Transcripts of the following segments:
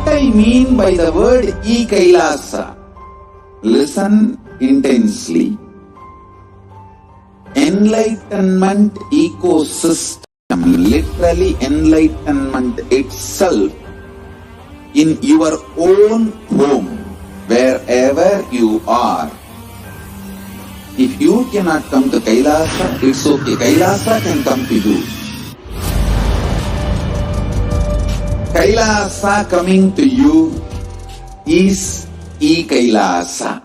what I mean by the word E-Kailasa? Listen intensely. Enlightenment ecosystem, literally enlightenment itself, in your own home, wherever you are. If you cannot come to Kailasa, it's okay. Kailasa can come to you. Kailasa coming to you is E-Kailasa.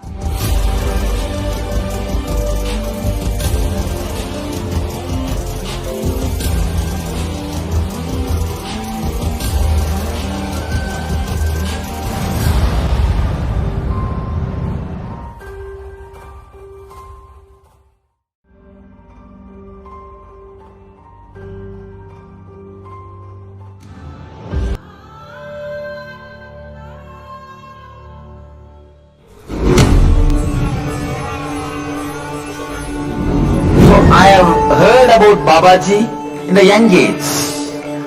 I have heard about Babaji in the young age,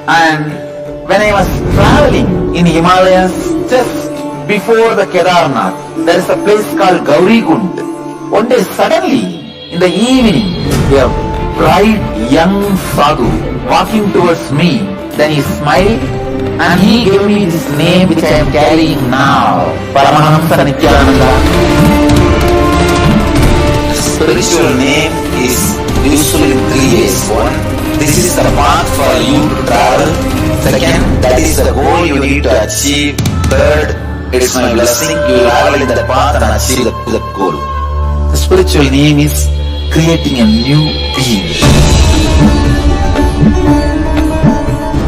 and when I was traveling in Himalayas just before the Kedarnath, there is a place called Gauri Kund. One day suddenly in the evening, a bright young sadhu walking towards me, then he smiled and he gave me this name which I am carrying now, Paramashivoham Nithyananda. The spiritual name is usually in 3 ways. One, this is the path for you to travel. Second, that is the goal you need to achieve. Third, it's my blessing, you will travel in that path and achieve that goal. The spiritual name is creating a new being.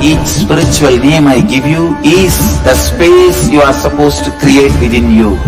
Each spiritual name I give you is the space you are supposed to create within you.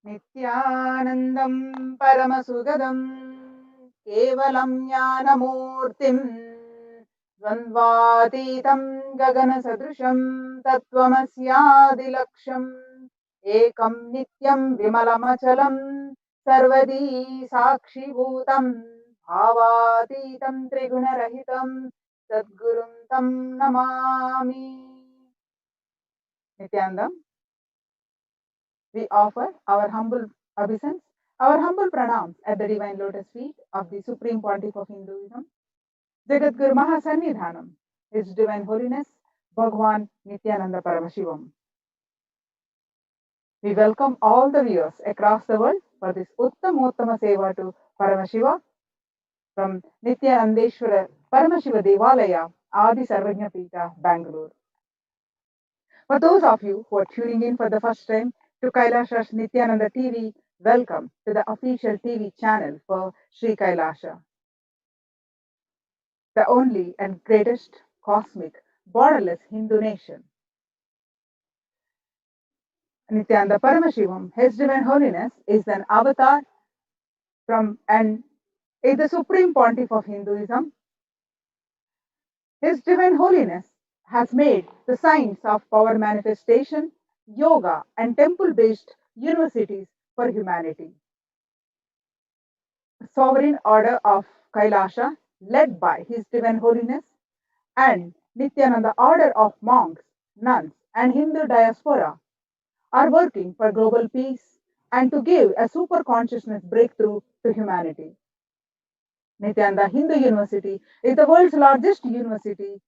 Nithyanandam Paramashivoham Kevalam Jnanamurtim Dvandvatitam Gaganasadrusham Tattvamasyaadilaksham Ekam Nityam Vimalamachalam Sarvadi Sakshibhutam Bhavatitam Trigunarahitam Sadgurum Tam Namami. Nithyanandam, we offer our humble obeisance, our humble pranams at the divine lotus feet of the Supreme Pontiff of Hinduism, Jagat Guru Mahasannidhanam, His Divine Holiness, Bhagwan Nithyananda Paramashivam. We welcome all the viewers across the world for this Uttamottama Seva to Paramashiva from Nithyanandeshwara Paramashiva Devalaya, Adi Sarvajna Pita, Bangalore. For those of you who are tuning in for the first time to HDH Nithyananda TV, welcome to the official TV channel for Sri Kailasha, the only and greatest cosmic, borderless Hindu nation. Nithyananda Paramashivam, His Divine Holiness, is an avatar from and is the Supreme Pontiff of Hinduism. His Divine Holiness has made the science of power manifestation, yoga, and temple-based universities for humanity. The Sovereign Order of Kailasha, led by His Divine Holiness, and Nithyananda Order of monks, nuns, and Hindu diaspora are working for global peace and to give a super consciousness breakthrough to humanity. Nithyananda Hindu University is the world's largest university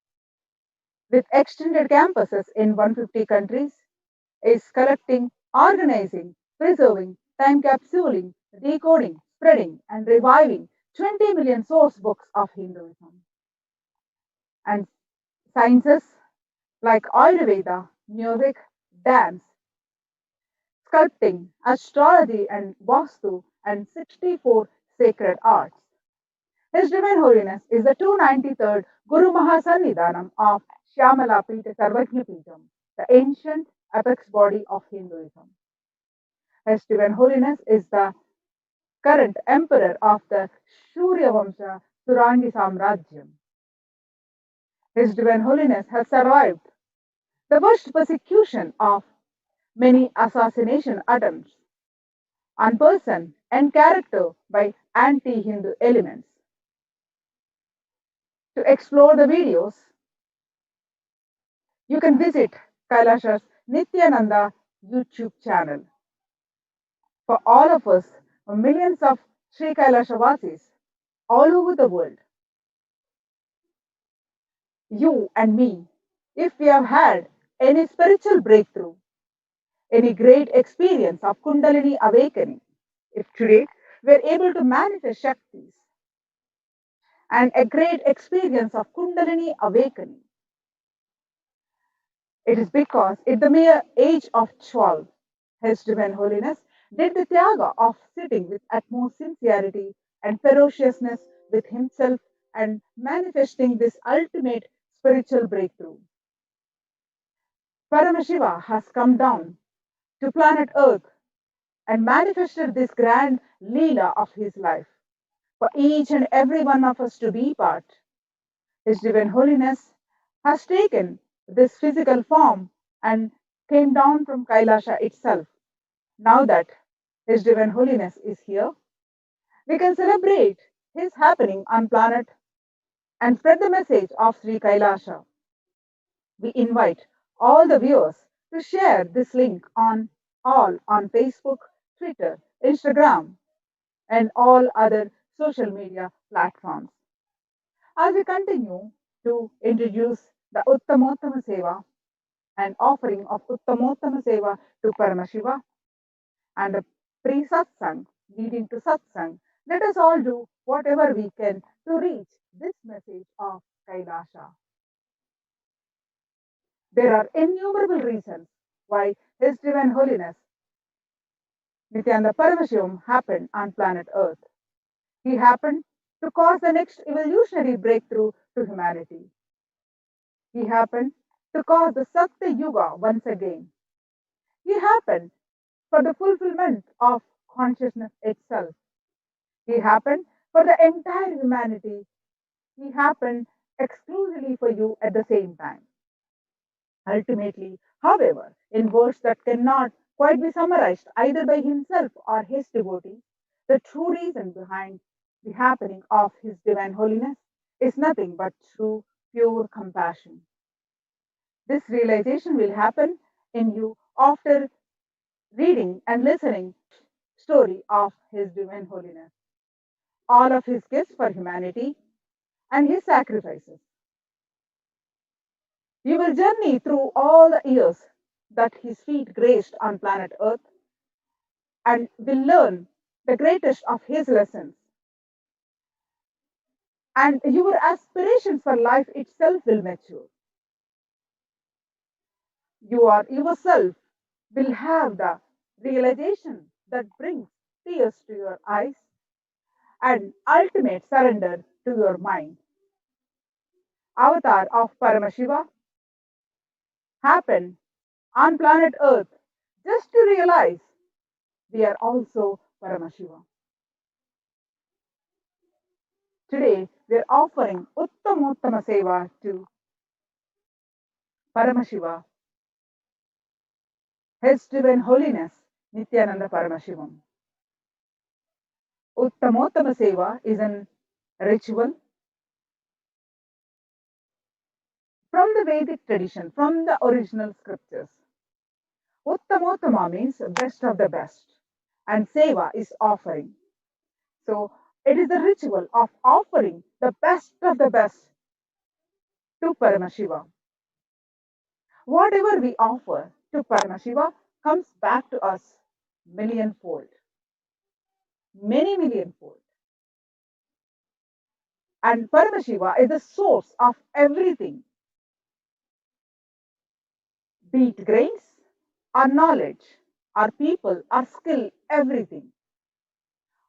with extended campuses in 150 countries, is collecting, organizing, preserving, time capsuling, decoding, spreading, and reviving 20 million source books of Hinduism. And sciences like Ayurveda, music, dance, sculpting, astrology, and Vastu, and 64 sacred arts. His Divine Holiness is the 293rd Guru Mahasannidhanam of Shyamala Pita Sarvajna Pitam, the ancient apex body of Hinduism. His Divine Holiness is the current emperor of the Shurya Vamsha Surangi Samrajyam. His Divine Holiness has survived the worst persecution of many assassination attempts on person and character by anti-Hindu elements. To explore the videos, you can visit Kailasha's Nithyananda YouTube channel. For all of us, millions of Sri Kailashavasis all over the world, you and me, if we have had any spiritual breakthrough, any great experience of Kundalini awakening, if today we are able to manifest Shaktis and a great experience of Kundalini awakening, it is because at the mere age of 12, His Divine Holiness did the Tyaga of sitting with utmost sincerity and ferociousness with himself and manifesting this ultimate spiritual breakthrough. Paramashiva has come down to planet Earth and manifested this grand Leela of his life for each and every one of us to be part. His Divine Holiness has taken this physical form and came down from Kailasha itself. Now that His Divine Holiness is here, we can celebrate his happening on planet and spread the message of Sri Kailasha. We invite all the viewers to share this link on Facebook, Twitter, Instagram, and all other social media platforms. As we continue to introduce the Uttamottama Seva and offering of Uttamottama Seva to Paramashiva and the pre-Satsang leading to Satsang, let us all do whatever we can to reach this message of Kailasha. There are innumerable reasons why His Divine Holiness Nithyananda Paramashivam happened on planet Earth. He happened to cause the next evolutionary breakthrough to humanity. He happened to cause the Satya Yuga once again. He happened for the fulfillment of consciousness itself. He happened for the entire humanity. He happened exclusively for you at the same time. Ultimately, however, in words that cannot quite be summarized either by himself or his devotee, the true reason behind the happening of His Divine Holiness is nothing but through pure compassion. This realization will happen in you after reading and listening story of His Divine Holiness, all of his gifts for humanity and his sacrifices. You will journey through all the years that his feet graced on planet Earth and will learn the greatest of his lessons. And your aspirations for life itself will mature. You are yourself will have the realization that brings tears to your eyes and ultimate surrender to your mind. Avatar of Paramashiva happened on planet Earth just to realize we are also Paramashiva. Today, we are offering Uttamottama Seva to Paramashiva, His Divine Holiness Nithyananda Paramashivam. Uttamottama Seva is a ritual from the Vedic tradition, from the original scriptures. Uttamottama means best of the best, and Seva is offering. So, it is the ritual of offering the best of the best to Paramashiva. Whatever we offer to Paramashiva comes back to us millionfold, many millionfold. And Paramashiva is the source of everything, be it grains, our knowledge, our people, our skill, everything.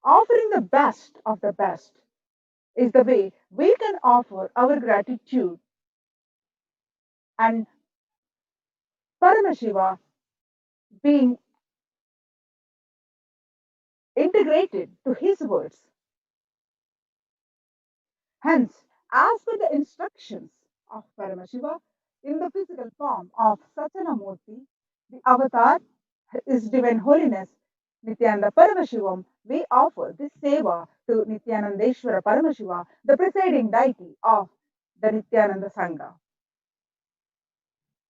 Offering the best of the best is the way we can offer our gratitude and Paramashiva being integrated to his words. Hence, as per the instructions of Paramashiva in the physical form of Satyanamurti, the avatar, His Divine Holiness Nityananda Paramashivam, we offer this seva to Nityanandeshwara Paramashiva, the presiding deity of the Nityananda Sangha.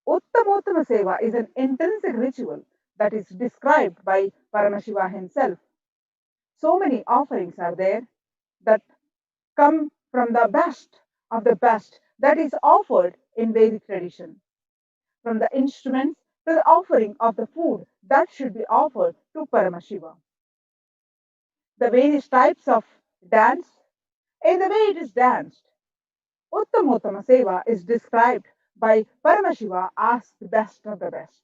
Uttamottama Seva is an intrinsic ritual that is described by Paramashiva himself. So many offerings are there that come from the best of the best that is offered in Vedic tradition, from the instruments to the offering of the food that should be offered to Paramashiva. The various types of dance, in the way it is danced, Uttamottama Seva is described by Paramashiva as the best of the best.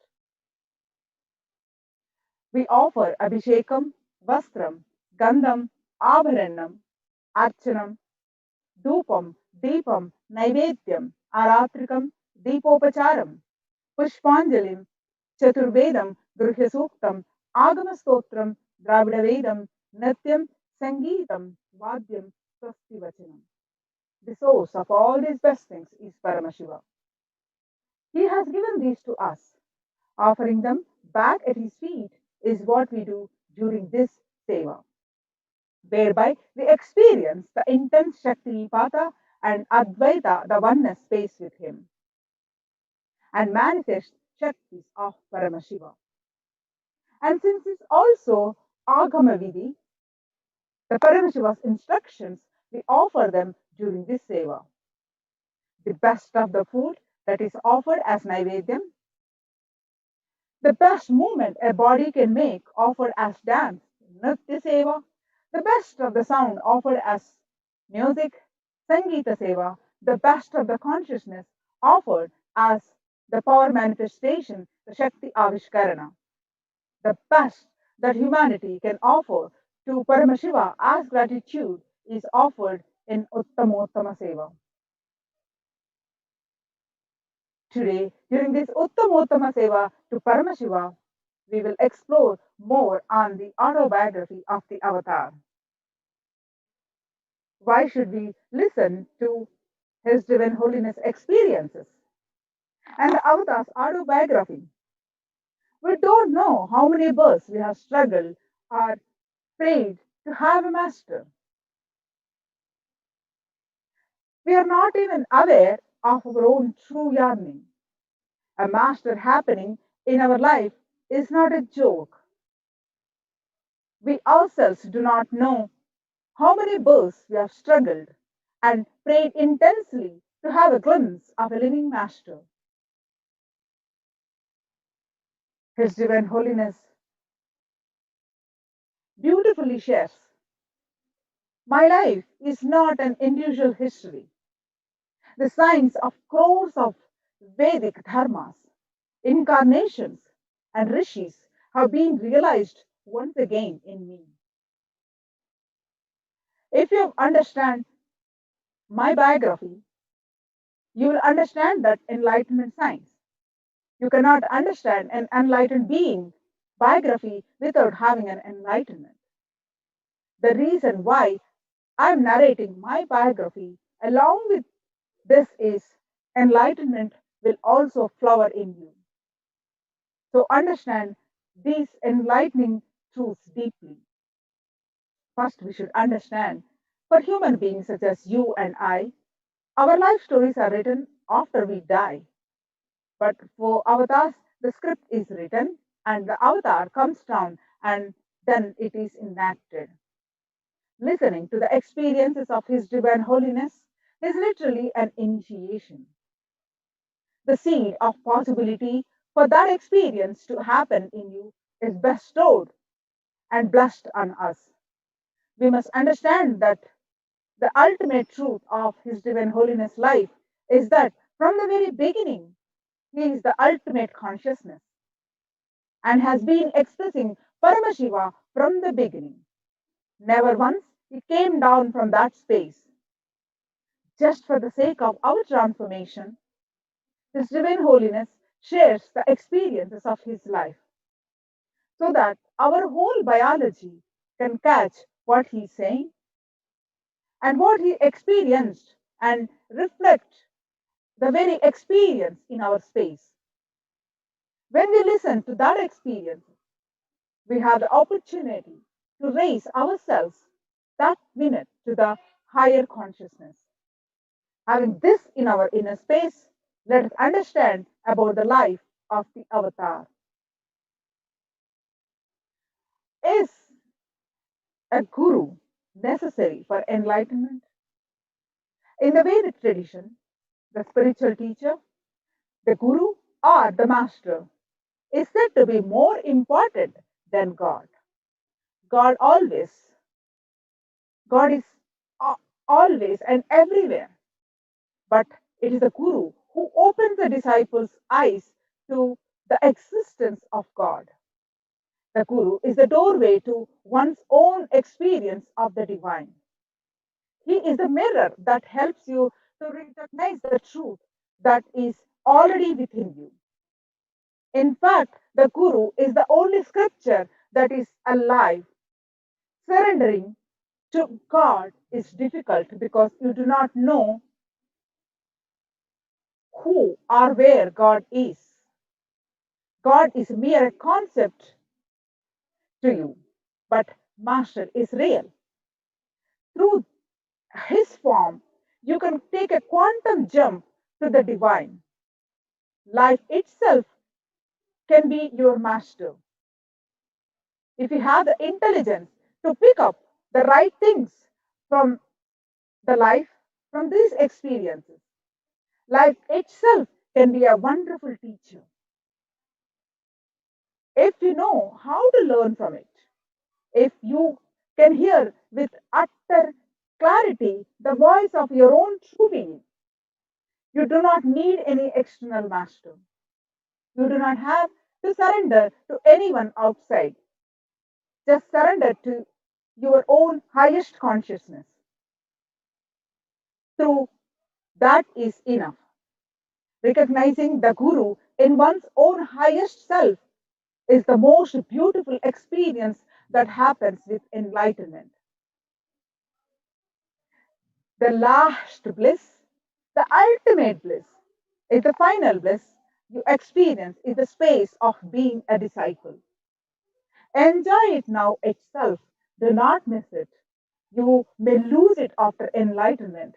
We offer Abhishekam, Vastram, Gandham, Abharanam, Archanam, Dupam, Deepam, Naivedyam, Aratrikam, Deepopacharam, Pushpanjalim, Chaturvedam, Gruhya Suktam, Agama Stotram, Dravida Vedam, Natyam, Sangeetam, Vadyam, Swasti Vachanam. The source of all these best things is Paramashiva. He has given these to us. Offering them back at his feet is what we do during this seva, whereby we experience the intense Shakti Nipata and Advaita, the oneness space with him, and manifest Shaktis of Paramashiva. And since it's also Agama Vidhi, the Paramashiva's instructions, we offer them during this seva. The best of the food that is offered as Naivedyam, the best movement a body can make offered as dance, Nritya Seva, the best of the sound offered as music, Sangeeta Seva, the best of the consciousness offered as the power manifestation, the Shakti Avishkarana, the best that humanity can offer to Paramashiva as gratitude is offered in Uttamottama Seva. Today, during this Uttamottama Seva to Paramashiva, we will explore more on the autobiography of the avatar. Why should we listen to His Divine Holiness experiences and the avatar's autobiography? We don't know how many births we have struggled or prayed to have a master. We are not even aware of our own true yearning. A master happening in our life is not a joke. We ourselves do not know how many births we have struggled and prayed intensely to have a glimpse of a living master. His Divine Holiness beautifully shares, my life is not an individual history. The signs of crores of Vedic dharmas, incarnations, and rishis have been realized once again in me. If you understand my biography, you will understand that enlightenment science. You cannot understand an enlightened being biography without having an enlightenment. The reason why I am narrating my biography along with this is enlightenment will also flower in you. So understand these enlightening truths deeply. First, we should understand for human beings such as you and I, our life stories are written after we die. But for avatars, the script is written and the avatar comes down and then it is enacted. Listening to the experiences of His Divine Holiness is literally an initiation. The seed of possibility for that experience to happen in you is bestowed and blessed on us. We must understand that the ultimate truth of His Divine Holiness life is that from the very beginning, He is the ultimate consciousness and has been expressing Paramashiva from the beginning. Never once He came down from that space. Just for the sake of our transformation, His Divine Holiness shares the experiences of his life so that our whole biology can catch what he's saying and what he experienced and reflect the very experience in our space. When we listen to that experience, we have the opportunity to raise ourselves that minute to the higher consciousness. Having this in our inner space, let us understand about the life of the avatar. Is a guru necessary for enlightenment? In the Vedic tradition, the spiritual teacher, the guru, or the master is said to be more important than God. God always, God is always and everywhere. But it is the guru who opens the disciples' eyes to the existence of God. The guru is the doorway to one's own experience of the divine. He is the mirror that helps you to recognize the truth that is already within you. In fact, the guru is the only scripture that is alive. Surrendering to God is difficult because you do not know who or where God is. God is mere a concept to you, but Master is real. Through his form, you can take a quantum jump to the divine. Life itself can be your master. If you have the intelligence to pick up the right things from the life, from these experiences, life itself can be a wonderful teacher. If you know how to learn from it, if you can hear with utter clarity the voice of your own true being, you do not need any external master. You do not have to surrender to anyone outside. Just surrender to your own highest consciousness. Through that is enough. Recognizing the Guru in one's own highest self is the most beautiful experience that happens with enlightenment. The last bliss, the ultimate bliss, is the final bliss you experience in the space of being a disciple. Enjoy it now itself. Do not miss it. You may lose it after enlightenment.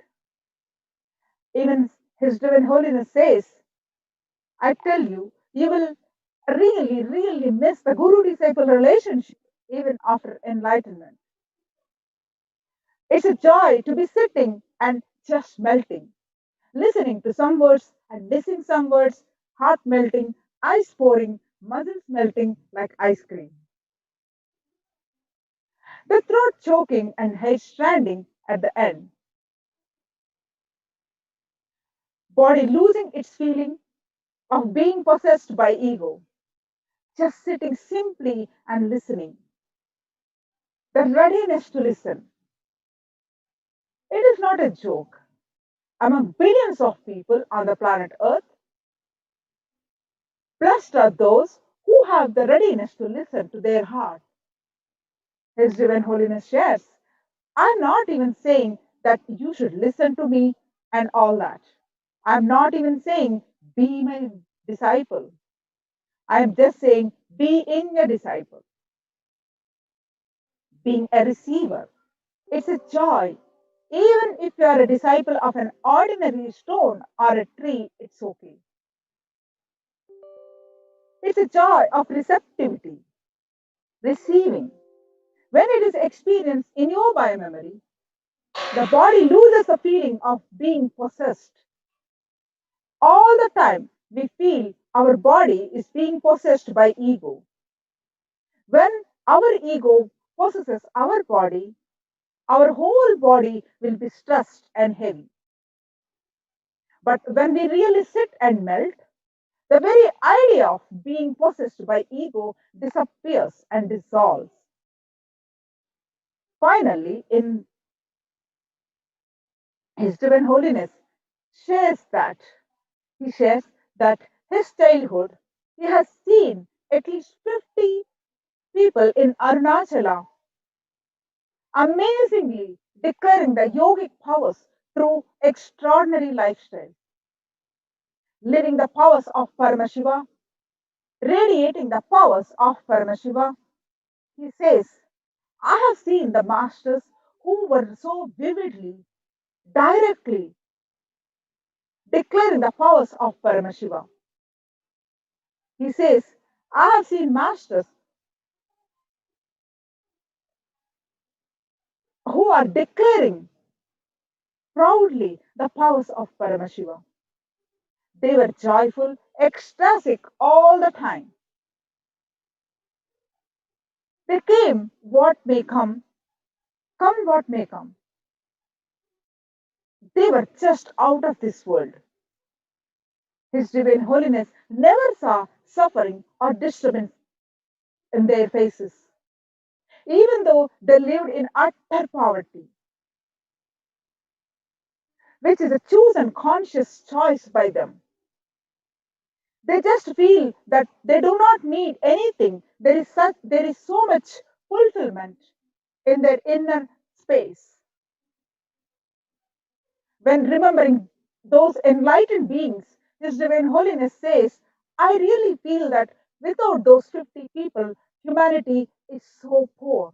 Even His Divine Holiness says, I tell you, you will really, really miss the Guru disciple relationship even after enlightenment. It's a joy to be sitting and just melting, listening to some words and missing some words, heart melting, ice pouring, muscles melting like ice cream. The throat choking and head stranding at the end, body losing its feeling of being possessed by ego, just sitting simply and listening. The readiness to listen. It is not a joke. Among billions of people on the planet Earth, blessed are those who have the readiness to listen to their heart. His Divine Holiness shares, I'm not even saying that you should listen to me and all that. I'm not even saying be my disciple. I'm just saying being a disciple, being a receiver. It's a joy. Even if you are a disciple of an ordinary stone or a tree, it's okay. It's a joy of receptivity, receiving. When it is experienced in your biomemory, the body loses the feeling of being possessed. All the time, we feel our body is being possessed by ego. When our ego possesses our whole body will be stressed and heavy. But when we really sit and melt, the very idea of being possessed by ego disappears and dissolves. Finally, in His Divine Holiness shares that he shares that his childhood he has seen at least 50 people in Arunachala amazingly declaring the yogic powers through extraordinary lifestyle, living the powers of Paramashiva, radiating the powers of Paramashiva. He says, I have seen the masters who were so vividly, directly declaring the powers of Paramashiva. He says, I have seen masters who are declaring proudly the powers of Paramashiva. They were joyful, ecstatic all the time. They came what may come what may come. They were just out of this world. His Divine Holiness never saw suffering or disturbance in their faces, even though they lived in utter poverty, which is a chosen conscious choice by them. They just feel that they do not need anything. There is so much fulfillment in their inner space. When remembering those enlightened beings, His Divine Holiness says, I really feel that without those 50 people, humanity is so poor.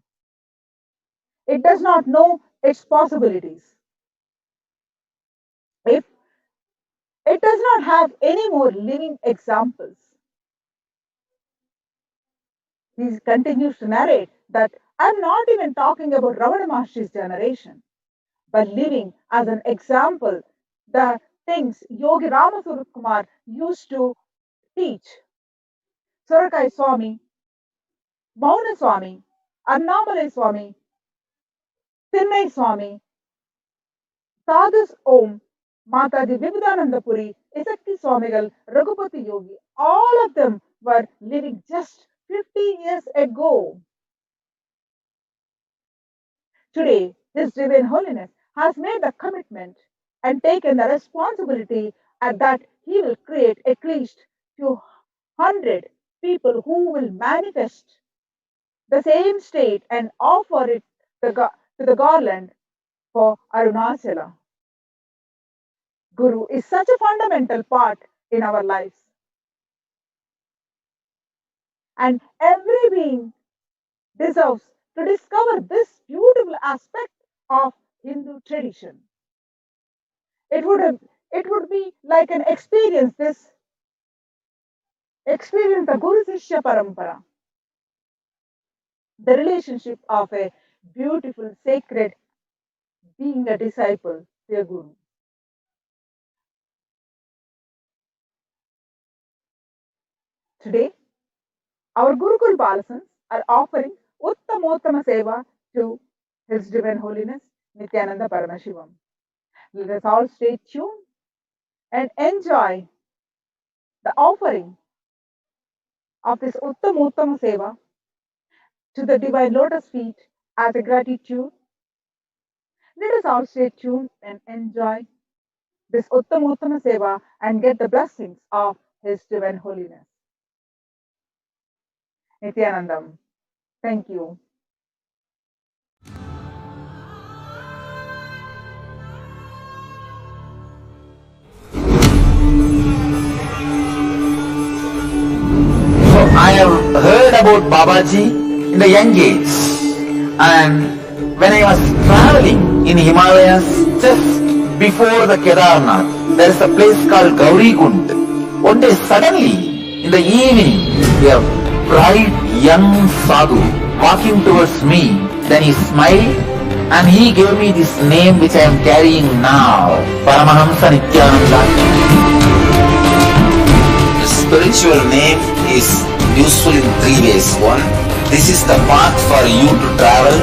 It does not know its possibilities. If it does not have any more living examples. He continues to narrate that I'm not even talking about Ravana Maharshi's generation, but living as an example, the things Yogi Ramaswamy Kumar used to teach. Surakai Swami, Mauna Swami, Annamalai Swami, Thinnai Swami, Sadhus Om, Mataji Vivekanandapuri, Isakti Swamigal, Raghupati Yogi, all of them were living just 50 years ago. Today, His Divine Holiness has made the commitment and taken the responsibility that he will create at least 200 people who will manifest the same state and offer it to the garland for Arunachala. Guru is such a fundamental part in our lives. And every being deserves to discover this beautiful aspect of Hindu tradition. It would be like an experience the Guru Sishya Parampara, the relationship of a beautiful, sacred being a disciple to a Guru. Today, our Gurukul Balasans are offering Uttamottama Seva to His Divine Holiness Nithyananda Paramashivam. Let us all stay tuned and enjoy the offering of this Uttamottama Seva to the Divine Lotus feet as a gratitude. Let us all stay tuned and enjoy this Uttamottama Seva and get the blessings of His Divine Holiness. Nithyanandam. Thank you. So I have heard about Babaji in the young age, and when I was traveling in Himalayas just before the Kedarnath, there is a place called Gauri Kund. One day suddenly in the evening, a bright young sadhu walking towards me. Then he smiled and he gave me this name which I am carrying now, Paramahamsa Nithyananda. The spiritual name is useful in 3 ways. One, this is the path for you to travel.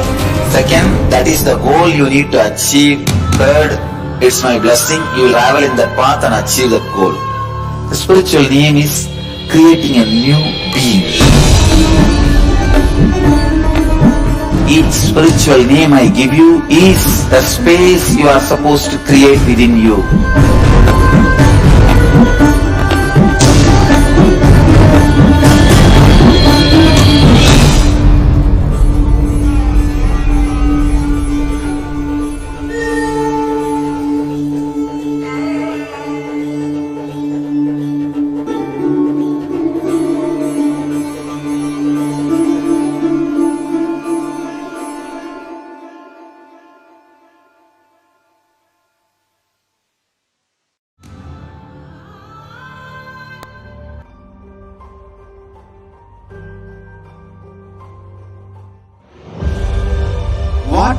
Second, that is the goal you need to achieve. Third, it's my blessing, you will travel in that path and achieve that goal. The spiritual name is creating a new being. Each spiritual name I give you is the space you are supposed to create within you.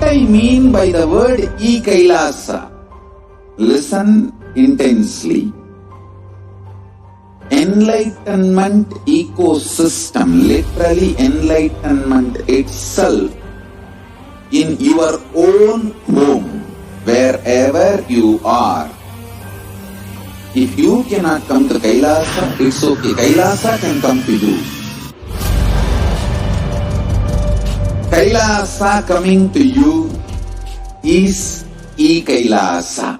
I mean by the word E-Kailasa? Listen intensely. Enlightenment ecosystem, literally enlightenment itself, in your own home, wherever you are. If you cannot come to Kailasa, it's okay. Kailasa can come to you. Kailasa coming to you is E-Kailasa.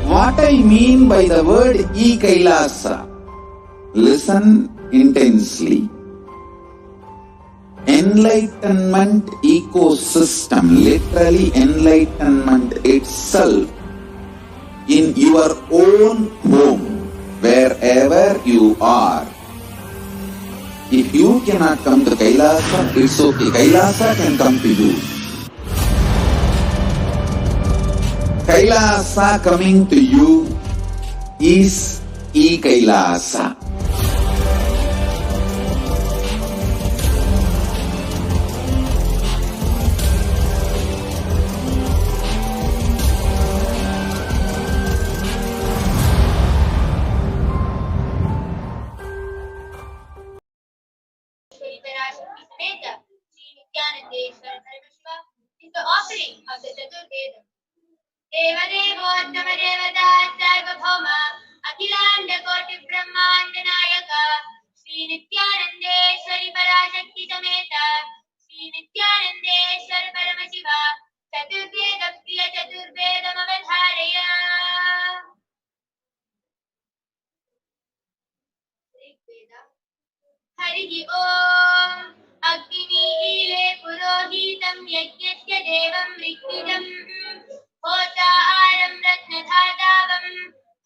What I mean by the word E-Kailasa? Listen intensely. Enlightenment ecosystem, literally enlightenment itself, in your own home, wherever you are. If you cannot come to Kailasa, it's okay. Kailasa can come to you. Kailasa coming to you is E-Kailasa. is the offering of the Chaturvedam. देवदेवोत्तम देवता सार्वभौम अखिलांड कोटि ब्रह्मांड नायक श्री नित्यानंदेश्वरी पराशक्ति समेत श्री नित्यानंदेश्वर परमशिव चतुर्वेद प्रिय चतुर्वेदमवधारय। हरिः ओम् अग्निमीले पुरोहितं यज्ञस्य देवं ऋग्विदम् होताहारं रत्नधातावम्।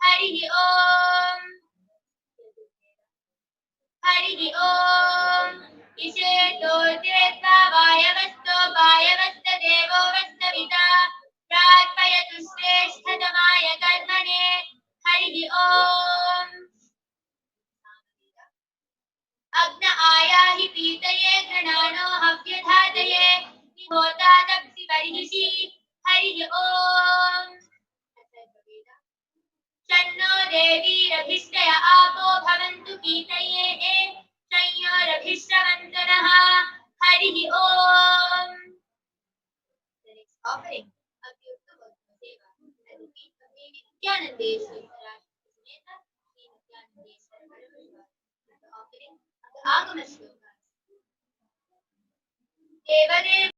हरिः ओम् हरिः ओम् इषेतो देवा वायवस्तो वायवस्तदेवो वस्तविता प्रार्पयतु श्रेष्ठतमाय कर्मणे। हरिः ओम् अग्न आयाहि पीतये घृणानो हव्यधातये निहोता तप्सि बर्हिषि। हरिः ओम् शन्नो देवीरभिष्टय आपो भवन्तु पीतये संयोरभिश्रवन्तु नः। हरिः ओम्। The next offering of the Seva at the feet of Devi Nithyanandeshwari Paramashivoham, Sri Nithyanandeshwara Paramashivam, the offering of the Agama Shlokas. Devadev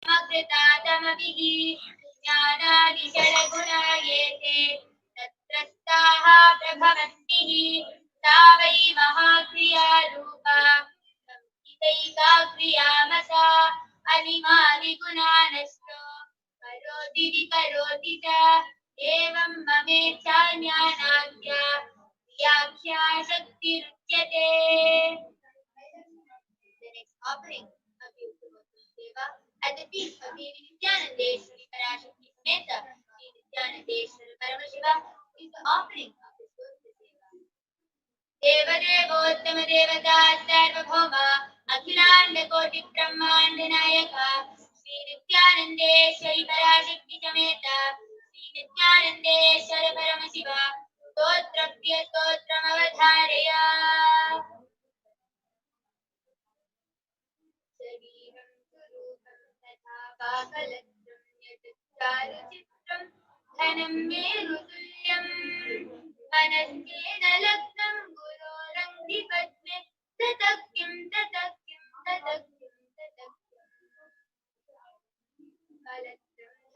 कृतातमभिः ज्ञानादिषड्गुणायेते तत्रस्ताः प्रभवन्तिः सा वै महाक्रिया रूपा संहितैका क्रियामसा अनिमादिगुणानष्टो करोति विकरोति च एवं ममेच्छा ज्ञानाख्या व्याख्या शक्तिरुच्यते। The next offering of the Seva at the feet of Devi Nithyanandeshwari Parashakti Sameta Sri Nithyanandeshwara Paramashivam is the offering of this Seva. देवदेवोत्तम देवता सार्वभौम अखिलांड कोटि ब्रह्मांड नायक श्री नित्यानंदेश्वरी पराशक्ति समेत श्री नित्यानंदेश्वर परमशिव स्तोत्रप्य स्तोत्रमवधारय। शरीरं स्वरूपं तथा काकलत्रं यच्चारुचित्रं धनं मेरुतुल्यं मनस्तेन लग्नं गुरोरङ्घ्रिपद्मे ततः किं कलत्रं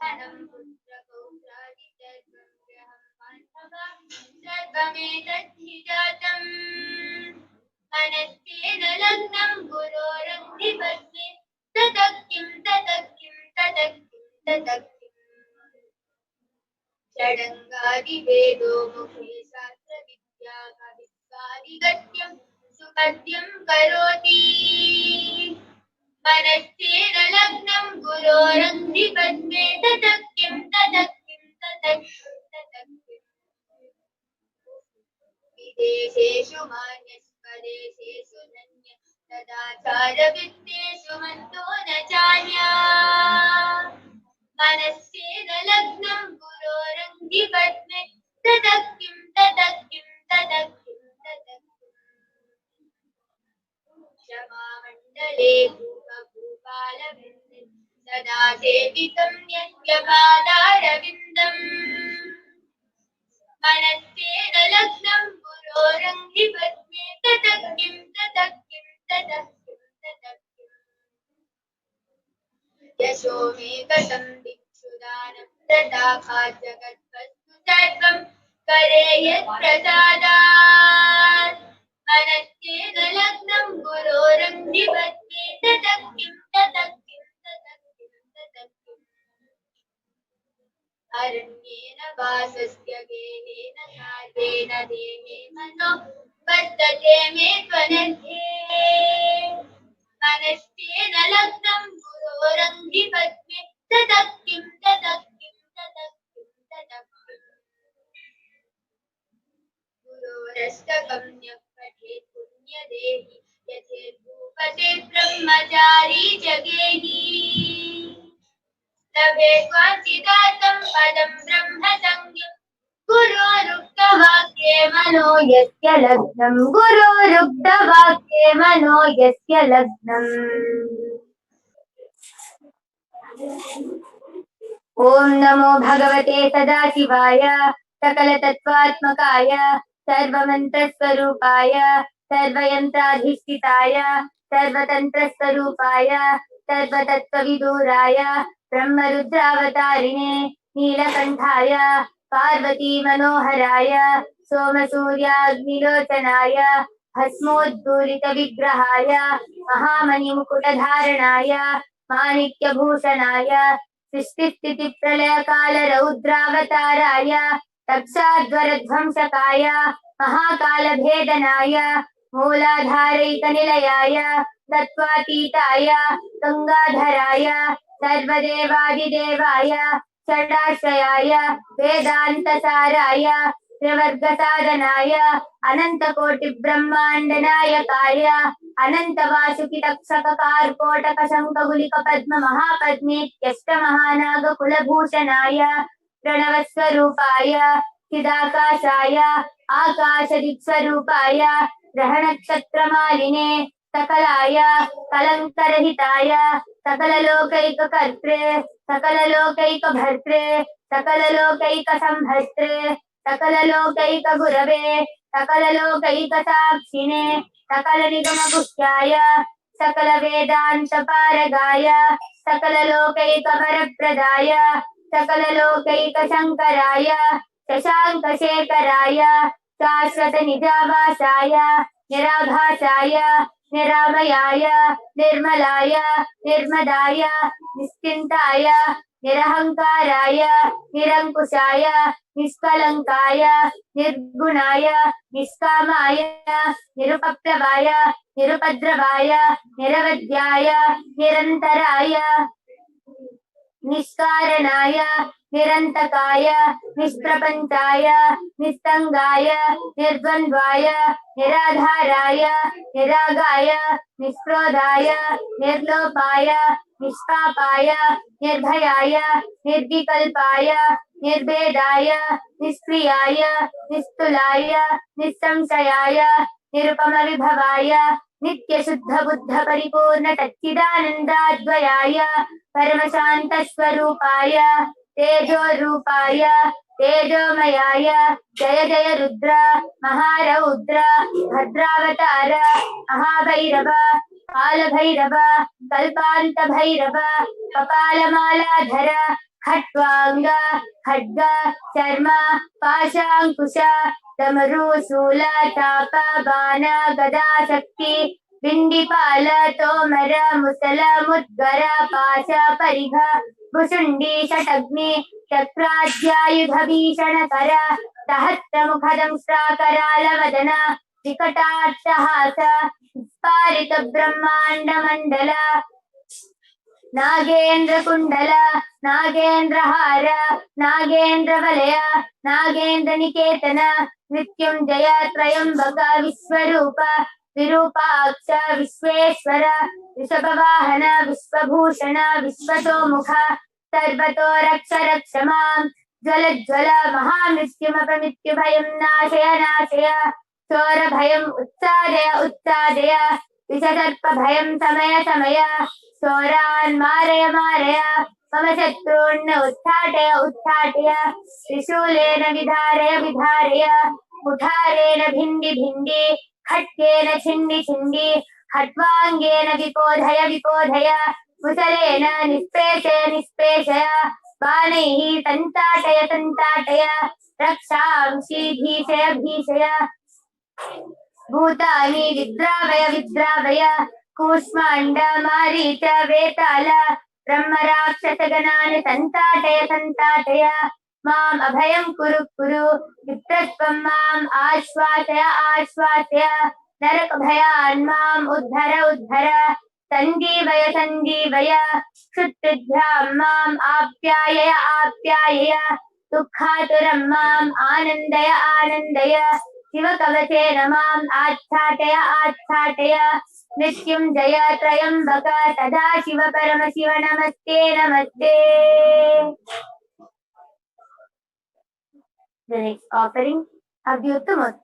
धनं पुत्रपौत्रादिसर्वं गृहं बान्धवा सर्वमेतद्धि जातम् मनस्तेन लग्नं गुरोरङ्घ्रिपद्मे ततः किं षडङ्गादिवेदो मुखे शास्त्रविद्याविद्यादिगत्यं सुपद्यं करोति मनस्तेन लग्नं गुरोरङ्घ्रिपद्मे ततः किं विदेशेषु मान्यस्वदेशेषु नन्य तदाचारविद्येषु मन्तो न चान्या मनस्तेन लग्नं गुरोरङ्घ्रिपद्मे ततः किं क्षमामण्डले भूपभूपालवृन्दे सदा सेवितं यज्ञपादारविन्दम् मनस्तेन लग्नं गुरोरङ्घ्रिपद्मे ततः किं यशो मे गतं भिक्षुदानं प्रतापात् जगद्वस्तु सर्वं करे यत्प्रसादात् मनस्तेन लग्नं गुरोरङ्घ्रिपद्मे ततः किं अरण्येन वासस्य गेहेन सार्वेन देहे मनो वर्तते मे त्वनध्ये मनस्तेन लग्नं गुरोरङ्घ्रिपद्मे ततः किं गुरोरष्टकं यः पठेत् पुण्यदेहि यथेर्भूपते ब्रह्मचारी जगेहि लभे क्वाचिदातं पदं ब्रह्म संज्ञं गुरोरुक्तवाक्ये मनो यस्य लग्नं गुरोरुक्तवाक्ये मनो यस्य लग्नम्। ओम नमो भगवते सदाशिवाय सकलतत्त्वात्मकाय सर्वमन्त्रस्वरूपाय सर्वयन्त्राधिष्ठिताय सर्वतन्त्रस्वरूपाय सर्वतत्त्वविदूराय ब्रह्मरुद्रावतारिणे नीलकण्ठाय पार्वती मनोहराय सोमसूर्याग्निलोचनाय भस्मोद्दूलितविग्रहाय महामणिमुकुटधारणाय माणिक्यभूषणाय सृष्टिस्थितिप्रलयकालरौद्रावताराय तक्षाध्वरध्वंसकाय महाकालभेदनाय मूलाधारैकनिलयाय तत्त्वातीताय गङ्गाधराय सर्वदेवादिदेवाय षडाश्रयाय वेदान्तसाराय त्रिवर्गसाधनाय अनन्तकोटिब्रह्माण्डनायकाय अनन्तवासुकितक्षककार्कोटकशङ्खगुलिकपद्ममहापद्मेत्यष्टमहानागकुलभूषणाय प्रणवस्वरूपाय चिदाकाशाय आकाशदिक्स्वरूपाय ग्रहनक्षत्रमालिने सकलाय कलङ्करहिताय सकललोकैककर्त्रे सकललोकैकभर्त्रे सकललोकैकसंहर्त्रे सकललोकैकगुरवे सकललोकैकसाक्षिणे सकलनिगमगुह्याय सकलवेदान्तपारगाय सकललोकैकवरप्रदाय सकललोकैकशङ्कराय शशाङ्कशेखराय शाश्वतनिजावासाय निराभासाय निरामयाय निर्मलाय निर्मदाय निश्चिन्ताय निरहङ्काराय निरङ्कुशाय निष्कलङ्काय निर्गुणाय निष्कामाय निरुपप्लवाय निरुपद्रवाय निरवध्याय निरन्तराय निष्कारणाय निरन्तकाय निष्प्रपञ्चाय निस्सङ्गाय निर्द्वन्द्वाय निराधाराय निरागाय निष्क्रोधाय निर्लोपाय निष्पापाय निर्भयाय निर्विकल्पाय निर्भेदाय निष्क्रियाय निस्तुलाय निस्संशयाय निरुपमविभवाय नित्यशुद्धबुद्ध परिपूर्ण सच्चिदानन्दाद्वयाय परमशान्तस्वरूपाय तेजोरूपाय तेजोमयाय जय जय रुद्र महारौद्र भद्रावतार महाभैरव कालभैरव कल्पान्तभैरव कपालमालाधर खट्वांग खड्ग चर्म पाशांकुश डमरू शूल चाप बाण गदा शक्ति पिंडिपाल तोमर मुसल मुद्गर पाश परिघ भुषुंडी षटग्नि चक्राध्यायुध भीषण कर सहस्रमुखदंष्ट्राकराल वदन विकटाट्टहास स्फारित ब्रह्मांड मंडल नागेन्द्र कुंडल नागेन्द्र हार नागेन्द्र वलय नागेन्द्र निकेतन मृत्युंजय त्रयंबक विश्वरूप विरूपाक्ष विश्वेश्वर ऋषभवाहन विश्वभूषण विश्वतोमुख सर्वतो रक्ष रक्ष मां ज्वल ज्वल महामृत्युमपमृत्यु भयं नाशय नाशय चोर भयं उत्सादय उत्सादय विषसर्प भयं समय समय चोरान् मारय मारय मम शत्रून् उत्थाटय उत्थाटय त्रिशूलेन विधारय विधारय कुठारेण भिण्डि भिण्डि खड्गेन छिण्डि छिण्डि खट्वाङ्गेन विपोधय विपोधय मुसलेन निष्पेषय निष्पेषय बाणैः तन्ताटय तन्ताटय रक्षांसि भीषय भीषय भूतानि विद्रावय विद्रावय कूष्माण्ड मारीच वेताल ब्रह्मराक्षसगणान् तन्ताटय तन्ताटय माम् अभयं कुरु कुरु विप्रत्वं माम् आश्वासय आश्वासय नरकभयान् माम् उद्धर उद्धर सञ्जीवय सञ्जीवय क्षुत्पिभ्यां माम् आप्यायय आप्यायय दुःखातुरं माम् आनन्दय आनन्दय शिवकवचेन माम् आच्छाटय आच्छाटय मृत्युञ्जय त्रयम्बक सदाशिव परमशिव नमस्ते नमस्ते. The next offering of the Uttamut.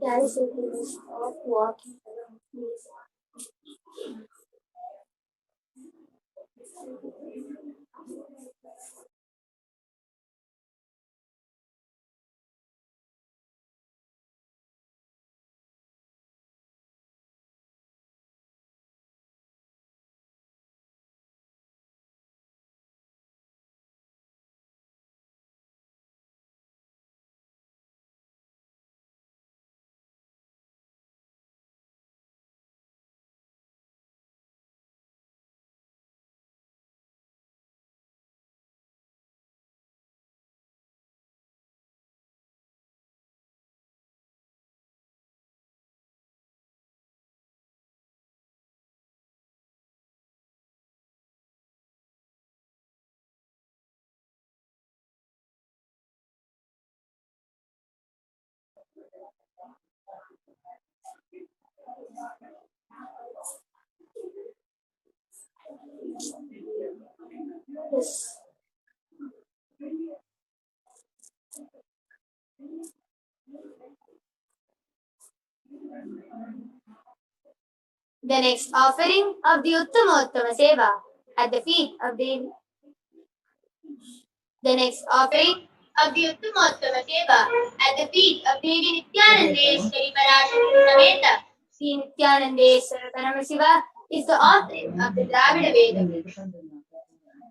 Guys, if you stop walking around, please. The next offering of the Uttama Seva at the feet of Devi. The next offering of the Uttama Seva at the feet of Devi Nithyanandeshwari Parashakti Sameta Sri Nithyanandeshwara Paramashiva is the offering of the Dravida Vedam.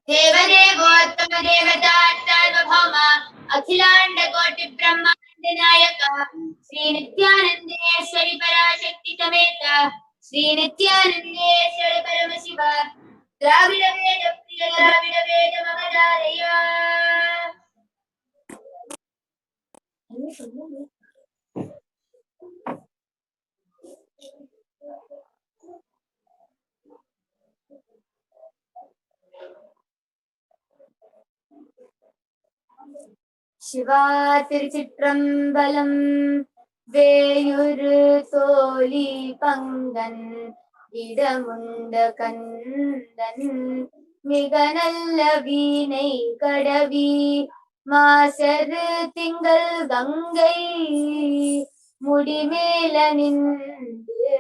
Devadevottama Devata Sarvabhauma Akhilanda Koti Brahmanda Nayaka Sri Nithyanandeshwari Parashakti Sameta Sri Nithyanandeshwara Paramashiva Dravida Veda Priya Dravida Veda Mahadaraya. Shiva Tiruchitrambalam Veyur Soli Pangan Idamunda Kandan Miganalla Vinai Kadavi Masar Tingal Gangai Mudimela Ninde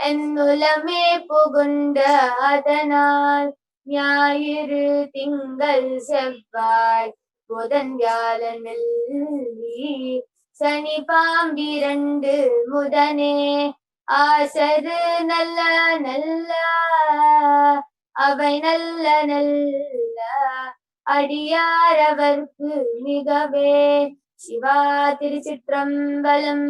Ennulame Pugunda Adanal Nyayiru Tingal Sevvai புதன் வியாழன் வெள்ளி சனி பாம்பிரண்டு முதனே ஆசரு நல்ல நல்ல அவை நல்ல நல்ல அடியாரவர்க்கு மிகவே சிவா திருச்சிற்றம்பலம்.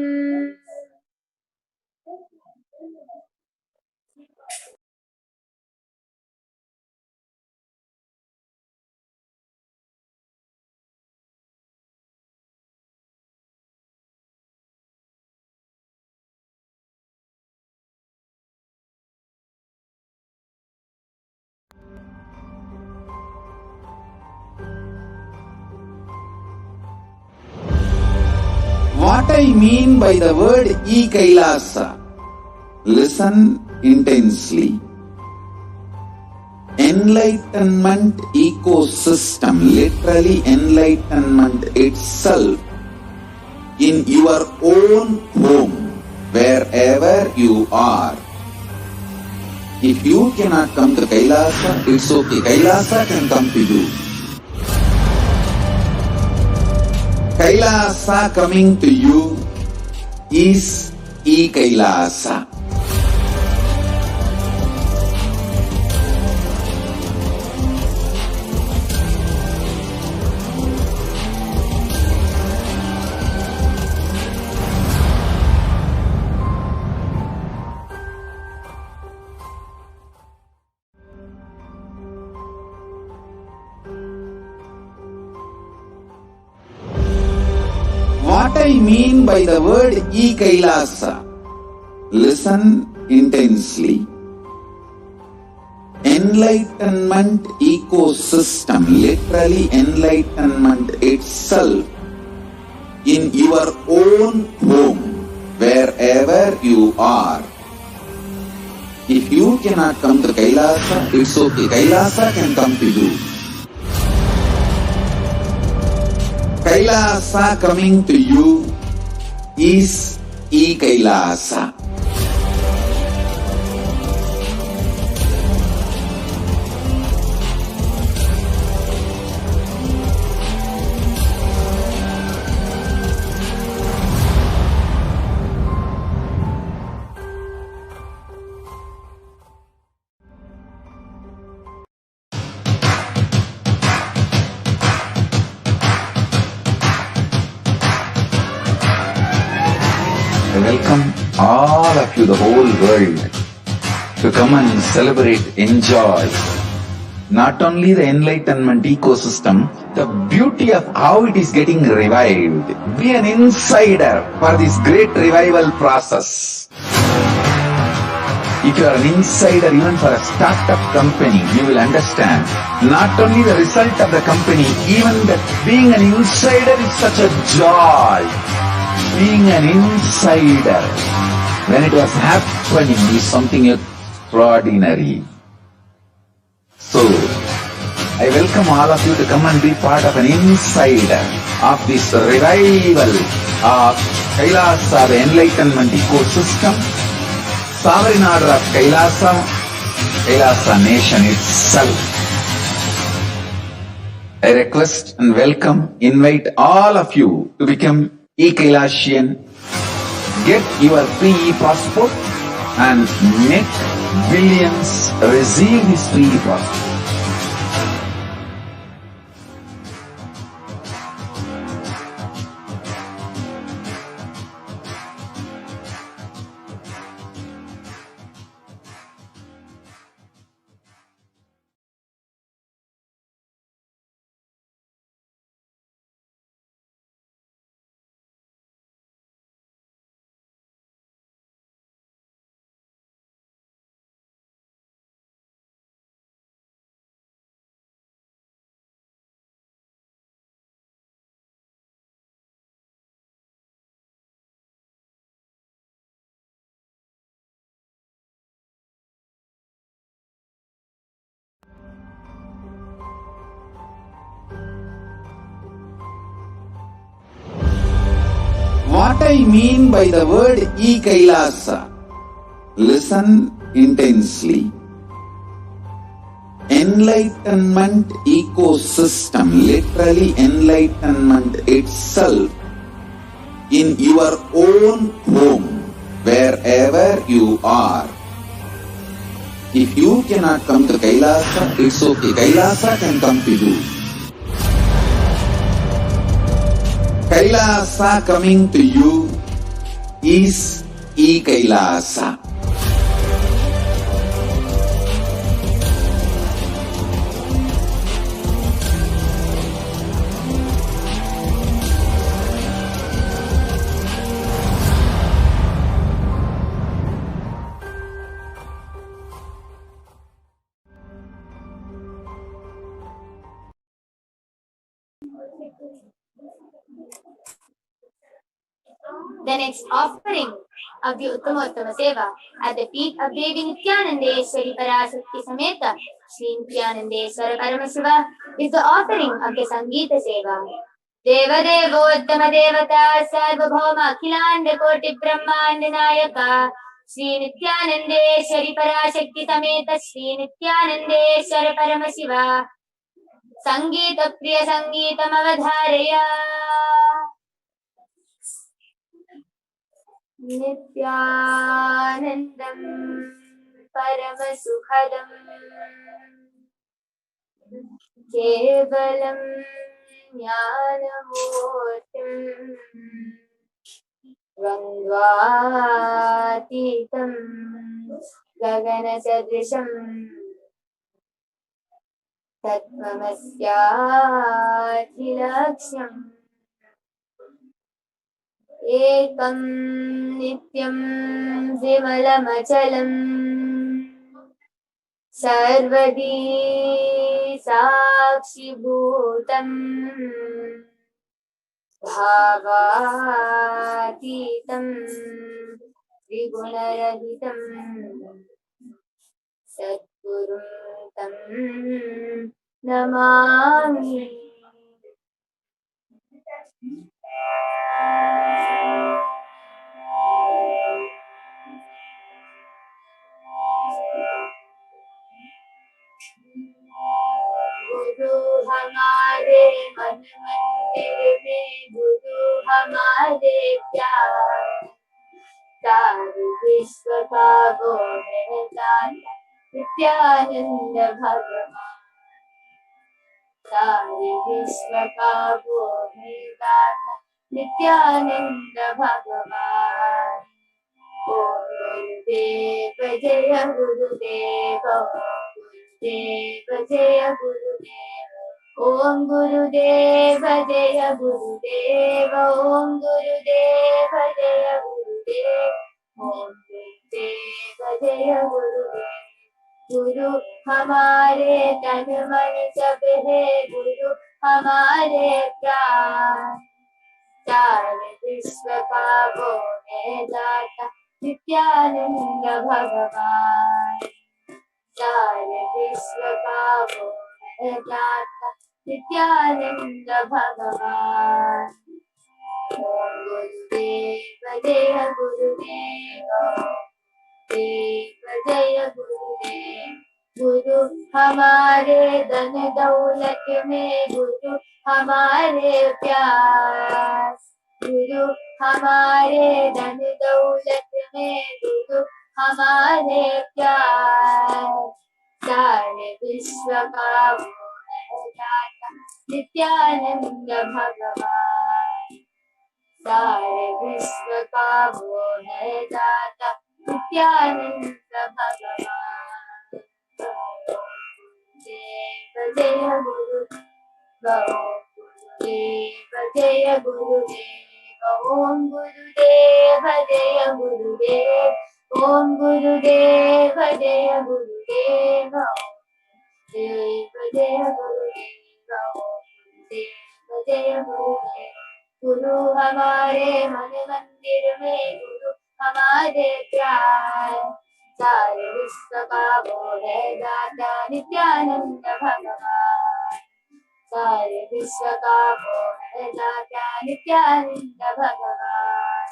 What I mean by the word E-Kailasa? Listen intensely. Enlightenment ecosystem, literally enlightenment itself, in your own home, wherever you are. If you cannot come to Kailasa, it's okay. Kailasa can come to you. Kailasa coming to you is E-Kailasa. What I mean by the word E-Kailasa? Listen intensely. Enlightenment ecosystem, literally enlightenment itself, in your own home, wherever you are. If you cannot come to Kailasa, it's okay. Kailasa can come to you. Kailasa coming to you is E-Kailasa. I welcome all of you, the whole world, to come and celebrate, enjoy not only the enlightenment ecosystem, the beauty of how it is getting revived. Be an insider for this great revival process. If you are an insider even for a startup company, you will understand not only the result of the company, even that being an insider is such a joy. Being an insider when it was happening is something extraordinary. So, I welcome all of you to come and be part of an insider of this revival of Kailasa, the enlightenment ecosystem, sovereign order of Kailasa nation itself. I request and invite all of you to become e-Kailashian. Get your free e-passport and make billions receive this free e-passport. What I mean by the word e-Kailasa, listen intensely. Enlightenment ecosystem, literally enlightenment itself, in your own home, wherever you are. If you cannot come to Kailasa, it's okay. Kailasa can come to you. Kailasa coming to you is e-Kailasa. The next offering of the Uttama Seva at the feet of Devi Nithyanandeshwari Parashakti Sameta Shri Nithyanandeswara Paramashiva is the offering of the Sangeeta Seva. Deva Devottama Devata Sarvabhauma Akhilanda Koti Brahmanda Nayaka Shri Nithyanandeshwari Parashakti Sameta Shri Nithyanandeswara Paramashiva Sangeeta Priya Sangeetam Avadharaya Nithyanandam Paramasukhadam Kevalam Jnanamurtim Vandvatitam Gaganasadrisham Tattvamasyadhilaksham Ekam Nityam Vimalamachalam Sarvadi Sakshi Bhutam Bhavatitam Trigunarahitam Satgurum Tam Namami गुरु हमारे मन मंदिर में गुरु हमारे प्यार सारे विश्व का वो है दाता नित्यानंद भगवान सारे विश्व का वो है दाता नित्यानंद भगवान ओम गुरुदेव जय गुरुदेव देव जय गुरुदेव ओम गुरुदेव जय गुरुदेव ओम गुरुदेव जय गुरुदेव ओम गुरुदेव जय गुरुदेव गुरु हमारे तन मन सब है गुरु हमारे प्राण सारे विश्व का वो है दाता नित्यानंद भगवान सारे विश्व का वो है दाता नित्यानंद भगवान ओम गुरुदेव जय गुरुदेव देव जय गुरुदेव। गुरु हमारे धन दौलत में, गुरु हमारे प्यार। गुरु हमारे धन दौलत में, गुरु हमारे प्यार। सारे विश्व का वो है दाता नित्यानंद भगवान। सारे विश्व का वो है दाता नित्यानंद भगवान। देव जय गुरुदेव, गुरुदेव जय गुरुदेव। ओम गुरुदेव जय गुरुदेव, ओम गुरुदेव जय गुरुदेव। देव जय गुरुदेव, देव जय गुरुदेव। गुरु हमारे मन मंदिर में, गुरु हमारे प्यार। सारे विश्व का वो है दाता नित्यानंद भगवान। सारे विश्व का वो है दाता नित्यानंद भगवान।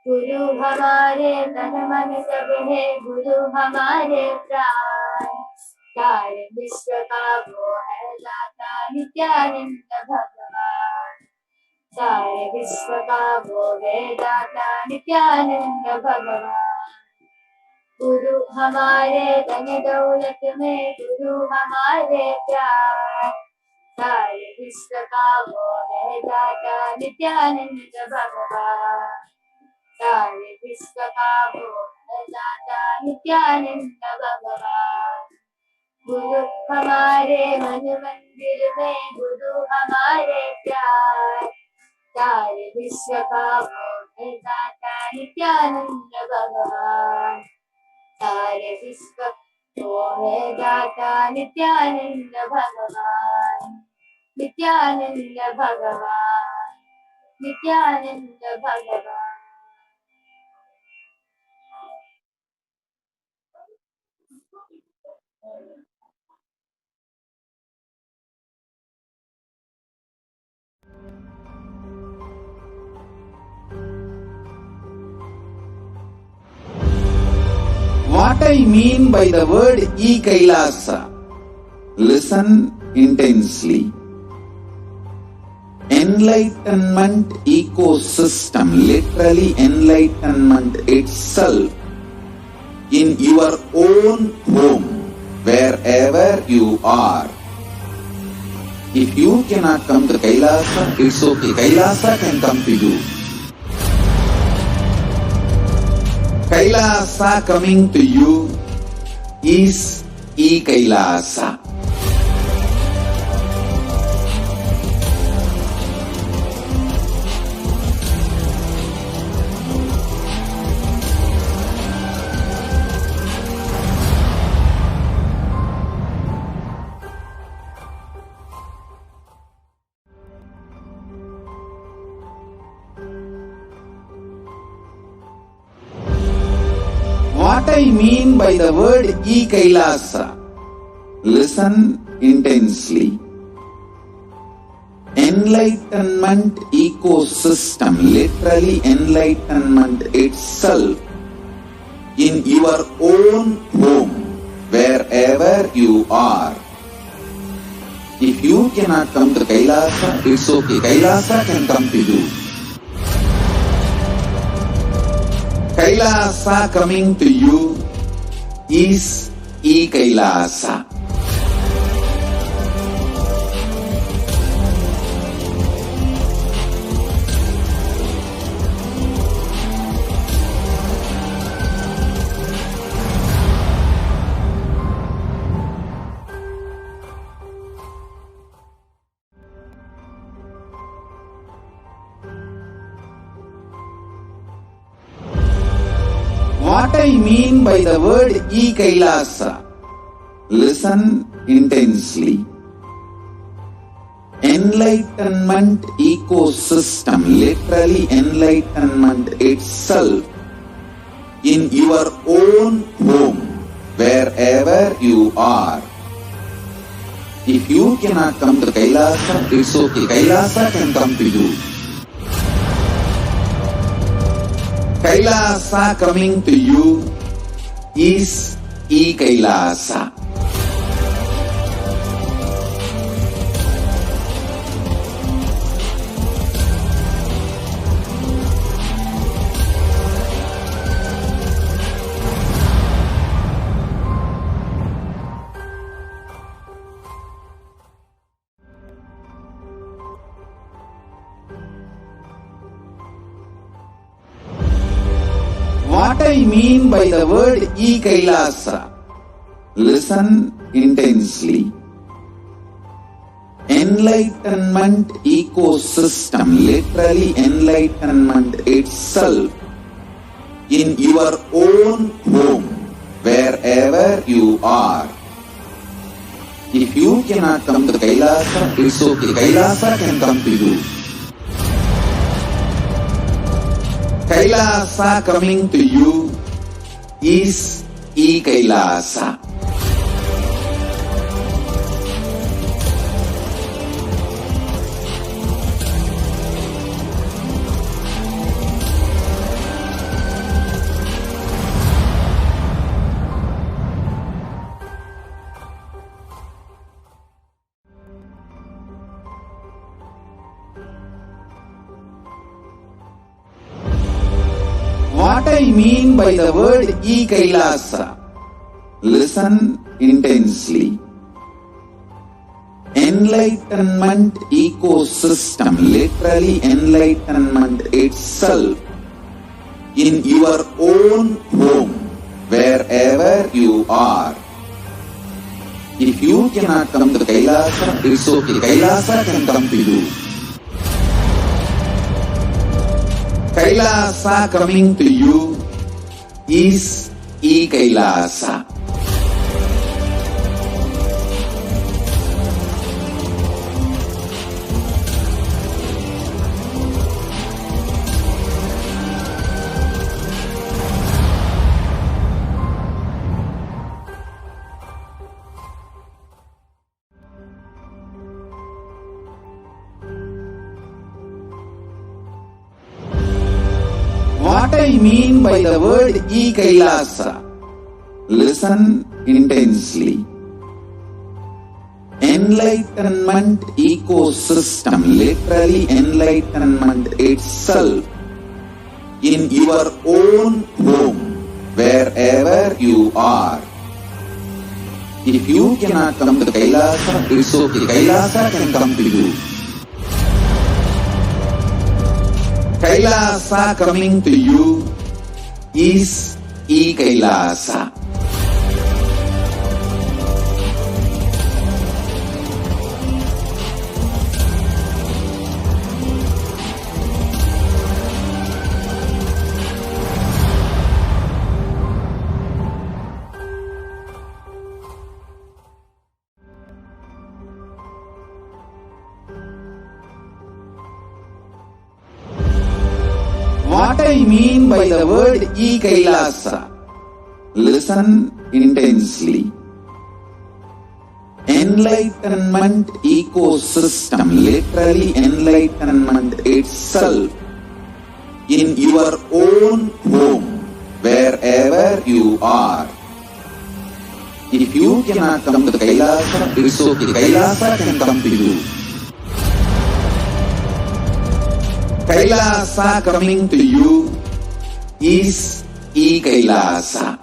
गुरु हमारे तन मन सब है, गुरु हमारे प्राण। सारे विश्व का वो है दाता नित्यानंद भगवान। सारे विश्व का वो है दाता नित्यानंद भगवान। गुरु हमारे धन दौलत में, गुरु हमारे प्यार। सारे विश्व का वो है दाता नित्यानंद भगवान। सारे विश्व का वो है दाता नित्यानंद भगवान। गुरु हमारे मन मंदिर में, गुरु हमारे प्यार। सारे विश्व का वो है दाता नित्यानंद भगवान। सारे विश्व वो है दाता नित्यानंद भगवान। नित्यानंद भगवान, नित्यानंद भगवान। What I mean by the word E-Kailasa? Listen intensely. Enlightenment ecosystem, literally enlightenment itself, in your own home, wherever you are. If you cannot come to Kailasa, it's okay. Kailasa can come to you. Kailasa coming to you is E-Kailasa. What I mean by the word E-Kailasa? Listen intensely. Enlightenment ecosystem, literally enlightenment itself, in your own home, wherever you are. If you cannot come to Kailasa, it's okay. Kailasa can come to you. Kailasa coming to you is E-Kailasa. What I mean by the word E-Kailasa? Listen intensely. Enlightenment ecosystem, literally enlightenment itself, in your own home, wherever you are. If you cannot come to Kailasa, it's okay. Kailasa can come to you. Kailasa coming to you is E-Kailasa. What I mean by the word E-Kailasa? Listen intensely. Enlightenment ecosystem, literally enlightenment itself, in your own home, wherever you are. If you cannot come to Kailasa, it's okay. Kailasa can come to you. Kailasa coming to you is E-Kailasa. What I mean by the word E-Kailasa? Listen intensely. Enlightenment ecosystem, literally enlightenment itself, in your own home, wherever you are. If you cannot come to Kailasa, it's okay. Kailasa can come to you. Kailasa coming to you is E-Kailasa. What I mean by the word E-Kailasa? Listen intensely. Enlightenment ecosystem, literally enlightenment itself, in your own home, wherever you are. If you cannot come to Kailasa, it's okay. Kailasa can come to you. Kailasa coming to you is E-Kailasa. What I mean by the word E-Kailasa? Listen intensely. Enlightenment ecosystem, literally enlightenment itself, in your own home, wherever you are. If you cannot come to Kailasa, it's okay. Kailasa can come to you. Kailasa coming to you is E-Kailasa.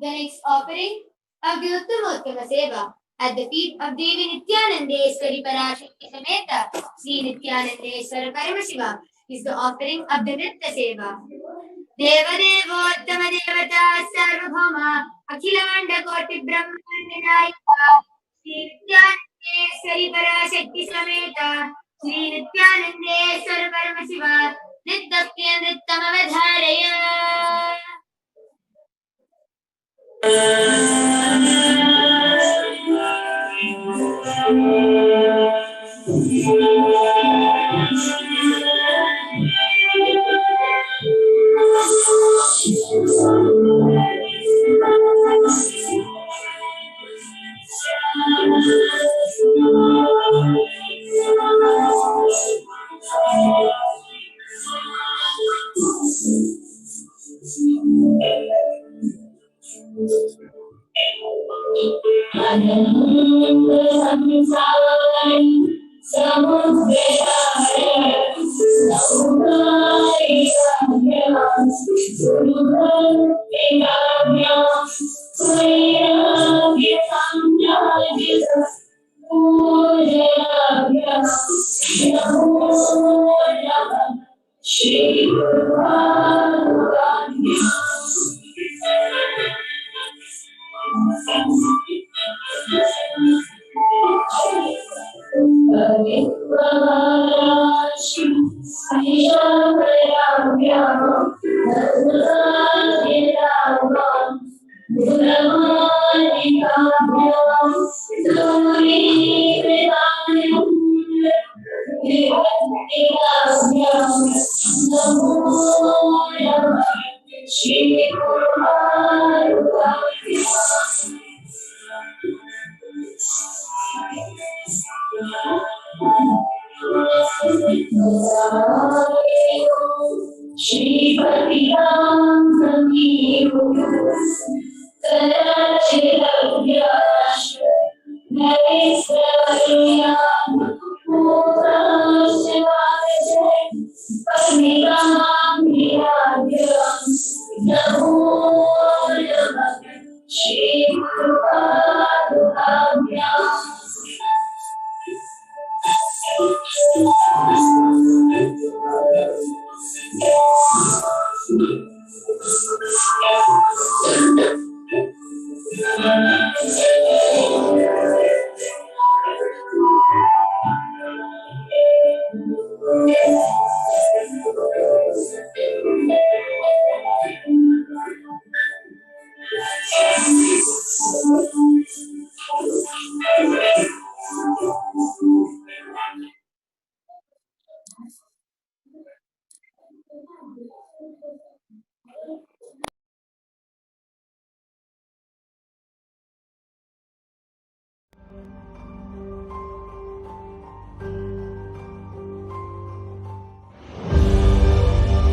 The next offering of the Uttamottama Seva at the feet of Devi Nithyanandeswari Parashakti Sameta Sri Nithyanandeswara Paramashivam is the offering of the Nritya Seva. Deva Devottama Devata Sarvabhauma Akhilanda Koti Brahmanda Nayika Sri Nithyanandeswari Parashakti Sameta Sri Nithyanandeswara Paramashivam Nitapya Nrittamavadharaya.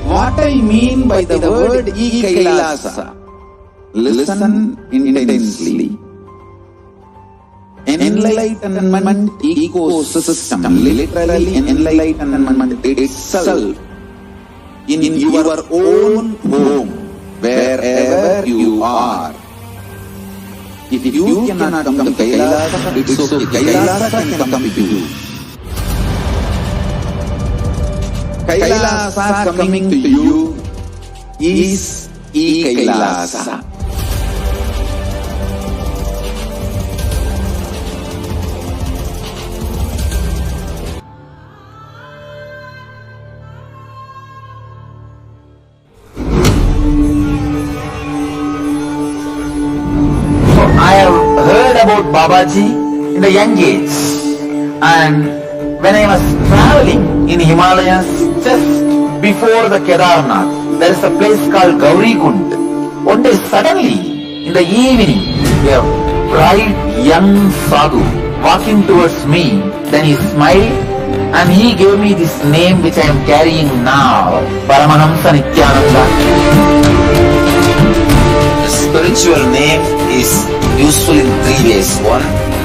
What I mean by the word E-Kailasa, listen intensely. Enlightenment ecosystem, literally enlightenment itself, in your own home, wherever you are. If you cannot come to Kailasa, it's okay. Kailasa can come to you. Kailasa coming to you is E-Kailasa. I have heard about Babaji in the young age, and when I was traveling in Himalayas just before the Kedarnath, there is a place called Gauri Kund. One day suddenly in the evening, a bright young sadhu walking towards me, then he smiled and he gave me this name which I am carrying now, Nithyananda. The spiritual name is useful in 3 ways. 1,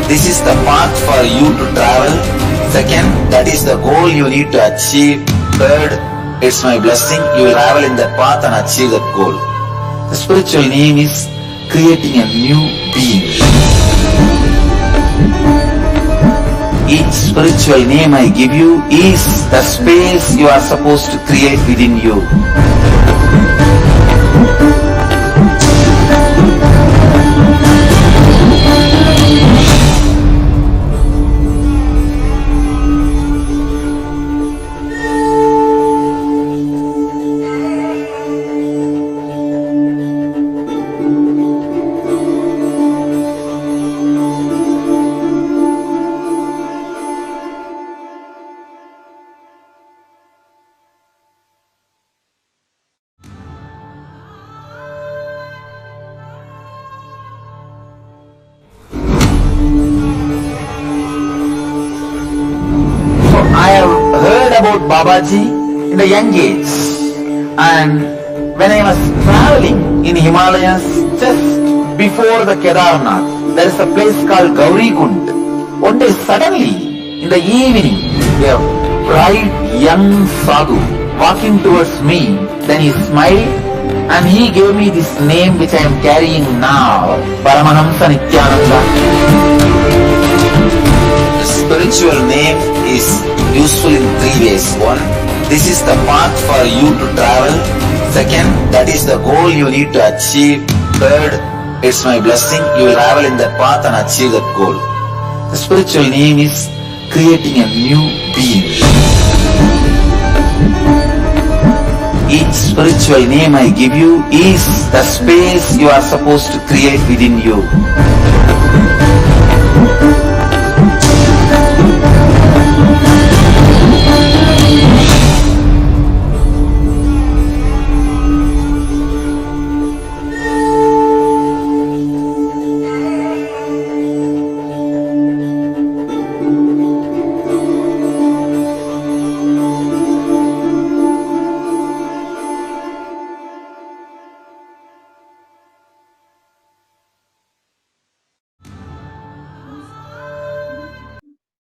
this is the path for you to travel. 2nd, that is the goal you need to achieve. 3rd, it's my blessing, you will travel in that path and achieve that goal. The spiritual name is creating a new being. Each spiritual name I give you is the space you are supposed to create within you. I have heard about Babaji in the young age, And when I was traveling in Himalayas, just before the Kedarnath, there is a place called Gauri Kund. One day suddenly, in the evening, a bright young sadhu walking towards me. Then he smiled and he gave me this name which I am carrying now, Paramahamsa Nithyananda. The spiritual name is useful in three ways. One, this is the path for you to travel. Second, that is the goal you need to achieve. Third, it's my blessing you will travel in that path and achieve that goal. The spiritual name is creating a new being. Each spiritual name I give you is the space you are supposed to create within you.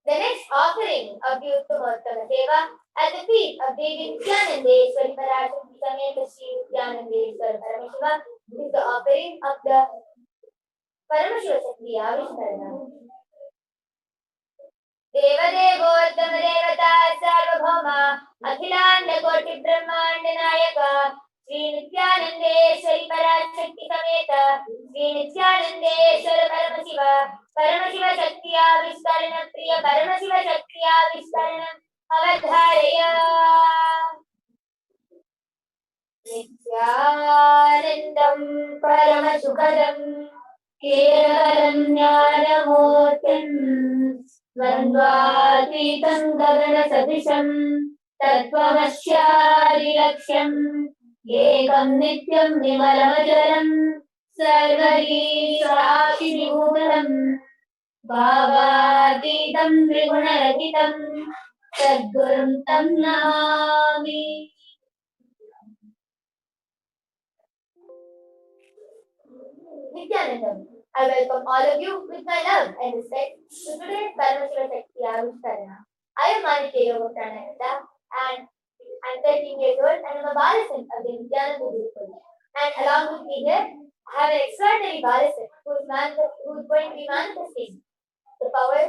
The next offering of the Uttama Seva at the feet of Devi Nithyananda Paramashivoham Nithyananda Paramashivam is the offering of the Paramashivoham. Devadevottama Devata Sarvabhauma Akhilanda Koti Brahmanda Nayaka Sri Nithyanandeshwari Parashakti Sameta Sri Nithyanandeshwara Paramashiva Paramashiva Shaktiya Vistarana Priya Paramashiva Shaktiya Vistarana Avadharaya Nithyanandam Paramasukhadam Kevalam Jnanamurtim Dvandvatītam Gagana Sadisham Tattvamashāri Laksham Ekam Nityam Vimalamajaram Sarvari Sākshibhutam Bhavatītam Triguna-rahitam Sadgurum Tam Namami. Nithyanandam, I welcome all of you with my love and respect to today's Paramashiva Shakti Avishkarana. I am Nithyananda and I'm 13 years old and I'm a Balasan of the Nithyananda Gurukul. And along with me here, I have an extraordinary Balasan who is going to be manifesting the power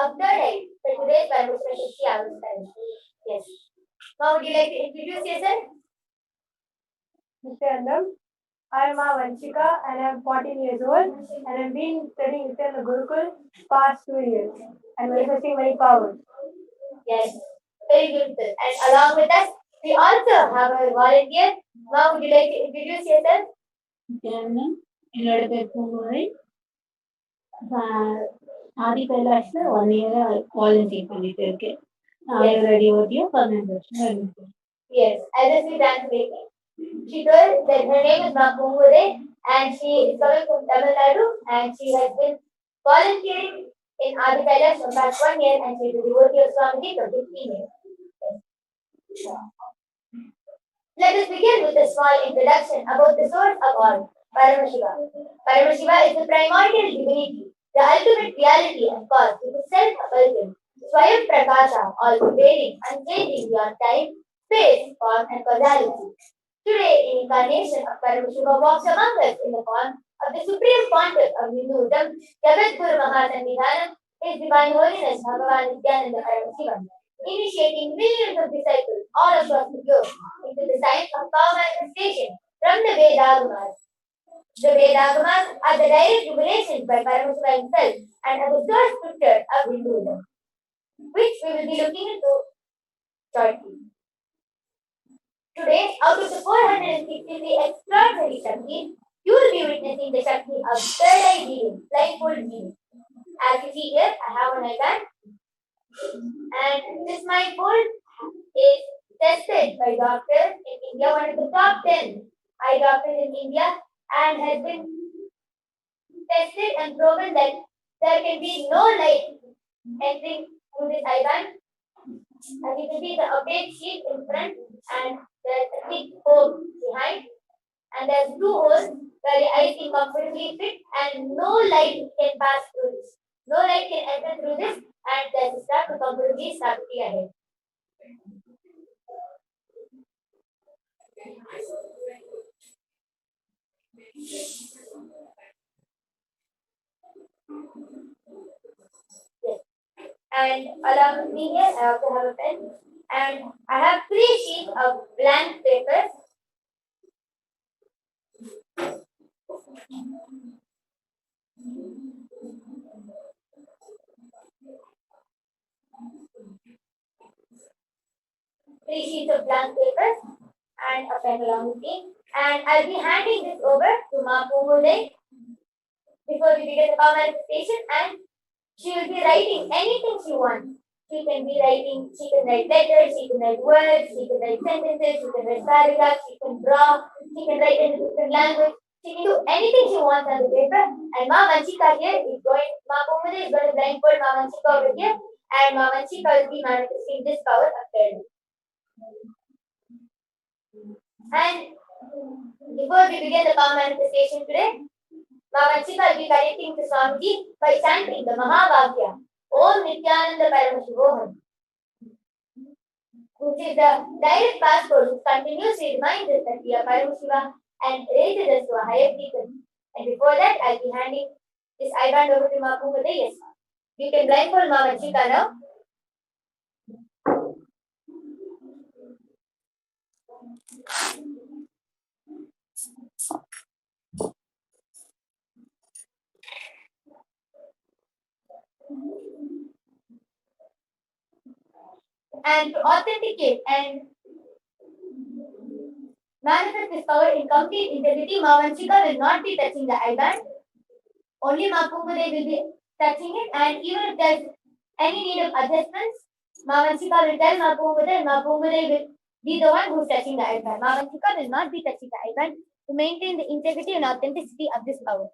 of third eye for today's Paramashiva Shakti Avishkarana. Yes. Now would you like to introduce yourself? Nithyanandam. I am Vanchika and I am 14 years old and I have been studying Nithyananda Gurukul past 2 years and manifesting many powers. Yes, very beautiful. And along with us, we also have a volunteer. Now, would you like to introduce yourself? Nithyanandam. என்னோட பேர் பூங்குழலி. ஆதி கைலாஷ்ல 1 year volunteer பண்ணிட்டு இருக்கேன். நான் already ஓடியோ 15 வருஷம் இருக்கேன். Yes, as a sweet translator. She told that her name is Makungure and she is coming from Tamil Nadu and she has been volunteering in Adi Kailash for past 1 year and she is a devotee of Swamiji for 15 years. Let us begin with a small introduction about the source of all, Paramashiva. Paramashiva is the primordial divinity, the ultimate reality and cause, which is self-effulgent, Swayam Prakasha, all-pervading, unchanging beyond time, space, form and causality. Today, the incarnation of Paramashiva walks among us in the form of the Supreme Pontiff of Hinduism, Jagadguru Mahasannidhanam, His Divine Holiness Bhagavan Nithyananda Paramashivam, initiating millions of disciples all across the globe into the science of power manifestation from the Vedagamas. The Vedagamas are the direct revelations by Paramashiva himself and are the source scriptures of Hinduism, which we will be looking into shortly. Today, out of the 463 extraordinary Shaktis, you will be witnessing the Shakti of third eye viewing, blindfold viewing. As you see here, I have an icon, and this blindfold is tested by doctors in India, one of the top 10 eye doctors in India, and has been tested and proven that there can be no light entering through this eye band. As you can see, the opaque sheet in front and there's a thick foam behind, and there's two holes where the eyes can comfortably fit, and no light can pass through this. No light can enter through this, and there's a strap to comfortably strap the ahead. Yes. And along with me here, I also have a pen, and I have 3 sheets of blank papers. Three sheets of blank papers and a pen along with me. And I'll be handing this over to Ma Pumule before we begin the power manifestation, and she will be writing anything she wants. She can write letters, she can write words, she can write sentences, she can write paragraphs, she can draw, she can write in a different language. She can do anything she wants on the paper. And Ma Vanchika here is Ma Pumule is going to blindfold Ma Vanchika over here, and Ma Vanchika will be manifesting this power up there. And before we begin the power manifestation today, Ma Vanchika will be connecting to Swamiji by chanting the Mahavakya, Om Nithyananda Paramashivoham, which is the direct passport which continuously reminds us that we are Paramashiva and raises us to a higher frequency. And before that, I'll be handing this I-band over to Ma Pumade. Yes, you can blindfold Ma Vanchika now. And to authenticate and manifest this power in complete integrity, Ma Vanchika will not be touching the I-band. Only Ma Pumade will be touching it, and even if there's any need of adjustments, Ma Vanchika will tell Ma Pumade, and Ma Pumade will be the one who's touching the I-band. Ma Vanchika will not be touching the I-band to maintain the integrity and authenticity of this power.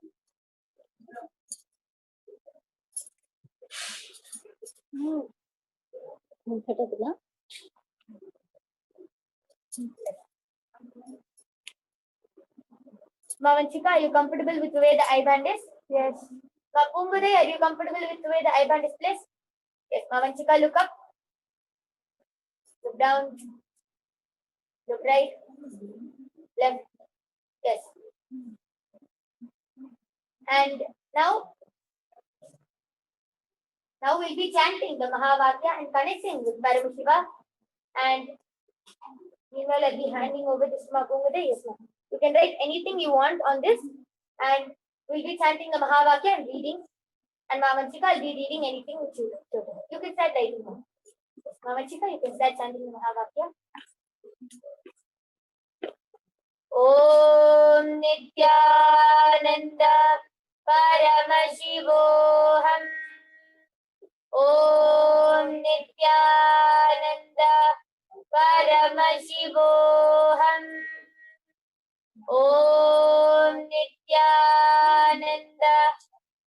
Ma Vanchika, are you comfortable with the way the I-band is? Yes. Ma Pumade, are you comfortable with the way the I-band is placed? Yes. Ma Vanchika, look up. Look down. Look right. Left. Yes. And now we'll be chanting the Mahavakya and connecting with Paramashiva. And meanwhile, I'll be handing over this to Ma Pumade. Yes, ma'am. You can write anything you want on this, and we'll be chanting the Mahavakya and reading. And Ma Vanchika will be reading anything which you want. You can start writing now. Yes, Ma Vanchika, you can start chanting the Mahavakya. Om Nithyananda Paramashivoham. Om Nithyananda Paramashivoham. Om Nithyananda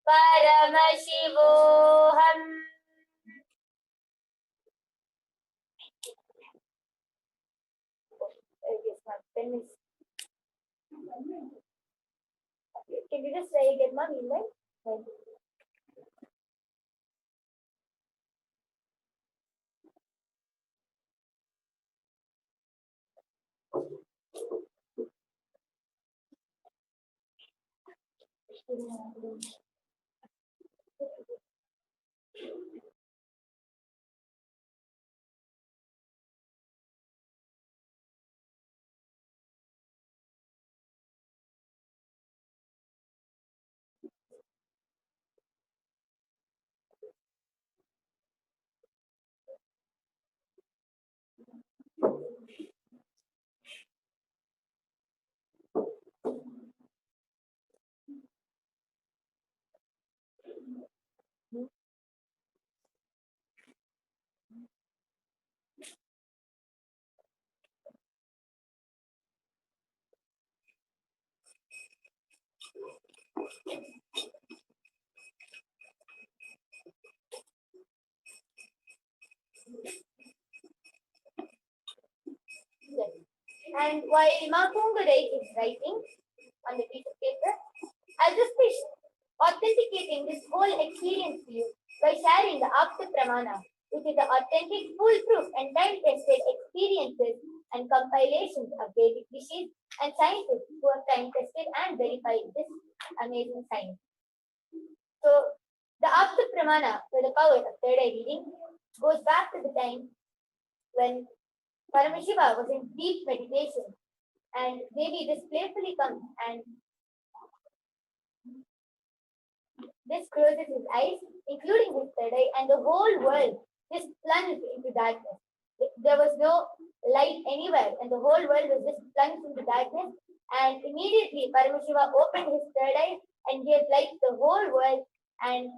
Paramashivoham. Yes, my pen is. Can you just try again, ma'am? Right? And while Makungurai is writing on the piece of paper, I'll just be authenticating this whole experience to you by sharing the Apta Pramana, which is the authentic, foolproof, and time-tested experiences and compilations of Vedic rishis and scientists who have time-tested and verified this amazing science. So, the Apta Pramana, for the power of third eye reading, goes back to the time when Paramashiva was in deep meditation, and Devi just playfully comes and this closes his eyes, including his third eye, and the whole world just plunged into darkness. There was no light anywhere, and the whole world was just plunged into darkness. And immediately, Paramashiva opened his third eye and gave light to the whole world. And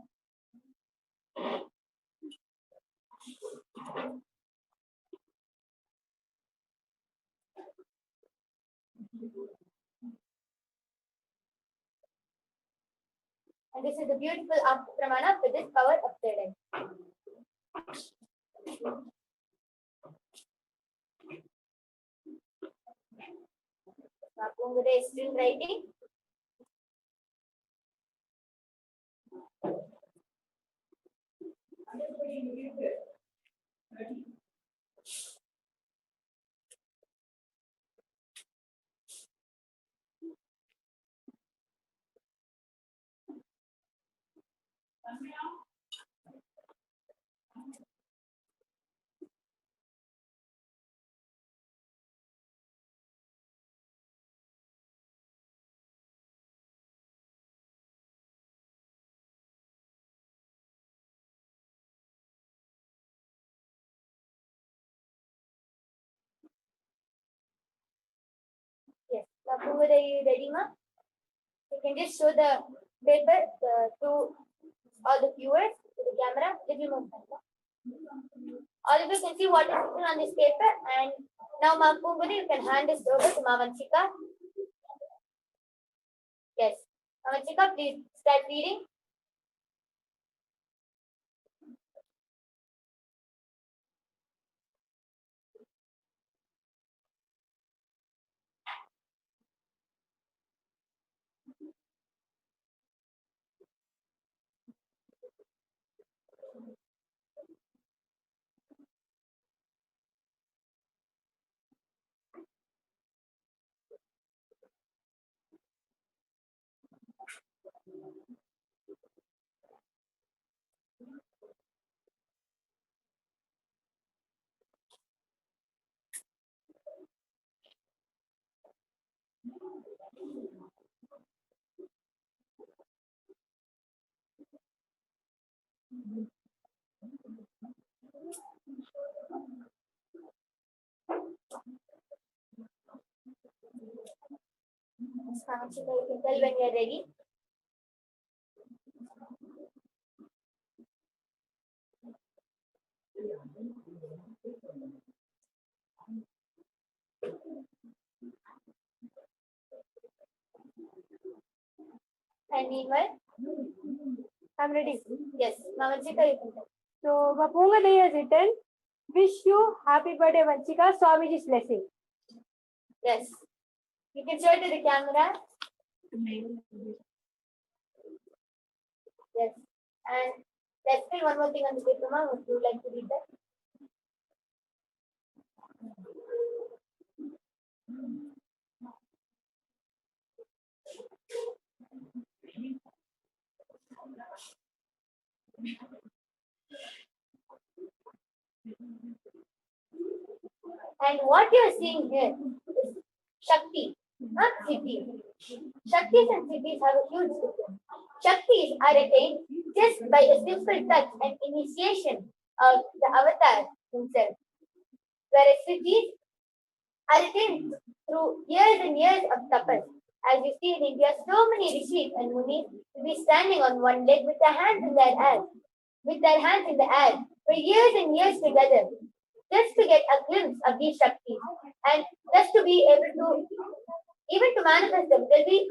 this is the beautiful Apta Pramana for this power of third eye. Mapungure is still writing. Yes, Mapungure, are you ready, ma? You can just show the paper to all the viewers, to the camera. Little more. All of you can see what is written on this paper, and now Mapungure, you can hand this over to Mavanchika. Yes, Mavanchika, please start reading. Mavanchika, you can tell when you are ready. And meanwhile, I'm ready. yes, Mavanchika, you can tell. So, Mapungure has written, wish you happy birthday, Vanchika, Swamiji's blessing. Yes, you can show it to the camera. Yes, and there's still one more thing on the paper, ma. Would you like to read that? And what you are seeing here is Shakti, not Siddhi. Shaktis and Siddhis have a huge difference. Shaktis are attained just by a simple touch and initiation of the avatar himself, whereas Siddhis are attained through years and years of tapas. As you see in India, so many rishis and munis will be standing on one leg with their hands in their air, for years and years together, just to get a glimpse of these Shaktis and just to be able to, even to manifest them. They'll be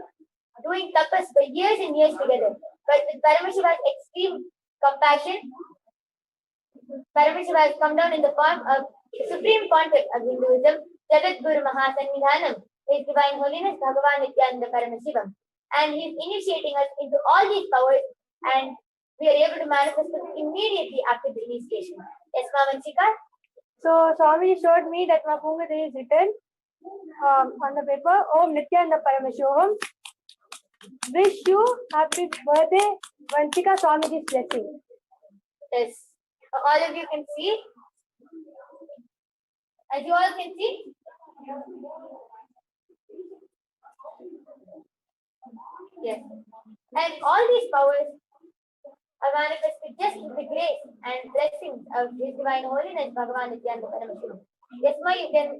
doing tapas for years and years together. But with Paramashiva's extreme compassion, Paramashiva has come down in the form of the supreme concept of Hinduism, Jagat Guru Mahasannidhanam, His Divine Holiness Bhagavan Nithyananda Paramashivam. And he is initiating us into all these powers, and we are able to manifest them immediately after the initiation. Yes, Ma Vanchika? So Swami showed me that Mapunga is written on the paper, Om Nithyananda Paramashivoham. Wish you happy birthday, Vanchika. Swamiji's blessing. Yes. All of you can see. As you all can see. Yes. And all these powers are manifested just with the grace and blessings of His Divine Holiness Bhagavan Nithyananda Paramashivam. Yes, Ma, you can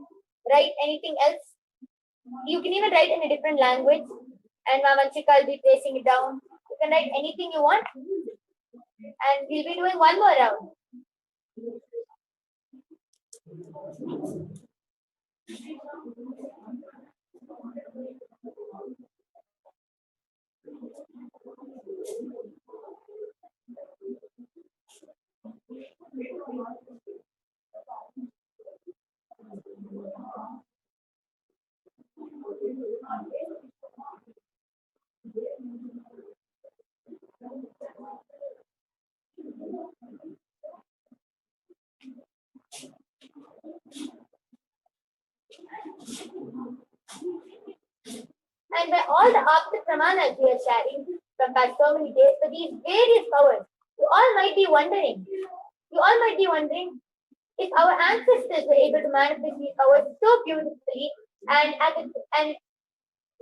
write anything else. You can even write in a different language, and Ma Vanchika will be placing it down. You can write anything you want, and we'll be doing one more round. And by all the Apta Pramanas we are sharing from past so many days for these various powers, you all might be wondering if our ancestors were able to manifest these powers so beautifully and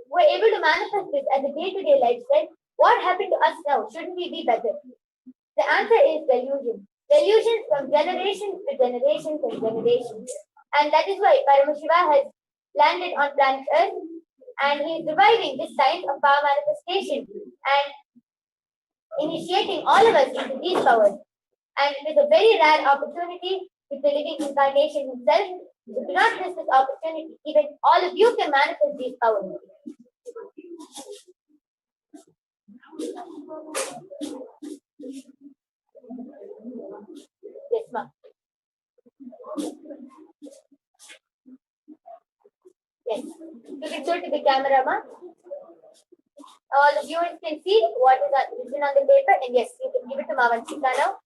were able to manifest this as a day-to-day lifestyle, what happened to us now? Shouldn't we be better? The answer is delusion. Delusions from generations to generations and generations. And that is why Paramashiva has landed on planet Earth, and he is reviving this science of power manifestation and initiating all of us into these powers. And it is a very rare opportunity with the living incarnation himself. So do not miss this opportunity. Even all of you can manifest these powers. Yes, ma'am. Yes. You can show to the camera, ma'am. All the viewers can see what is written on the paper, and yes, you can give it to Ma Vanchika now.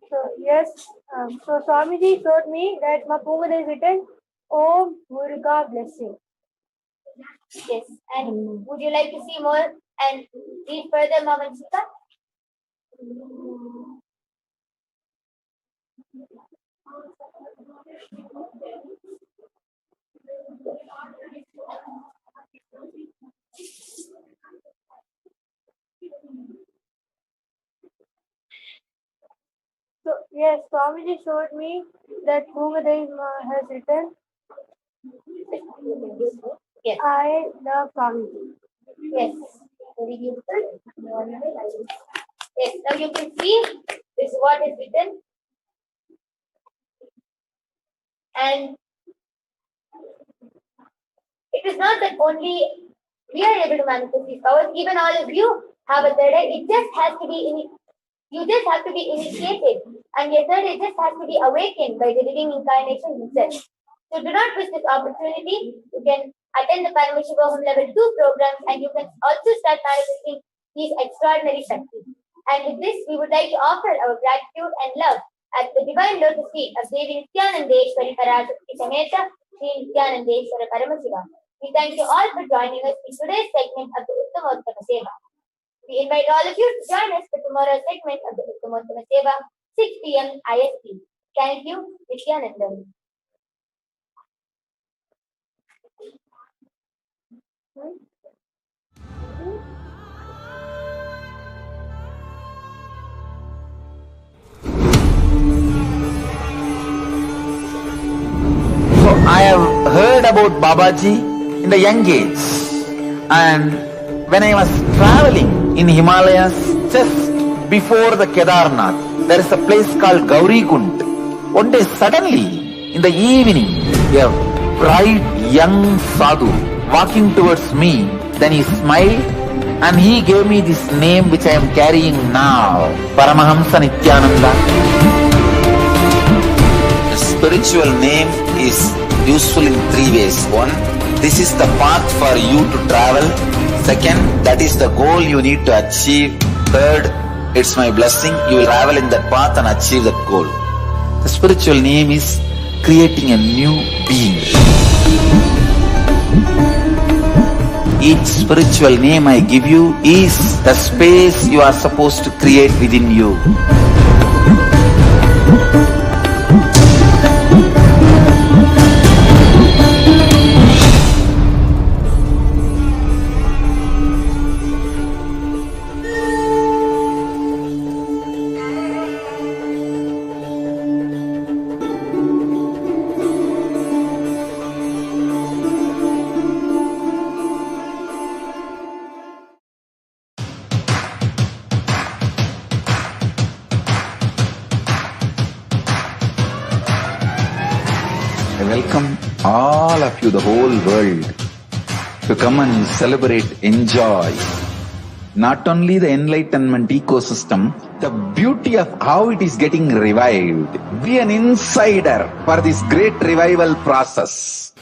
So yes, so Swamiji showed me that Mapunga is written Om Muruga blessing. Yes, and would you like to see more and read further, Ma Vanchika? So yes, Swamiji showed me that Punga has written Yes. I love Swamiji. Yes. Very beautiful. Yes, now you can see this is what is written. And it is not that only we are able to manifest these powers, even all of you have a third eye. It just has to be you just have to be initiated, and your third eye just has to be awakened by the living incarnation himself. So do not miss this opportunity. You can attend the Paramashivoham level 2 programs, and you can also start manifesting these extraordinary shaktis. And with this, we would like to offer our gratitude and love at the divine lotus feet of Devi Nithyanandeshwari Parashakti Sameta Sri Nithyanandeshwara Paramashivam. We thank you all for joining us in today's segment of the Uttamottama Seva. We invite all of you to join us for tomorrow's segment of the Uttamottama Seva, 6 p.m. IST. Thank you, Nithyananda. So I have heard about Babaji in the young age, and when I was traveling in Himalayas just before the Kedarnath, there is a place called Gauri Kund. One day suddenly, in the evening, a bright young sadhu walking towards me, then he smiled and he gave me this name which I am carrying now, Paramahamsa Nithyananda. The spiritual name is useful in three ways. One, this is the path for you to travel. Second, that is the goal you need to achieve. Third, it's my blessing. You will travel in that path and achieve that goal. The spiritual name is creating a new being. Each spiritual name I give you is the space you are supposed to create within you. I welcome all of you, the whole world, to come and celebrate, enjoy not only the enlightenment ecosystem, the beauty of how it is getting revived. Be an insider for this great revival process.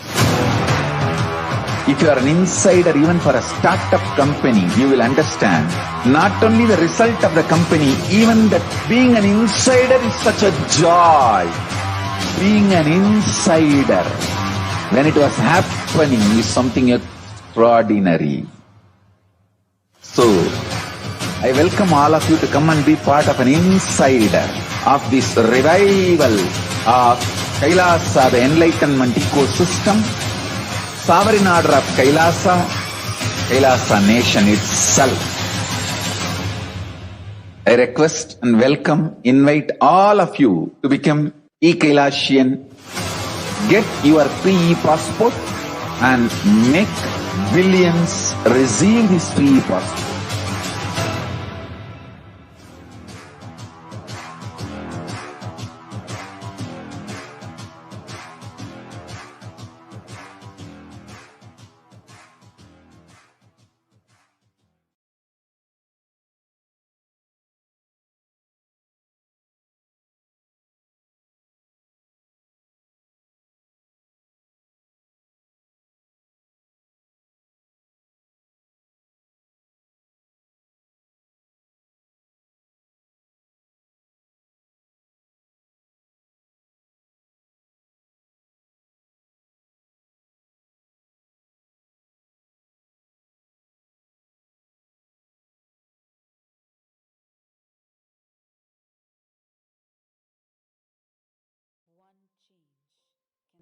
If you are an insider even for a startup company, you will understand not only the result of the company, even that being an insider is such a joy. Being an insider when it was happening is something extraordinary. So, I welcome all of you to come and be part of an insider of this revival of Kailasa, the enlightenment ecosystem, sovereign order of Kailasa, Kailasa nation itself. I request and welcome, invite all of you to become e-Kailasian. Get your free e-passport and make billions receive this free e-passport.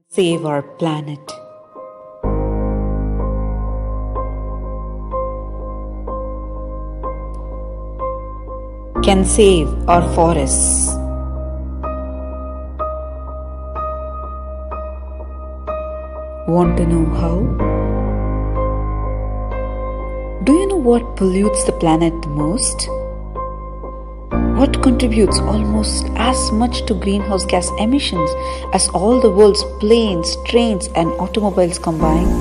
Save our planet. Can save our forests. Want to know how? Do you know what pollutes the planet the most? What contributes almost as much to greenhouse gas emissions as all the world's planes, trains, and automobiles combined?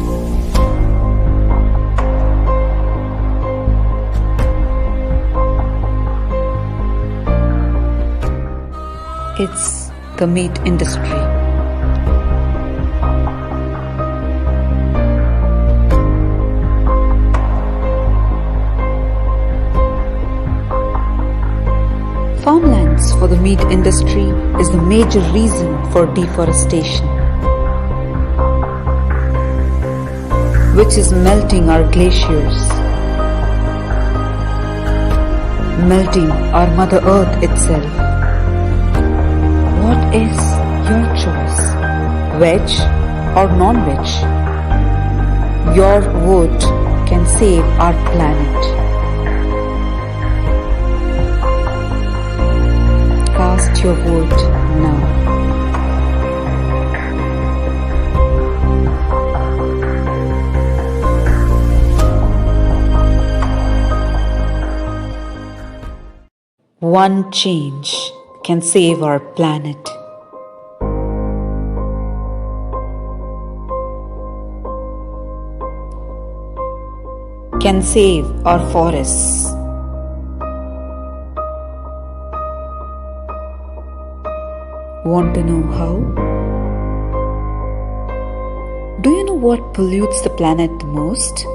It's the meat industry. Farmlands for the meat industry is the major reason for deforestation, which is melting our glaciers, melting our Mother Earth itself. What is your choice? Veg or non-veg? Your vote can save our planet. Cast your vote now. One change can save our planet. Can save our forests. Want to know how? Do you know what pollutes the planet the most?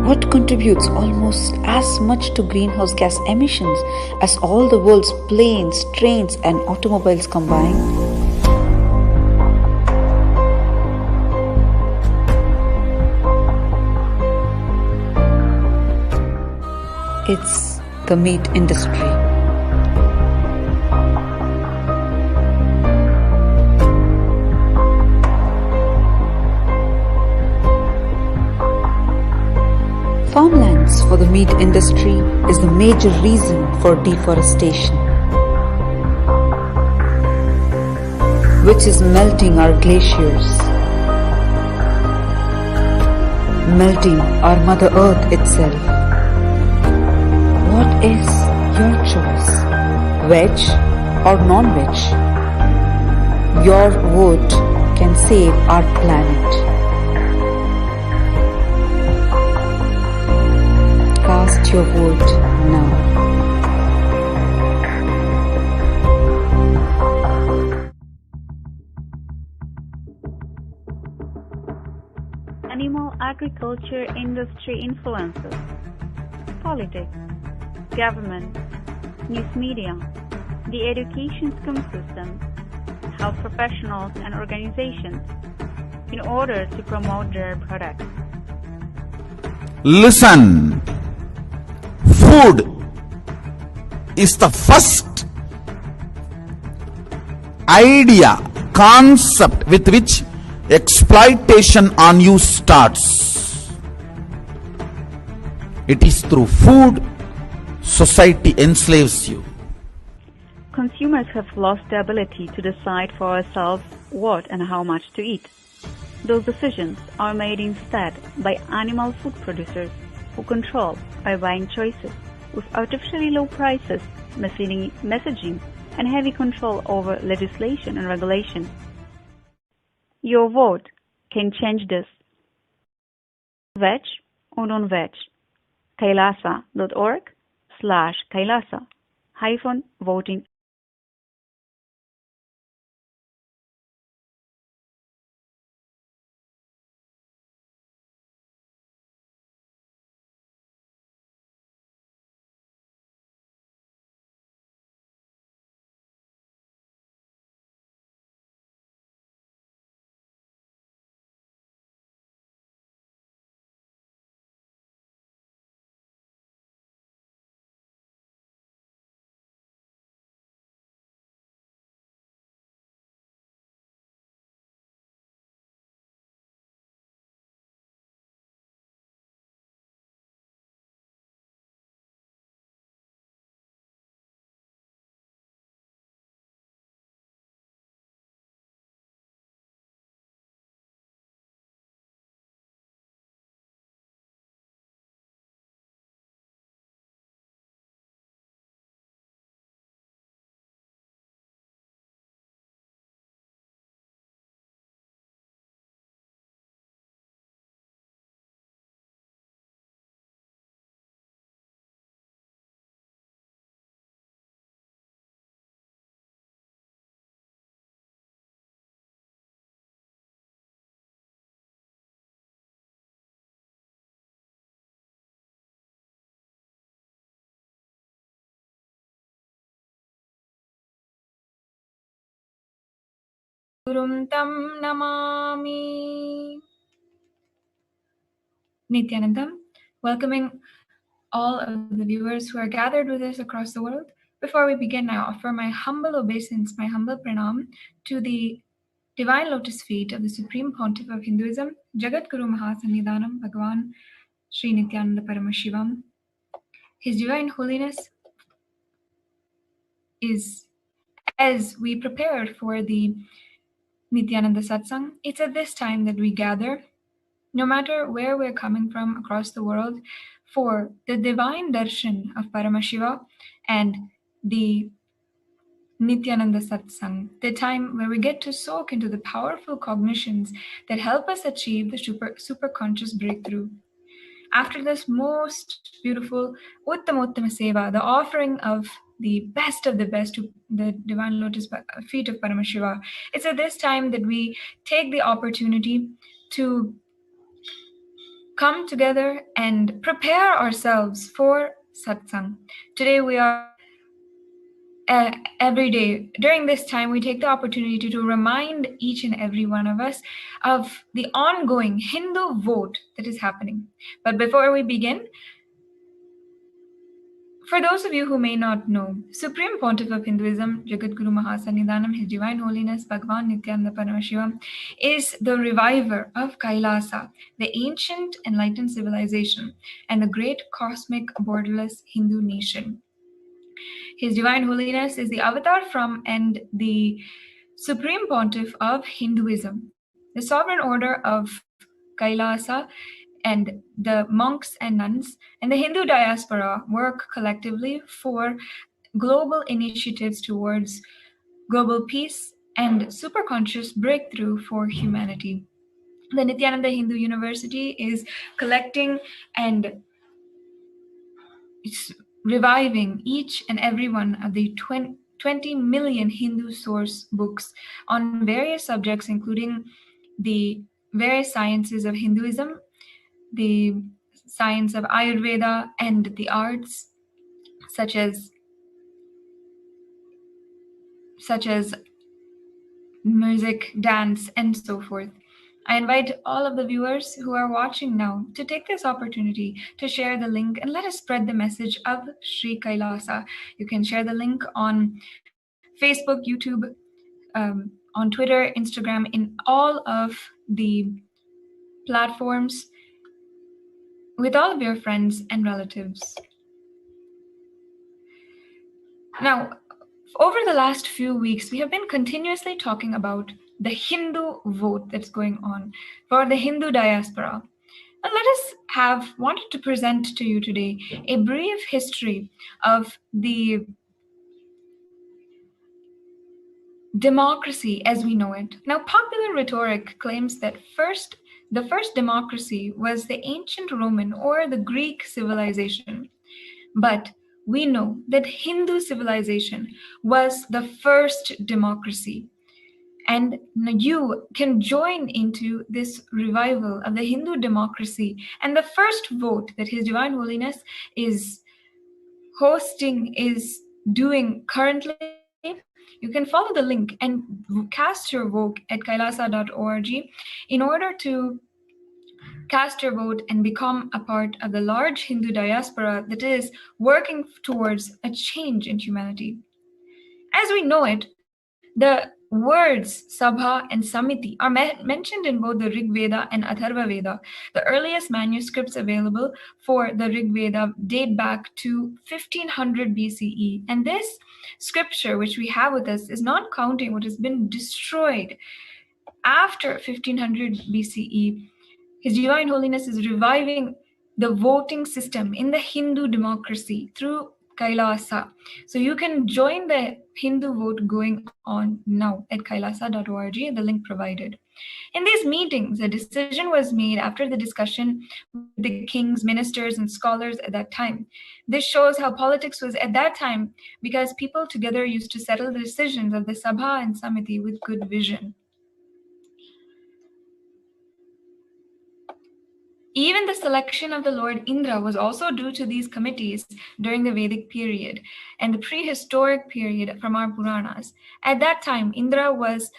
What contributes almost as much to greenhouse gas emissions as all the world's planes, trains, and automobiles combined? It's the meat industry. Farmlands for the meat industry is the major reason for deforestation, which is melting our glaciers, melting our Mother Earth itself. What is your choice? Veg or non-veg? Your vote can save our planet. Cast your vote now. Animal agriculture industry influences, politics, government, news media, the education scheme system, health professionals and organizations in order to promote their products. Listen. Food is the first idea, concept with which exploitation on you starts. It is through food society enslaves you. Consumers have lost the ability to decide for ourselves what and how much to eat. Those decisions are made instead by animal food producers who control our buying choices with artificially low prices, misleading messaging, and heavy control over legislation and regulation. Your vote can change this. Veg or non-veg? kailasa.org/kailasa-voting. Gurum tam namami. Nithyanandam, welcoming all of the viewers who are gathered with us across the world. Before we begin, I offer my humble obeisance, my humble pranam to the divine lotus feet of the Supreme Pontiff of Hinduism, Jagat Guru Mahasannidhanam Bhagavan Sri Nithyananda Paramashivam. His Divine Holiness is, as we prepared for the Nithyananda Satsang, it's at this time that we gather, no matter where we're coming from across the world, for the divine darshan of Paramashiva and the Nithyananda Satsang, the time where we get to soak into the powerful cognitions that help us achieve the superconscious breakthrough. After this most beautiful Uttama Seva, the offering of the best to the divine lotus feet of Paramashiva, it's at this time that we take the opportunity to come together and prepare ourselves for satsang. Today we are every day during this time we take the opportunity to remind each and every one of us of the ongoing Hindu vote that is happening. But before we begin, for those of you who may not know, Supreme Pontiff of Hinduism, Jagadguru Mahasannidhanam, His Divine Holiness Bhagavan Nithyananda Paramashivam, is the reviver of Kailasa, the ancient enlightened civilization, and the great cosmic borderless Hindu nation. His Divine Holiness is the avatar from and the Supreme Pontiff of Hinduism, the sovereign order of Kailasa, and the monks and nuns and the Hindu diaspora work collectively for global initiatives towards global peace and superconscious breakthrough for humanity. The Nithyananda Hindu University is collecting and reviving each and every one of the 20 million Hindu source books on various subjects, including the various sciences of Hinduism, the science of Ayurveda, and the arts such as music, dance, and so forth. I invite all of the viewers who are watching now to take this opportunity to share the link and let us spread the message of Sri Kailasa. You can share the link on Facebook, YouTube, on Twitter, Instagram, in all of the platforms with all of your friends and relatives. Now, over the last few weeks, we have been continuously talking about the Hindu vote that's going on for the Hindu diaspora. And let us wanted to present to you today a brief history of the democracy as we know it. Now, popular rhetoric claims that the first democracy was the ancient Roman or the Greek civilization. But we know that Hindu civilization was the first democracy. And you can join into this revival of the Hindu democracy. And the first vote that His Divine Holiness is doing currently, you can follow the link and cast your vote at kailasa.org in order to cast your vote and become a part of the large Hindu diaspora that is working towards a change in humanity. As we know it, the words Sabha and Samiti are mentioned in both the Rig Veda and Atharva Veda. The earliest manuscripts available for the Rig Veda date back to 1500 BCE. And this scripture, which we have with us, is not counting what has been destroyed after 1500 BCE. His Divine Holiness is reviving the voting system in the Hindu democracy through Kailasa. So you can join the Hindu vote going on now at kailasa.org, the link provided. In these meetings, a decision was made after the discussion with the kings, ministers, and scholars at that time. This shows how politics was at that time because people together used to settle the decisions of the Sabha and Samiti with good vision. Even the selection of the Lord Indra was also due to these committees during the Vedic period and the prehistoric period from our Puranas. At that time, Indra was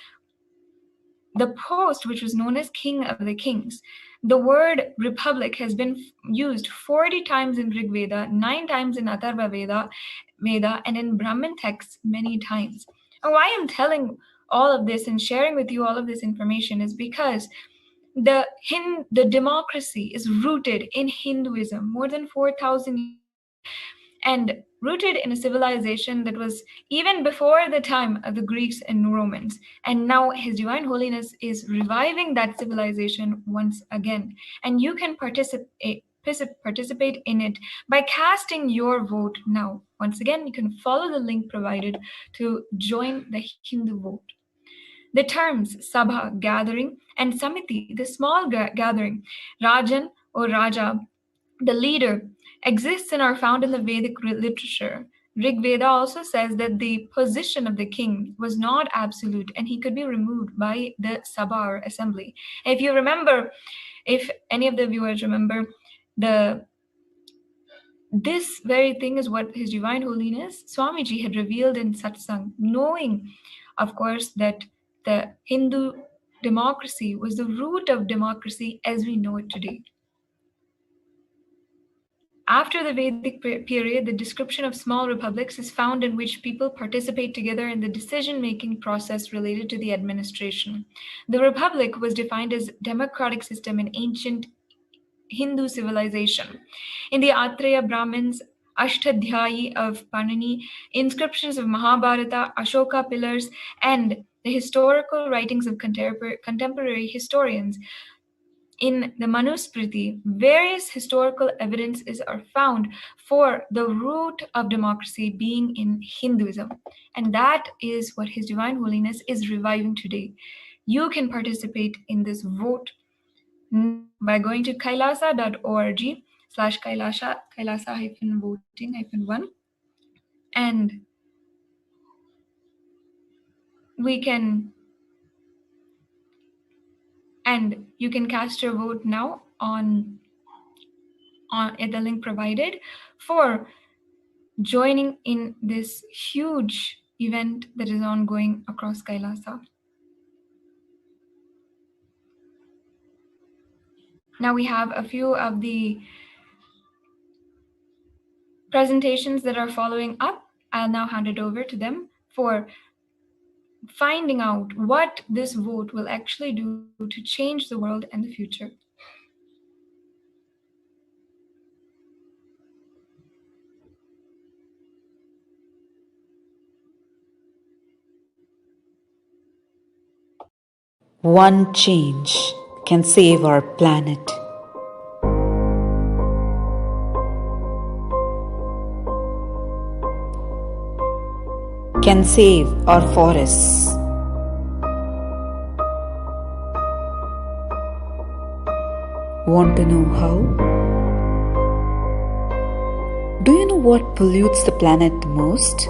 the post which was known as King of the Kings. The word republic has been used 40 times in Rig Veda, 9 times in Atharva Veda, and in Brahmin texts many times. And why I'm telling all of this and sharing with you all of this information is because the democracy is rooted in Hinduism more than 4,000 years and rooted in a civilization that was even before the time of the Greeks and Romans. And now His Divine Holiness is reviving that civilization once again. And you can participate participate in it by casting your vote now. Once again, you can follow the link provided to join the Hindu vote. The terms Sabha, gathering, and Samiti, the small gathering, Rajan or Raja, the leader, exists and are found in the Vedic literature. Rig Veda also says that the position of the king was not absolute and he could be removed by the Sabha or assembly. If you remember, if any of the viewers remember, this very thing is what His Divine Holiness Swamiji had revealed in Satsang, knowing, of course, that the Hindu democracy was the root of democracy as we know it today. After the Vedic period, the description of small republics is found in which people participate together in the decision-making process related to the administration. The republic was defined as democratic system in ancient Hindu civilization. In the Atreya Brahmins, Ashtadhyayi of Panini, inscriptions of Mahabharata, Ashoka pillars, and the historical writings of contemporary historians, in the Manusmriti, various historical evidences are found for the root of democracy being in Hinduism. And that is what His Divine Holiness is reviving today. You can participate in this vote by going to kailasa.org/kailasa-voting-1, and you can cast your vote now on at the link provided for joining in this huge event that is ongoing across Kailasa. Now we have a few of the presentations that are following up. I'll now hand it over to them for finding out what this vote will actually do to change the world and the future. One change can save our planet. Can save our forests. Want to know how? Do you know what pollutes the planet the most?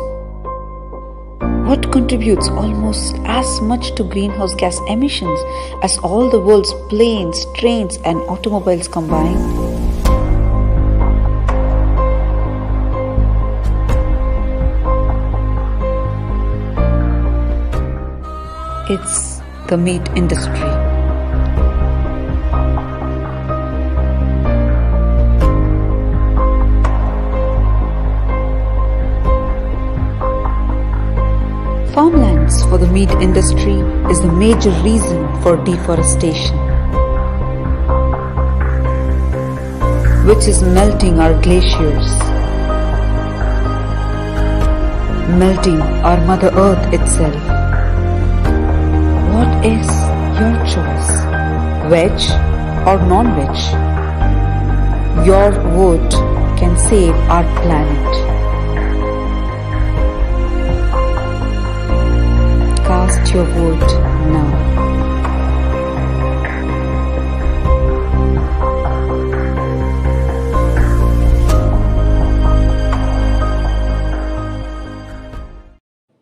What contributes almost as much to greenhouse gas emissions as all the world's planes, trains, and automobiles combined? It's the meat industry. Farmlands for the meat industry is the major reason for deforestation, which is melting our glaciers, melting our Mother Earth itself. What is your choice? Veg or non-veg? Your vote can save our planet. Cast your vote now.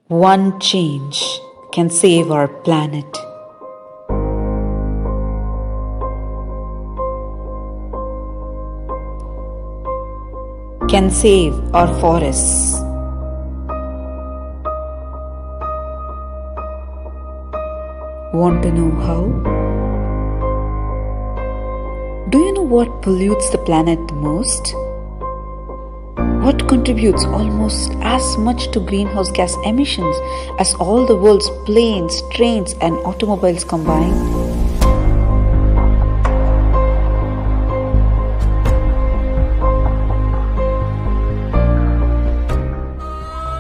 One change can save our planet. Can save our forests. Want to know how? Do you know what pollutes the planet the most? What contributes almost as much to greenhouse gas emissions as all the world's planes, trains, and automobiles combined?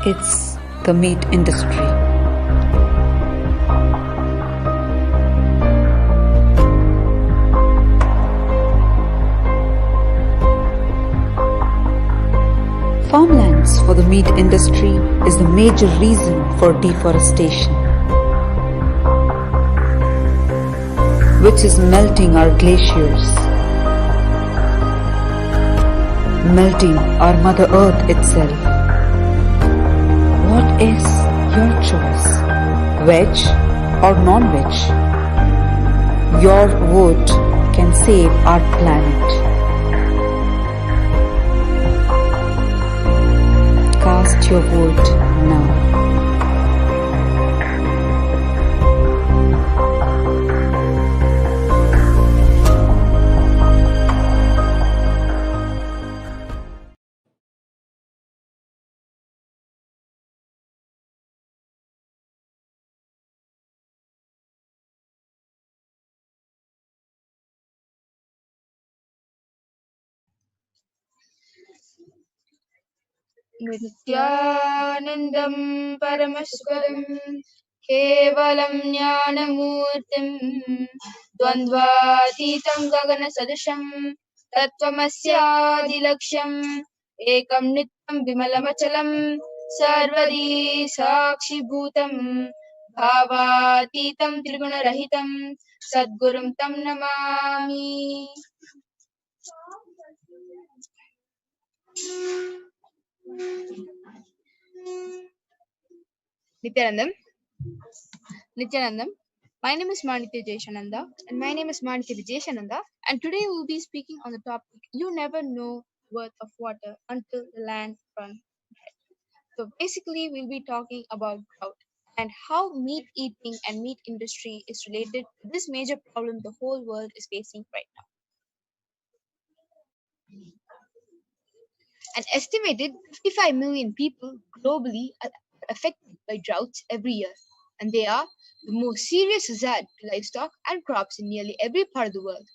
It's the meat industry. Farmlands for the meat industry is the major reason for deforestation, which is melting our glaciers, melting our Mother Earth itself. What is your choice? Veg or non-veg? Your vote can save our planet. Cast your vote now. Nithyanandam Paramashivoham Kevalam Jnanamurtim Dvandvatitam Gagana Sadasham Tattvamasyaadilaksham Ekam Nityam Vimalamachalam Sarvadi Sakshi Bhutam Bhavatitam Triguna-rahitam Sadgurum Tam Namami. Nithyanandam. My name is Nithyananda, and my name is Nithyananda, and today we will be speaking on the topic "You never know the worth of water until the land runs dry." So basically, we'll be talking about drought and how meat eating and meat industry is related to this major problem the whole world is facing right now. An estimated 55 million people globally are affected by droughts every year, and they are the most serious hazard to livestock and crops in nearly every part of the world.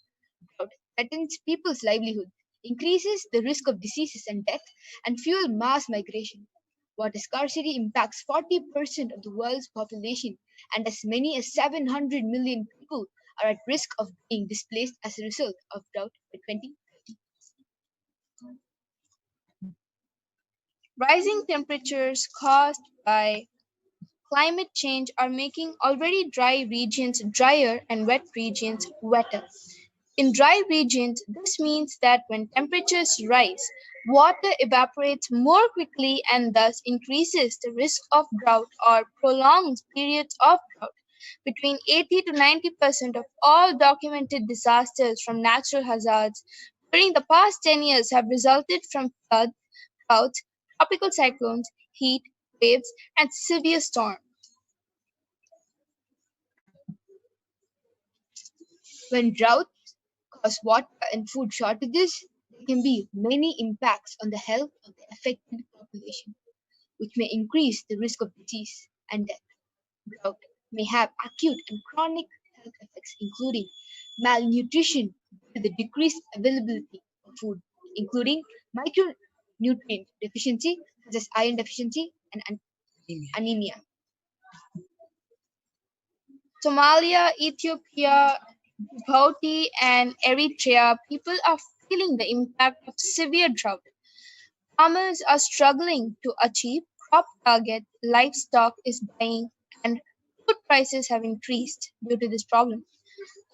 Drought threatens people's livelihood, increases the risk of diseases and death, and fuels mass migration. Water scarcity impacts 40% of the world's population, and as many as 700 million people are at risk of being displaced as a result of drought by 2030. Rising temperatures caused by climate change are making already dry regions drier and wet regions wetter. In dry regions, this means that when temperatures rise, water evaporates more quickly and thus increases the risk of drought or prolonged periods of drought. Between 80 to 90% of all documented disasters from natural hazards during the past 10 years have resulted from floods, droughts, tropical cyclones, heat waves, and severe storms. When droughts cause water and food shortages, there can be many impacts on the health of the affected population, which may increase the risk of disease and death. Drought may have acute and chronic health effects, including malnutrition due to the decreased availability of food, including micronutrient deficiency, such as iron deficiency and anemia. Somalia, Ethiopia, Djibouti, and Eritrea, people are feeling the impact of severe drought. Farmers are struggling to achieve crop target, livestock is dying, and food prices have increased due to this problem.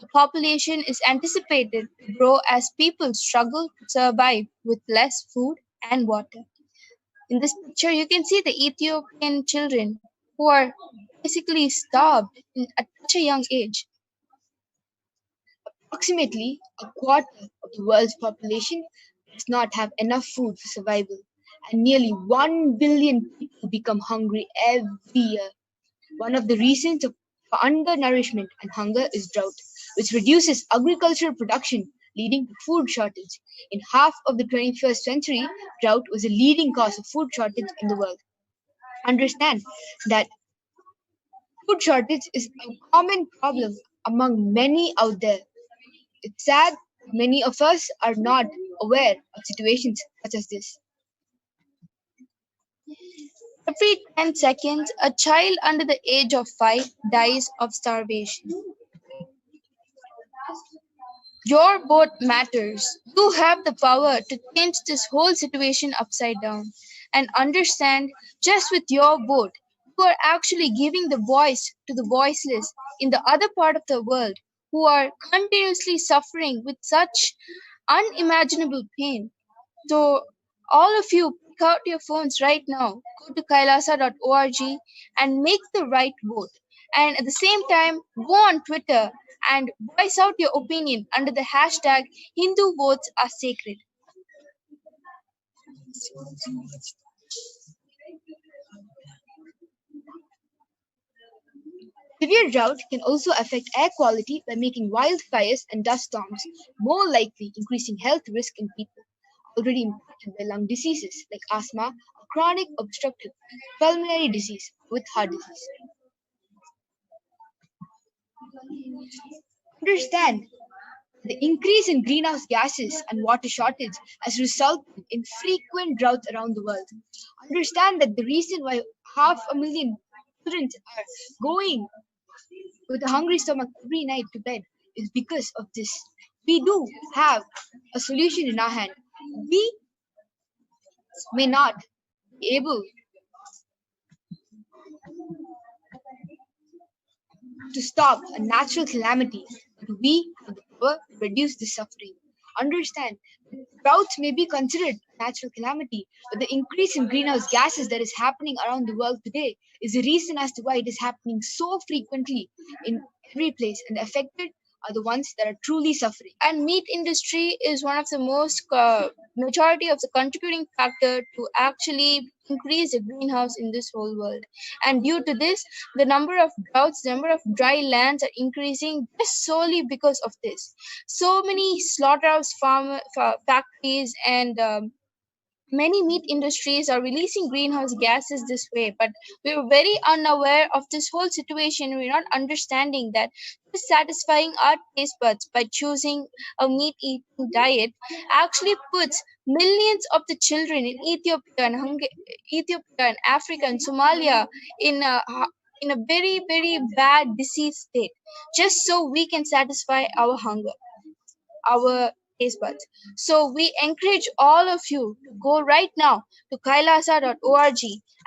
The population is anticipated to grow as people struggle to survive with less food and water. In this picture, you can see the Ethiopian children who are basically starved at such a young age. Approximately a quarter of the world's population does not have enough food for survival, and nearly 1 billion people become hungry every year. One of the reasons for undernourishment and hunger is drought, which reduces agricultural production, leading to food shortage. In half of the 21st century, drought was a leading cause of food shortage in the world. Understand that food shortage is a common problem among many out there. It's sad many of us are not aware of situations such as this. Every 10 seconds, a child under the age of 5 dies of starvation. Your vote matters. You have the power to change this whole situation upside down. and understand, just with your vote, you are actually giving the voice to the voiceless in the other part of the world who are continuously suffering with such unimaginable pain. So, all of you, pick out your phones right now, go to kailasa.org and make the right vote. And at the same time, go on Twitter and voice out your opinion under the hashtag Hindu votes are sacred. Severe drought can also affect air quality by making wildfires and dust storms more likely, increasing health risk in people already impacted by lung diseases like asthma or chronic obstructive pulmonary disease with heart disease. Understand the increase in greenhouse gases and water shortage has resulted in frequent droughts around the world. Understand that the reason why 500,000 children are going with a hungry stomach every night to bed is because of this. We do have a solution in our hand. We may not be able to stop a natural calamity, but we have the power to reduce the suffering. Understand, droughts may be considered a natural calamity, but the increase in greenhouse gases that is happening around the world today is the reason as to why it is happening so frequently in every place, and the affected are the ones that are truly suffering. And meat industry is one of the most majority of the contributing factor to actually increase the greenhouse in this whole world. And due to this, the number of droughts, the number of dry lands are increasing just solely because of this. So many slaughterhouse factories and many meat industries are releasing greenhouse gases this way, but we're very unaware of this whole situation. We're not understanding that just satisfying our taste buds by choosing a meat eating diet actually puts millions of the children in Ethiopia and Africa and Somalia in a very, very bad disease state, just so we can satisfy our hunger, our taste buds. So we encourage all of you to go right now to kailasa.org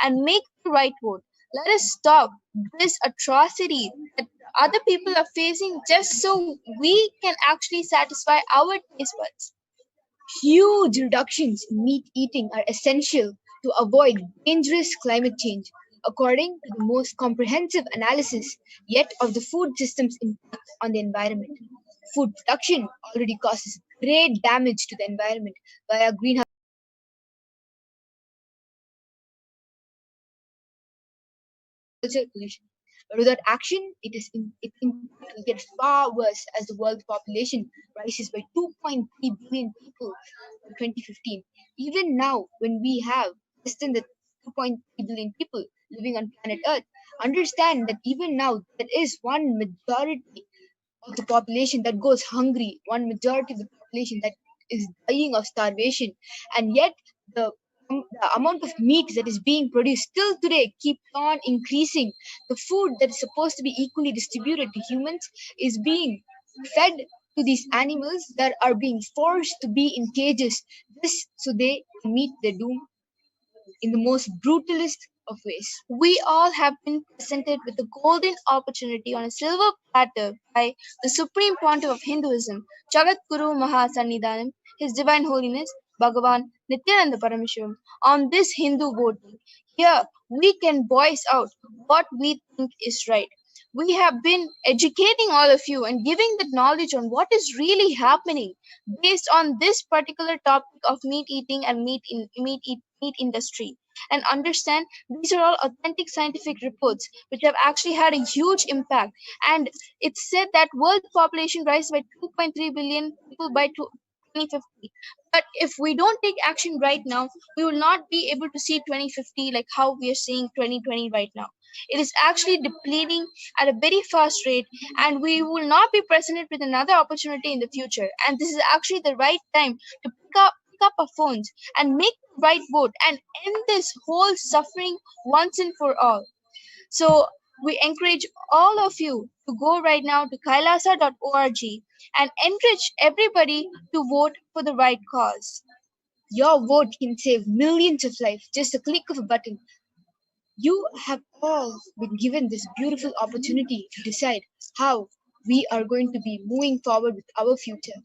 and make the right vote. Let us stop this atrocity that other people are facing just so we can actually satisfy our taste buds. Huge reductions in meat eating are essential to avoid dangerous climate change, according to the most comprehensive analysis yet of the food system's impact on the environment. Food production already causes great damage to the environment via greenhouse pollution. But without action, its impact will get far worse as the world population rises by 2.3 billion people by 2015. Even now, when we have less than the 2.3 billion people living on planet Earth, understand that even now there is one majority of the population that goes hungry, one majority of the population that is dying of starvation, and yet the the amount of meat that is being produced still today keeps on increasing. The food that is supposed to be equally distributed to humans is being fed to these animals that are being forced to be in cages just so they can meet their doom in the most brutalist of ways. We all have been presented with a golden opportunity on a silver platter by the Supreme Pontiff of Hinduism, Jagat Guru Mahasannidhanam, His Divine Holiness, Bhagavan Nithyananda Paramashivam, on this Hindu voting. Here, we can voice out what we think is right. We have been educating all of you and giving the knowledge on what is really happening based on this particular topic of meat eating and meat industry. And understand these are all authentic scientific reports which have actually had a huge impact. And it's said that world population rises by 2.3 billion people by 2050. But if we don't take action right now, we will not be able to see 2050 like how we are seeing 2020 right now. It is actually depleting at a very fast rate, and we will not be presented with another opportunity in the future. And this is actually the right time to pick up our phones and make the right vote and end this whole suffering once and for all. So we encourage all of you to go right now to kailasa.org and encourage everybody to vote for the right cause. Your vote can save millions of lives, just a click of a button. You have all been given this beautiful opportunity to decide how we are going to be moving forward with our future.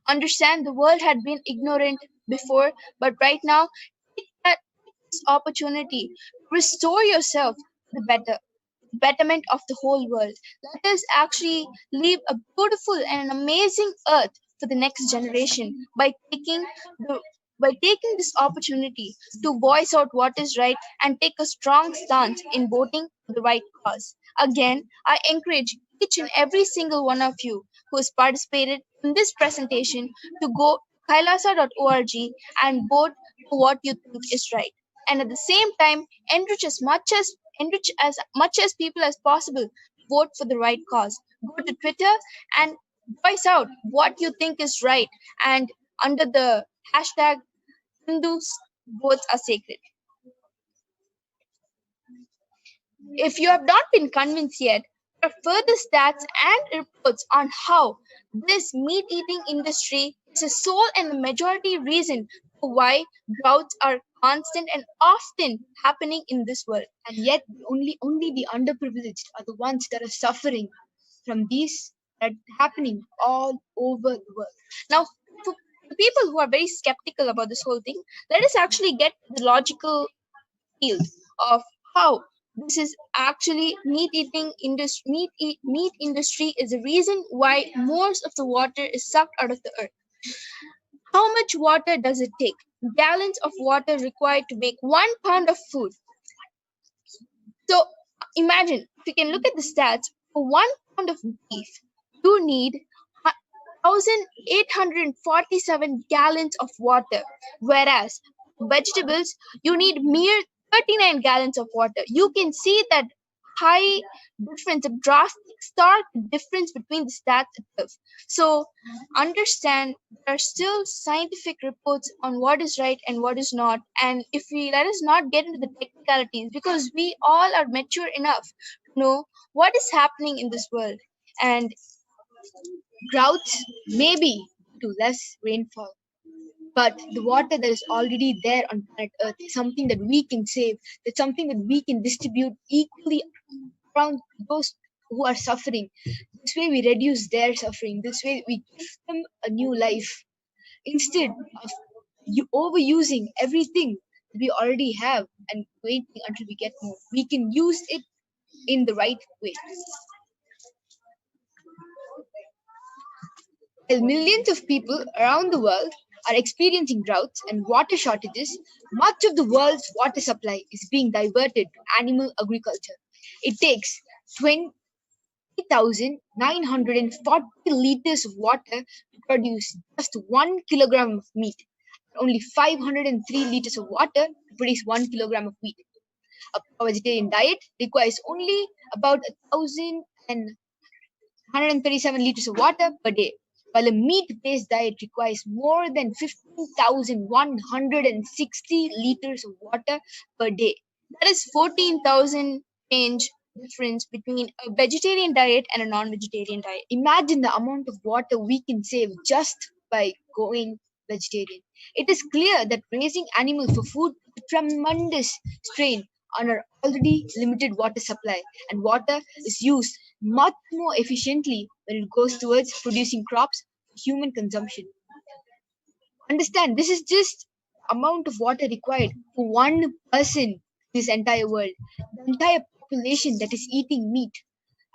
Understand the world had been ignorant before, but right now, take this opportunity to restore yourself to the betterment of the whole world. Let us actually leave a beautiful and an amazing earth for the next generation the by taking this opportunity to voice out what is right and take a strong stance in voting for the right cause. Again, I encourage each and every single one of you who has participated in this presentation to go kailasa.org and vote for what you think is right. And at the same time, enrich as much as people as possible. Vote for the right cause. Go to Twitter and voice out what you think is right. And under the hashtag Hindus votes are sacred. If you have not been convinced yet, there are further stats and reports on how this meat eating industry is the sole and the majority reason for why droughts are constant and often happening in this world. And yet, only the underprivileged are the ones that are suffering from these that are happening all over the world. Now, for the people who are very skeptical about this whole thing, let us actually get the logical field of how this is actually meat industry is the reason why most of the water is sucked out of the earth. How much water does it take? Gallons of water required to make 1 pound of food. So imagine, if you can look at the stats, for 1 pound of beef you need 1,847 gallons of water, whereas vegetables you need mere 39 gallons of water. You can see that high difference, a drastic stark difference between the stats itself. So understand there are still scientific reports on what is right and what is not. And if we let us not get into the technicalities, because we all are mature enough to know what is happening in this world. And droughts may be due to less rainfall, but the water that is already there on planet Earth is something that we can save. It's something that we can distribute equally around those who are suffering. This way, we reduce their suffering. This way, we give them a new life instead of overusing everything we already have and waiting until we get more. We can use it in the right way. While millions of people around the world are experiencing droughts and water shortages, much of the world's water supply is being diverted to animal agriculture. It takes 20,940 liters of water to produce just 1 kilogram of meat, and only 503 liters of water to produce 1 kilogram of wheat. A vegetarian diet requires only about 1,137 liters of water per day, while a meat-based diet requires more than 15,160 liters of water per day. That is 14,000 change difference between a vegetarian diet and a non-vegetarian diet. Imagine the amount of water we can save just by going vegetarian. It is clear that raising animals for food is a tremendous strain on our already limited water supply, and water is used much more efficiently when it goes towards producing crops for human consumption. Understand, this is just the amount of water required for one person in this entire world. The entire population that is eating meat.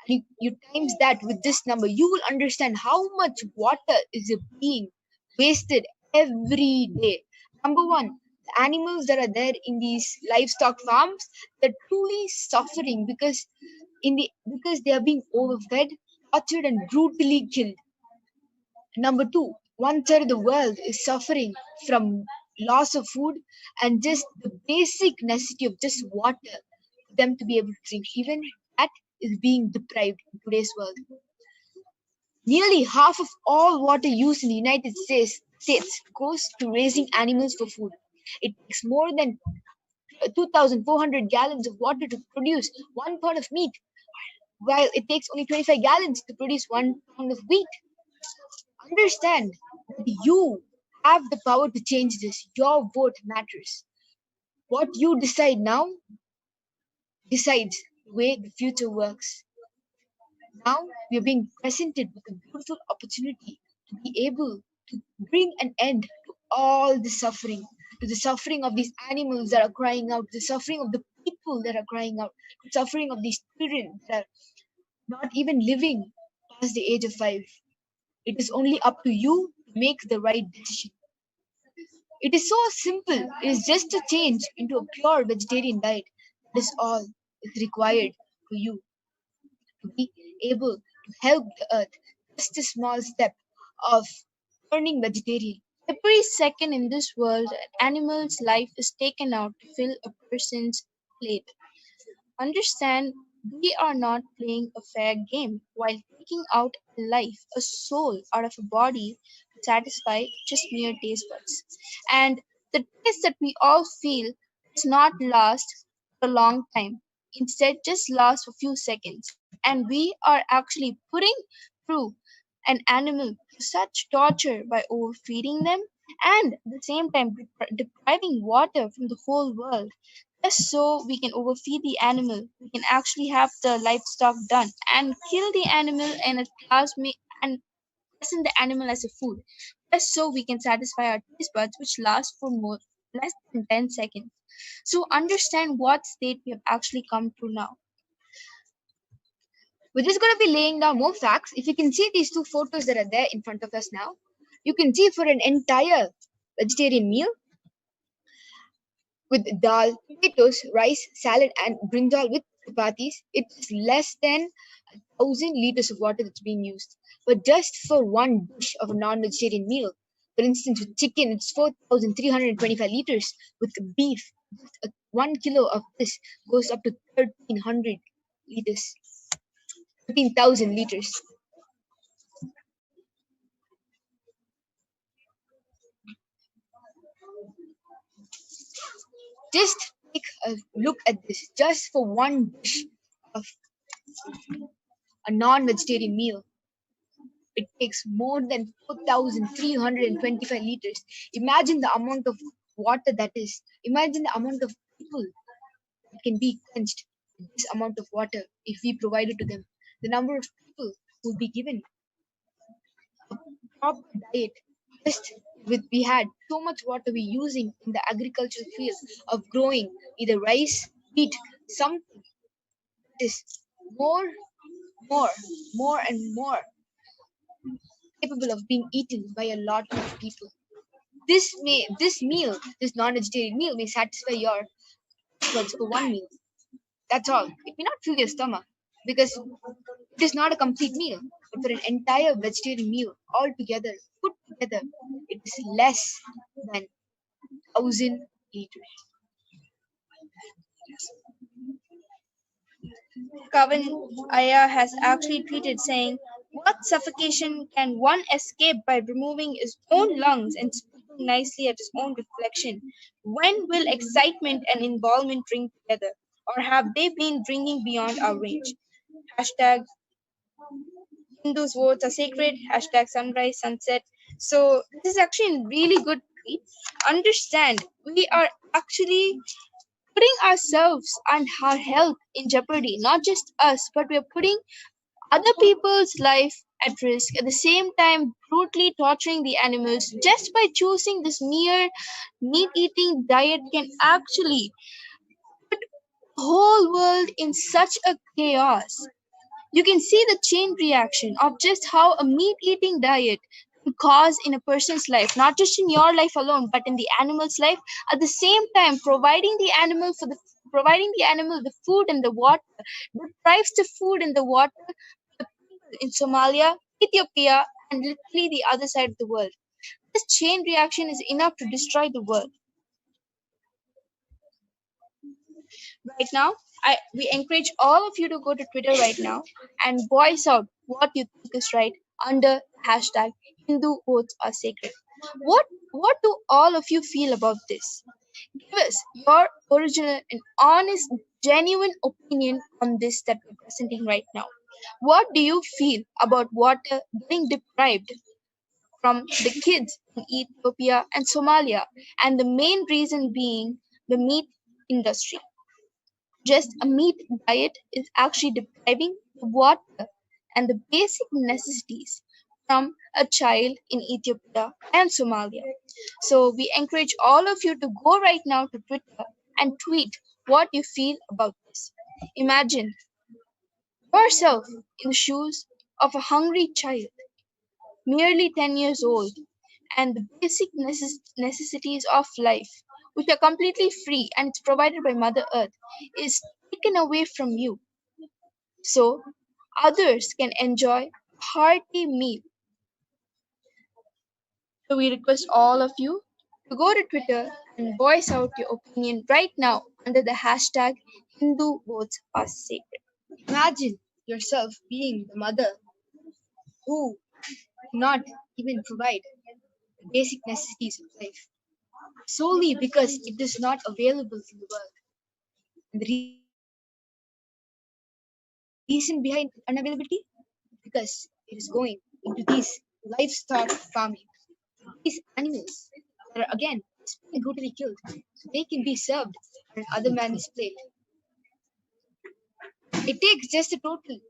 And you times that with this number, you will understand how much water is being wasted every day. Number one, the animals that are there in these livestock farms, they're truly suffering because they are being overfed, tortured, and brutally killed. Number two, 1/3 of the world is suffering from loss of food and just the basic necessity of just water for them to be able to drink. Even that is being deprived in today's world. Nearly half of all water used in the United States goes to raising animals for food. It takes more than 2,400 gallons of water to produce 1 pound of meat, while it takes only 25 gallons to produce 1 pound of wheat. Understand that you have the power to change this. Your vote matters. What you decide now decides the way the future works. Now we are being presented with a beautiful opportunity to be able to bring an end to all to the suffering of these animals that are crying out, to the suffering of the people that are crying out, to the suffering of these children that are not even living past the age of 5. It is only up to you to make the right decision. It is so simple. It is just a change into a pure vegetarian diet. That is all is required for you to be able to help the earth. Just a small step of turning vegetarian. Every second in this world, an animal's life is taken out to fill a person's plate. Understand, we are not playing a fair game while taking out a life, a soul out of a body to satisfy just mere taste buds. And the taste that we all feel does not last for a long time. Instead, just lasts for a few seconds. And we are actually putting through an animal to such torture by overfeeding them and at the same time depriving water from the whole world just so we can overfeed the animal. We can actually have the livestock done and kill the animal and at last and present the animal as a food just so we can satisfy our taste buds, which last for less than 10 seconds. So understand what state we have actually come to now. We're just going to be laying down more facts. If you can see these two photos that are there in front of us now, you can see for an entire vegetarian meal with dal, potatoes, rice, salad, and brinjal with chapatis, it's less than 1,000 liters of water that's being used. But just for one dish of a non-vegetarian meal, for instance, with chicken, it's 4,325 liters. With beef, 1 kilo of this goes up to 1,300 liters. 13,000 liters. Just take a look at this. Just for one dish of a non-vegetarian meal, it takes more than 4,325 liters. Imagine the amount of water that is. Imagine the amount of people that can be quenched with this amount of water if we provide it to them. The number of people who would be given a proper diet. Just with we had so much water we're using in the agricultural field of growing either rice, wheat, something that is more and more capable of being eaten by a lot of people. This meal, this non-vegetarian meal may satisfy your needs for one meal. That's all. It may not fill your stomach because it is not a complete meal. But for an entire vegetarian meal all together, put together, it is less than 1,000 liters. Kavan Aya has actually tweeted saying, "What suffocation can one escape by removing his own lungs and speaking nicely at his own reflection? When will excitement and involvement drink together? Or have they been drinking beyond our range?" Hashtag Hindus' votes are sacred. Hashtag sunrise, sunset. So this is actually a really good tweet. Understand, we are actually putting ourselves and our health in jeopardy. Not just us, but we are putting other people's life at risk. At the same time, brutally torturing the animals just by choosing this mere meat-eating diet can actually put the whole world in such a chaos. You can see the chain reaction of just how a meat-eating diet can cause in a person's life, not just in your life alone, but in the animal's life. At the same time, providing the animal the food and the water, deprives the food and the water to the people in Somalia, Ethiopia, and literally the other side of the world. This chain reaction is enough to destroy the world. Right now, we encourage all of you to go to Twitter right now and voice out what you think is right under hashtag Hindu votes are sacred. What do all of you feel about this? Give us your original and honest, genuine opinion on this that we're presenting right now. What do you feel about water being deprived from the kids in Ethiopia and Somalia, and the main reason being the meat industry. Just a meat diet is actually depriving the water and the basic necessities from a child in Ethiopia and Somalia. So we encourage all of you to go right now to Twitter and tweet what you feel about this. Imagine yourself in the shoes of a hungry child, merely 10 years old, and the basic necessities of life, which are completely free and it's provided by Mother Earth, is taken away from you so others can enjoy a hearty meal. So we request all of you to go to Twitter and voice out your opinion right now under the hashtag Hindu votes are sacred. Imagine yourself being the mother who cannot even provide the basic necessities of life solely because it is not available in the world. And the reason behind unavailability? Because it is going into these livestock farming. These animals that are again being brutally killed so they can be served on other man's plate. It takes just a total of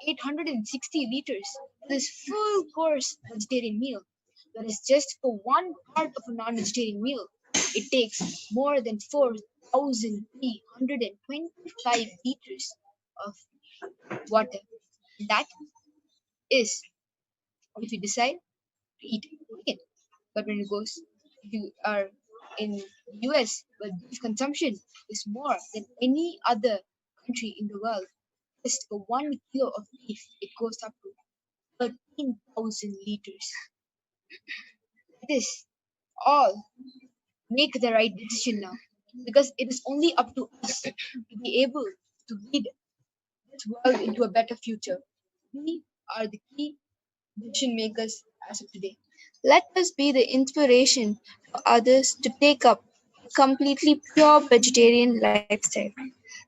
860 liters for this full course vegetarian meal. Whereas just for one part of a non-vegetarian meal, it takes more than 4,325 liters of water. That is if you decide to eat chicken. But when it goes, if you are in US, where beef consumption is more than any other country in the world, just for 1 kilo of beef, it goes up to 13,000 liters. It is all make the right decision now, because it is only up to us to be able to lead this world into a better future. We are the key decision makers as of today. Let us be the inspiration for others to take up a completely pure vegetarian lifestyle,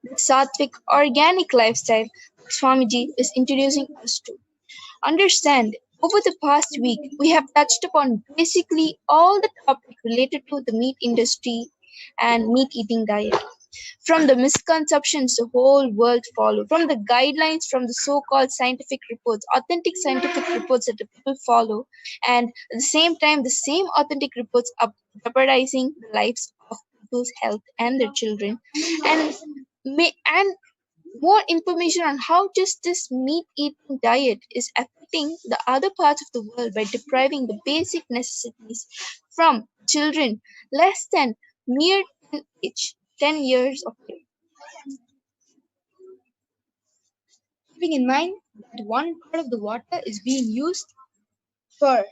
the sattvic organic lifestyle Swamiji is introducing us to. Understand, over the past week, we have touched upon basically all the topics related to the meat industry and meat eating diet. From the misconceptions the whole world follow, from the guidelines, from the so-called scientific reports, authentic scientific reports that the people follow, and at the same time, the same authentic reports are jeopardizing the lives of people's health and their children, and and more information on how just this meat eating diet is affecting the other parts of the world by depriving the basic necessities from children less than mere 10 years of age. Keeping in mind that one part of the water is being used for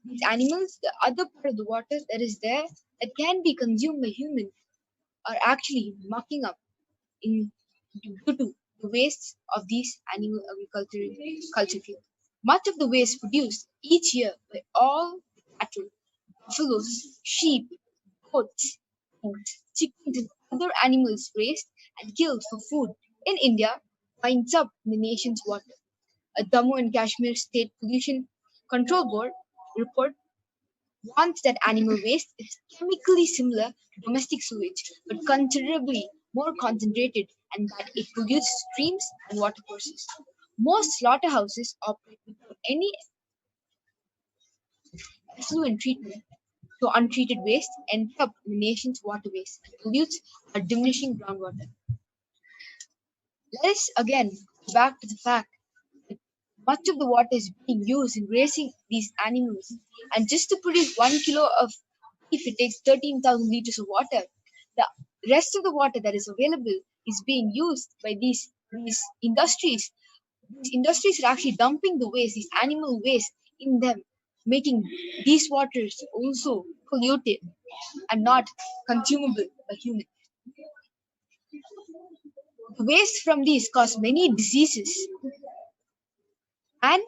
these animals, the other part of the water that is there that can be consumed by humans are actually mucking up in due to the wastes of these animal culture fields. Much of the waste produced each year by all cattle, buffaloes, sheep, goats, pigs, chickens, and other animals raised and killed for food in India winds up in the nation's water. A Jammu and Kashmir State Pollution Control Board report warns that animal waste is chemically similar to domestic sewage, but considerably more concentrated, and that it pollutes streams and watercourses. Most slaughterhouses operate without any effluent treatment, so untreated waste ends up in the nation's waterways and pollutes our diminishing groundwater. Let us again go back to the fact that much of the water is being used in raising these animals, and just to produce 1 kilo of beef, it takes 13,000 liters of water. The rest of the water that is available is being used by these industries. These industries are actually dumping the waste, these animal waste, in them, making these waters also polluted and not consumable by humans. The waste from these cause many diseases, and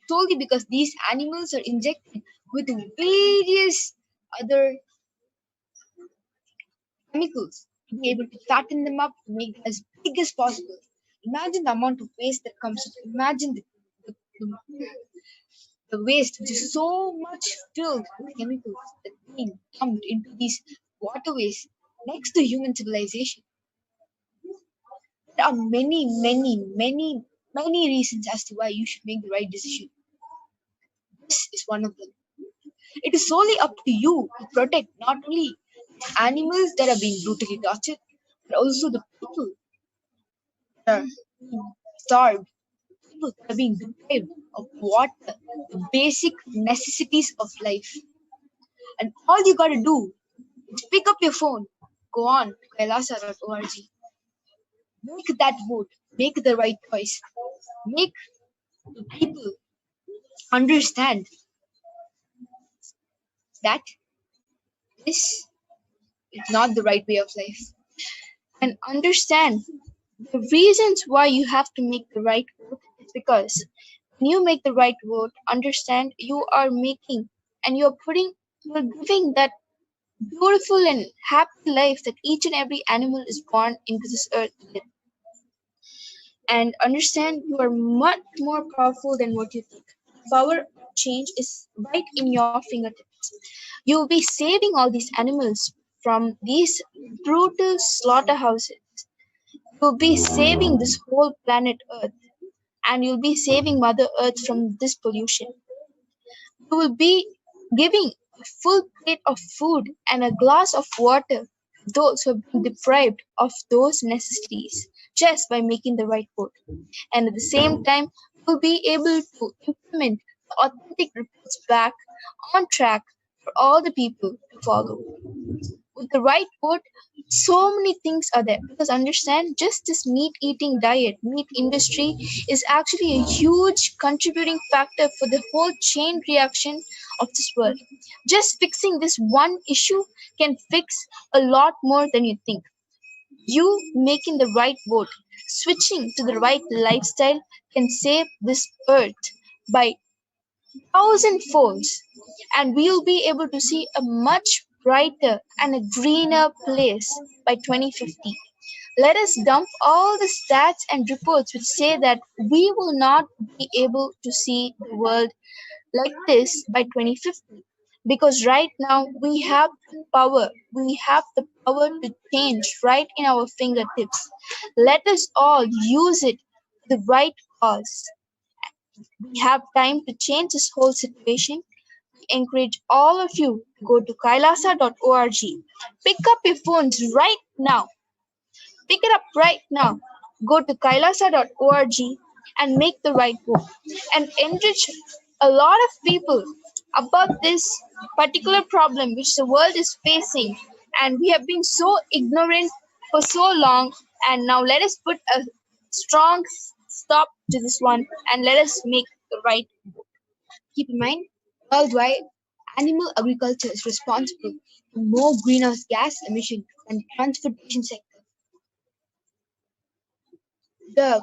solely because these animals are injected with various other chemicals to be able to fatten them up to make them as big as possible. Imagine the amount of waste that comes. Imagine the The waste, which is so much filled with chemicals that being dumped into these waterways next to human civilization. There are many reasons as to why you should make the right decision. This is one of them. It is solely up to you to protect not only animals that are being brutally tortured, but also the people that are being starved, people that are being deprived of water, the basic necessities of life. And all you gotta do is pick up your phone, go on kailasa.org, make that vote, make the right choice, make the people understand that this is not the right way of life, and understand the reasons why you have to make the right vote is because when you make the right vote, understand you are making and you're giving that beautiful and happy life that each and every animal is born into this earth with. And understand you are much more powerful than what you think. Power of change is right in your fingertips. You will be saving all these animals from these brutal slaughterhouses. You'll be saving this whole planet Earth, and you'll be saving Mother Earth from this pollution. You will be giving a full plate of food and a glass of water to those who have been deprived of those necessities just by making the right vote. And at the same time, you'll be able to implement the authentic reports back on track for all the people to follow. With the right vote, so many things are there. Because understand, just this meat eating diet, meat industry is actually a huge contributing factor for the whole chain reaction of this world. Just fixing this one issue can fix a lot more than you think. You making the right vote, switching to the right lifestyle can save this earth by thousand folds, and we'll be able to see a much brighter and a greener place by 2050. Let us dump all the stats and reports which say that we will not be able to see the world like this by 2050. Because right now we have the power to change right in our fingertips. Let us all use it for the right cause. We have time to change this whole situation. We encourage all of you to go to kailasa.org. Pick up your phones right now. Pick it up right now. Go to kailasa.org and make the right vote and enrich a lot of people about this particular problem which the world is facing. And we have been so ignorant for so long, and now let us put a strong stop to this one and let us make the right vote. Keep in mind, worldwide, animal agriculture is responsible for more greenhouse gas emission than transportation sector. The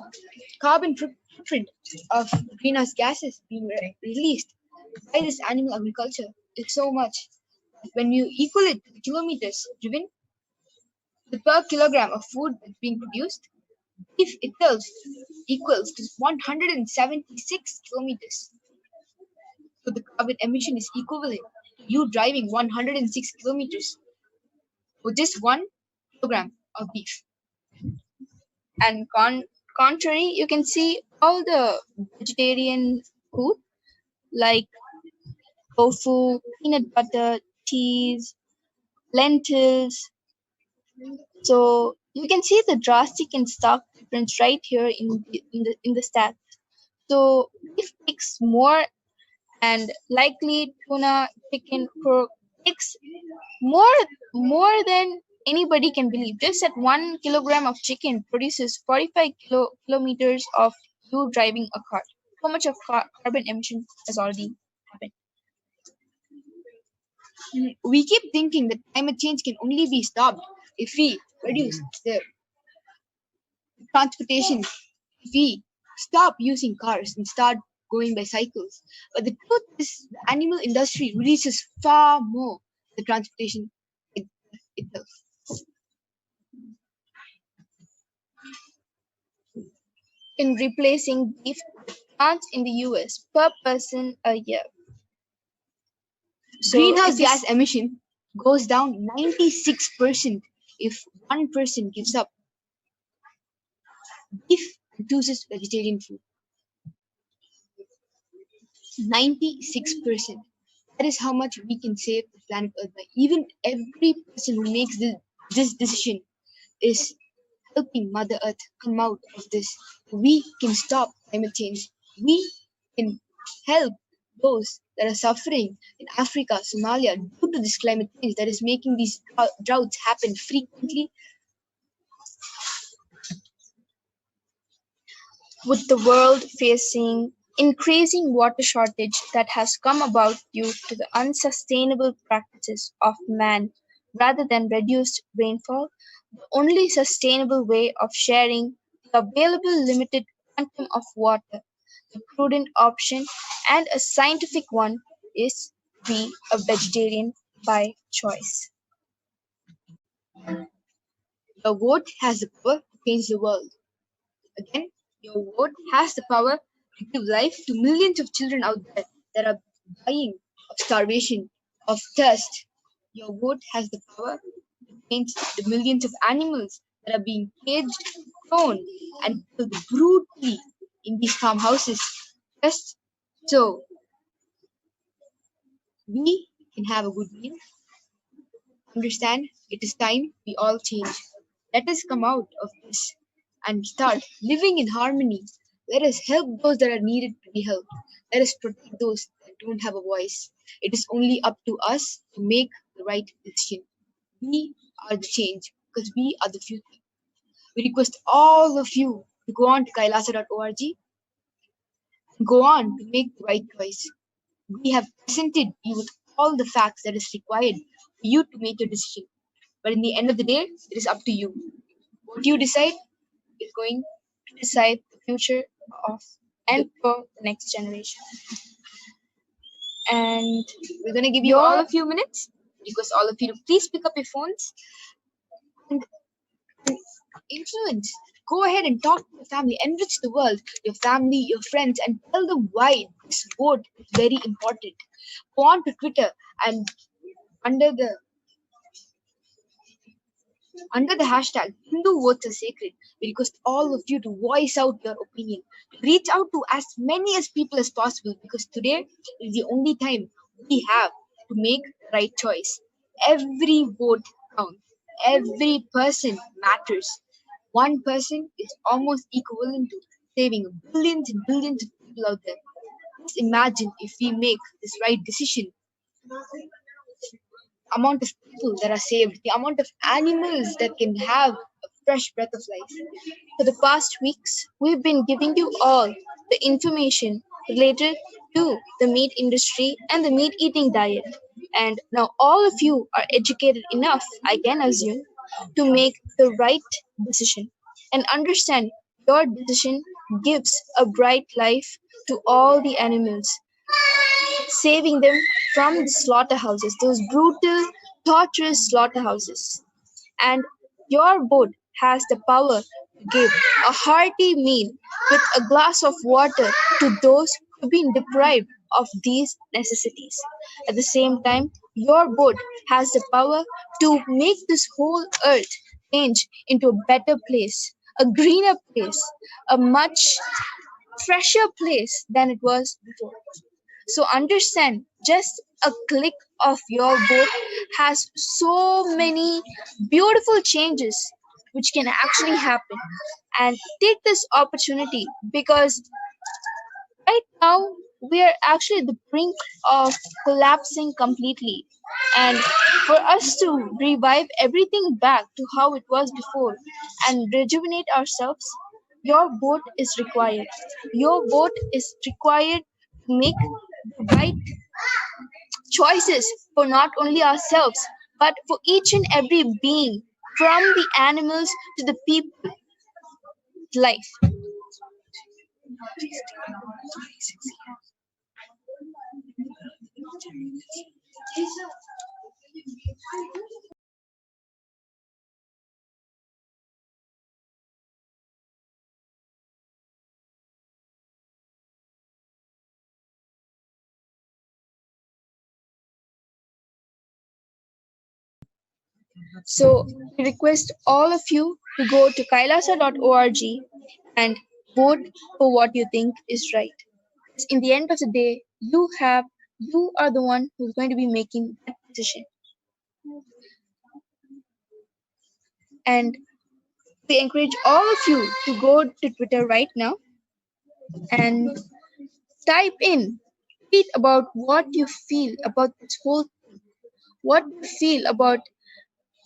carbon footprint of greenhouse gases being released by this animal agriculture is so much that when you equal it to the kilometers driven, the per kilogram of food that's being produced, beef itself equals to 176 kilometers. So the carbon emission is equivalent to you driving 106 kilometers for just 1 kilogram of beef. And contrary, you can see all the vegetarian food like tofu, peanut butter, cheese, lentils. So you can see the drastic and stark difference right here in the stats. So beef takes more, and likely tuna, chicken, pork takes more than anybody can believe. Just at 1 kilogram of chicken produces 45 kilometers of you driving a car. So much of carbon emission has already happened. We keep thinking that climate change can only be stopped if we reduce the transportation, if we stop using cars and start going by cycles. But the truth is, the animal industry releases far more the transportation itself. In replacing beef plants in the US per person a year. So Greenhouse if you gas emission goes down 96% if one person gives up beef and chooses vegetarian food. 96%. That is how much we can save the planet Earth by. Even every person who makes this decision is helping Mother Earth come out of this. We can stop climate change. We can help those that are suffering in Africa, Somalia, due to this climate change that is making these droughts happen frequently. with the world facing increasing water shortage that has come about due to the unsustainable practices of man rather than reduced rainfall, the only sustainable way of sharing the available limited quantum of water, the prudent option and a scientific one, is be a vegetarian by choice. Your vote has the power to change the world. Again, your vote has the power to give life to millions of children out there that are dying of starvation, of thirst. Your vote has the power to change the millions of animals that are being caged, thrown, and killed brutally in these farmhouses just so we can have a good meal. Understand, it is time we all change. Let us come out of this and start living in harmony. Let us help those that are needed to be helped. Let us protect those that don't have a voice. It is only up to us to make the right decision. We are the change because we are the future. We request all of you to go on to kailasa.org and go on to make the right choice. We have presented you with all the facts that is required for you to make your decision. But in the end of the day, it is up to you. What you decide is going to decide the future of and for the next generation. And we're going to give you all a few minutes. Request all of you to please pick up your phones and influence. Go ahead and talk to your family, enrich the world, your family, your friends, and tell them why this vote is very important. Go on to Twitter and under the hashtag Hindu votes are sacred, we request all of you to voice out your opinion. Reach out to as many as people as possible because today is the only time we have to make the right choice. Every vote counts. Every person matters. One person is almost equivalent to saving billions and billions of people out there. Just imagine if we make this right decision, amount of people that are saved, the amount of animals that can have a fresh breath of life. For the past weeks, we've been giving you all the information related to the meat industry and the meat eating diet. And now all of you are educated enough, I can assume, to make the right decision and understand your decision gives a bright life to all the animals, saving them from the slaughterhouses, those brutal, torturous slaughterhouses. And your vote has the power to give a hearty meal with a glass of water to those who've been deprived of these necessities. At the same time, your vote has the power to make this whole earth change into a better place, a greener place, a much fresher place than it was before. So understand, just a click of your vote has so many beautiful changes which can actually happen. And take this opportunity because right now we are actually at the brink of collapsing completely. And for us to revive everything back to how it was before and rejuvenate ourselves, your vote is required. Your vote is required to make the right choices for not only ourselves, but for each and every being, from the animals to the people. Life. So we request all of you to go to kailasa.org and vote for what you think is right. Because in the end of the day, you are the one who's going to be making that decision. And we encourage all of you to go to Twitter right now and type in, tweet about what you feel about this whole thing, what you feel about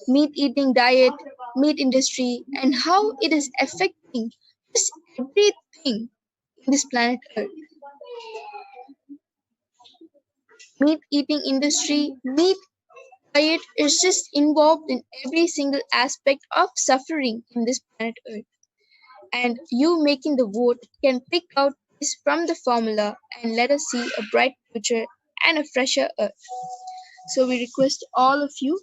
meat eating diet, meat industry, and how it is affecting just everything in this planet Earth. Meat eating industry, meat diet is just involved in every single aspect of suffering in this planet Earth. And you making the vote can pick out this from the formula and let us see a bright future and a fresher Earth. So we request all of you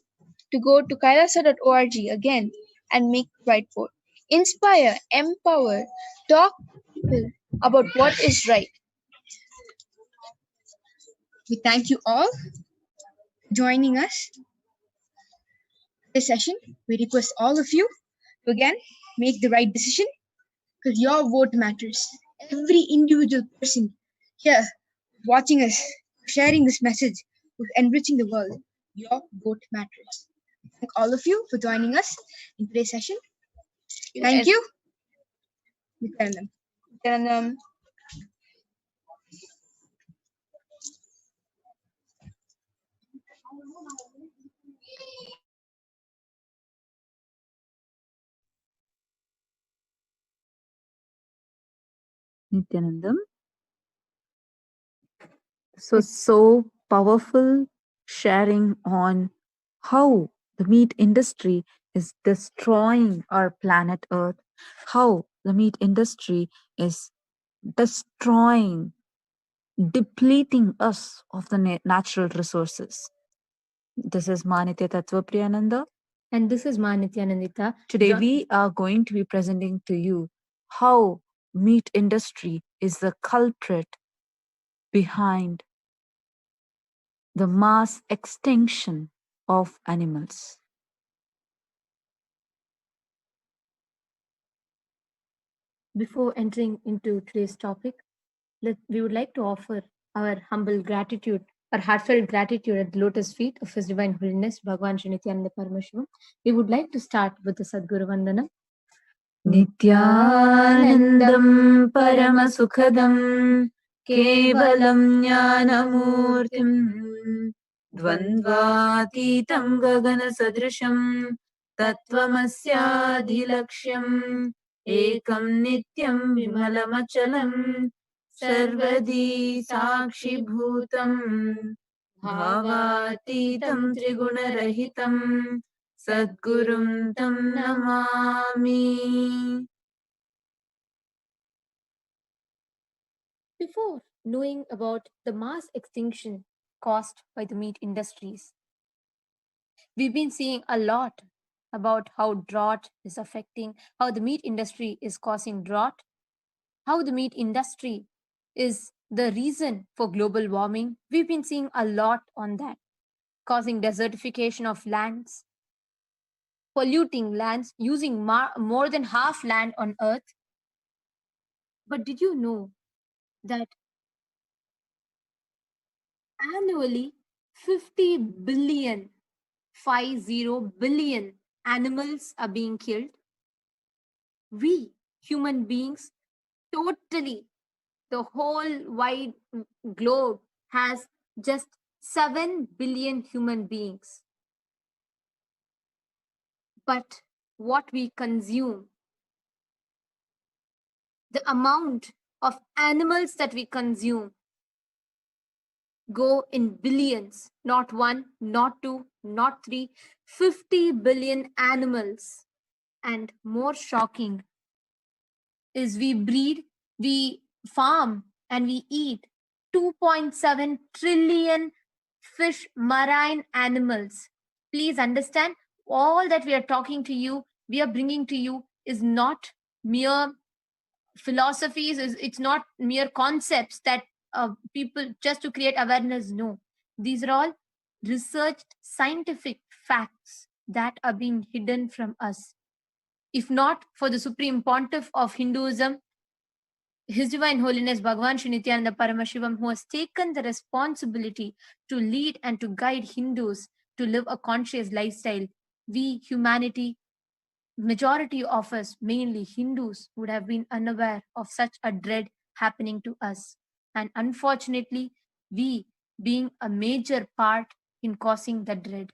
to go to kailasa.org again and make the right vote. Inspire, empower, talk to people about what is right. We thank you all for joining us this session. We request all of you to again make the right decision because your vote matters. Every individual person here watching us, sharing this message, who's enriching the world, your vote matters. Thank all of you for joining us in today's session. Thank you. Nithyanandam. Nithyanandam. Nithyanandam. So powerful sharing on how the meat industry is destroying our planet Earth, how the meat industry is destroying, depleting us of the natural resources. This is Manitya Tattvapriyananda. And this is Nithyanandita. Today we are going to be presenting to you how meat industry is the culprit behind the mass extinction of animals. Before entering into today's topic, we would like to offer our humble gratitude, our heartfelt gratitude at the lotus feet of His Divine Holiness, Bhagwan Shri Nithyananda Paramashivam. We would like to start with the Sadguru Vandana. Nithyanandam Paramasukhadam Kevalam Jnanamurtim Dvandvatitam Gagana Sadrisham Tattvamasyaadhilaksham Ekam Nityam Vimalamachalam Sarvadi Sakshi Bhutam Bhavatitam Trigunarahitam Sadgurum Tam Namami. Before knowing about the mass extinction caused by the meat industries, we've been seeing a lot about how drought is affecting, how the meat industry is causing drought, how the meat industry is the reason for global warming. We've been seeing a lot on that, causing desertification of lands, polluting lands, using more than half land on earth. But did you know that annually 50 billion, 50 billion animals are being killed? We human beings, totally, the whole wide globe has just 7 billion human beings. But what we consume, the amount of animals that we consume, go in billions, not one, not two, not three, 50 billion animals. And more shocking is we breed, we farm, and we eat 2.7 trillion fish, marine animals. Please understand, all that we are talking to you, we are bringing to you is not mere philosophies, it's not mere concepts that people just to create awareness. No, these are all researched scientific facts that are being hidden from us. If not for the Supreme Pontiff of Hinduism, His Divine Holiness Bhagavan Sri Nithyananda Paramashivam, who has taken the responsibility to lead and to guide Hindus to live a conscious lifestyle, we, humanity, majority of us, mainly Hindus, would have been unaware of such a dread happening to us. And unfortunately, we being a major part in causing the dread.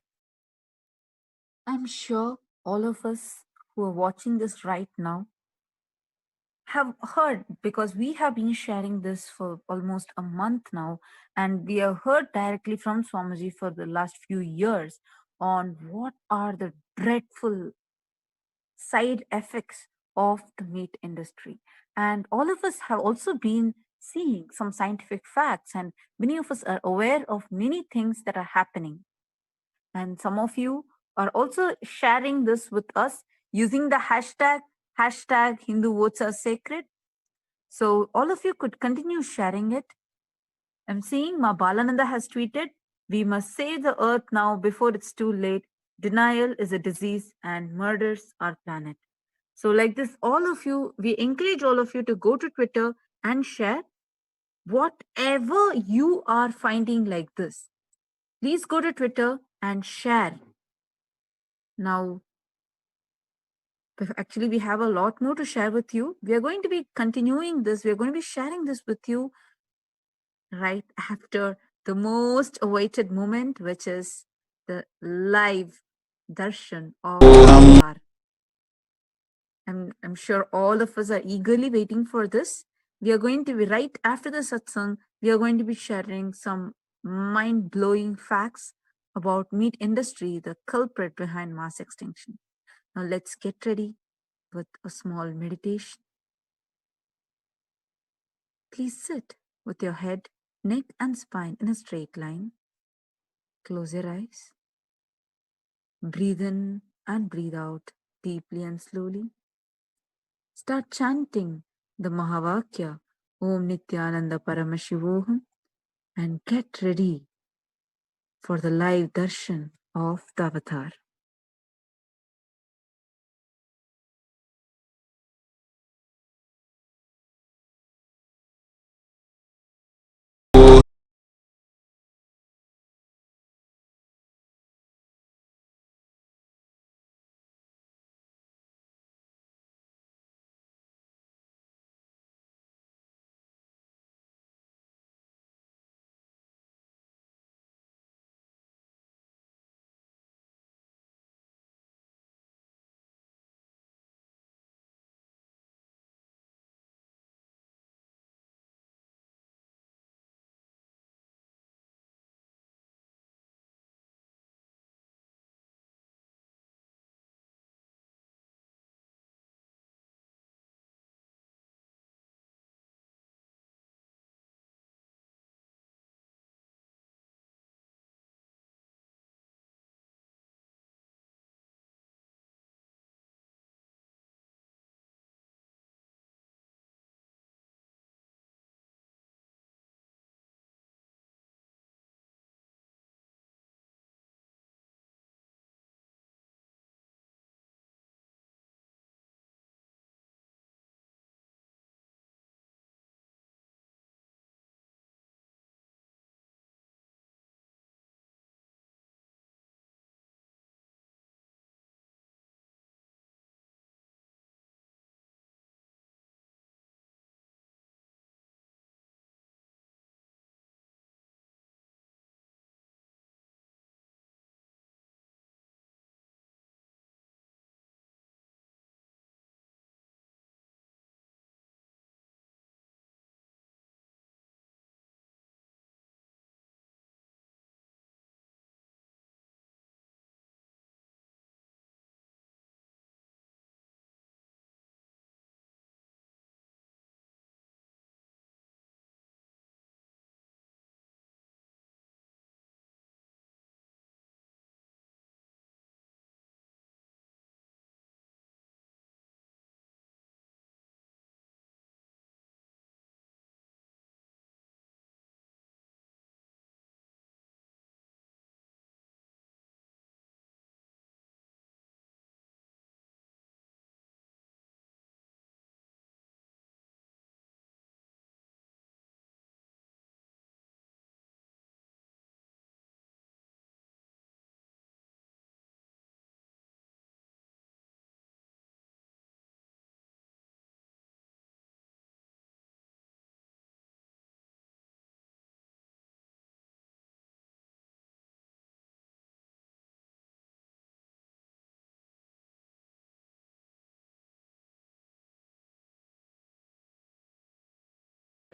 I'm sure all of us who are watching this right now have heard, because we have been sharing this for almost a month now, and we have heard directly from Swamiji for the last few years on what are the dreadful side effects of the meat industry. And all of us have also been seeing some scientific facts, and many of us are aware of many things that are happening. And some of you are also sharing this with us using the hashtag Hindu votes are sacred. So all of you could continue sharing it. I'm seeing Ma Balananda has tweeted, "We must save the earth now before it's too late. Denial is a disease and murders our planet." So like this, all of you, we encourage all of you to go to Twitter and share whatever you are finding like this. Please go to Twitter and share. Now, actually, we have a lot more to share with you. We are going to be continuing this. We are going to be sharing this with you right after the most awaited moment, which is the live darshan of Avatar. I'm sure all of us are eagerly waiting for this. We are going to be right after the satsang. We are going to be sharing some mind-blowing facts about meat industry, the culprit behind mass extinction. Now let's get ready with a small meditation. Please sit with your head, neck, and spine in a straight line. Close your eyes. Breathe in and breathe out deeply and slowly. Start chanting the Mahavakya, Om Nithyananda Paramashivoham, and get ready for the live darshan of the Avatar.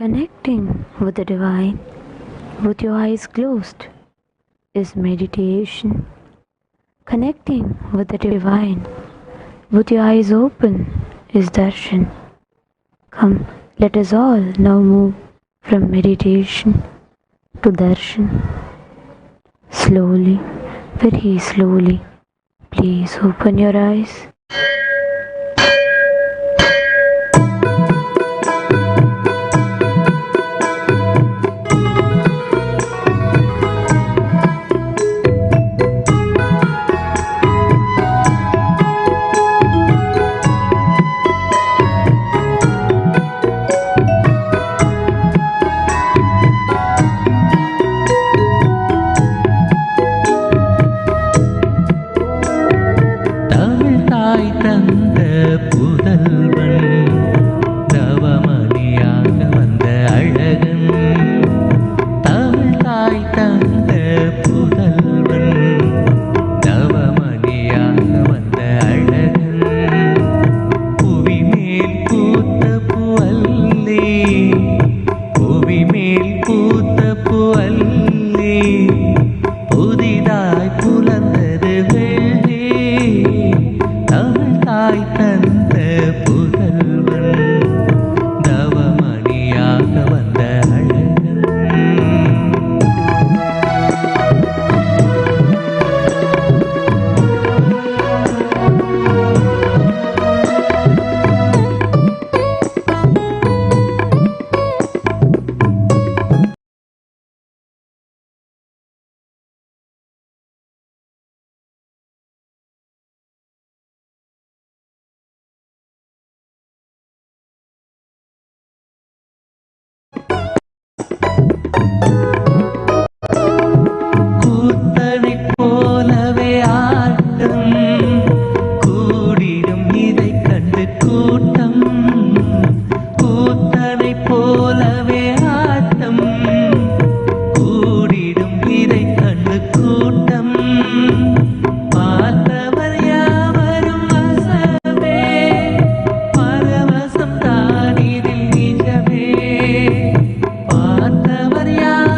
Connecting with the divine with your eyes closed is meditation. Connecting with the divine with your eyes open is darshan. Come, let us all now move from meditation to darshan. Slowly, very slowly, please open your eyes. பார்த்தவர் யார்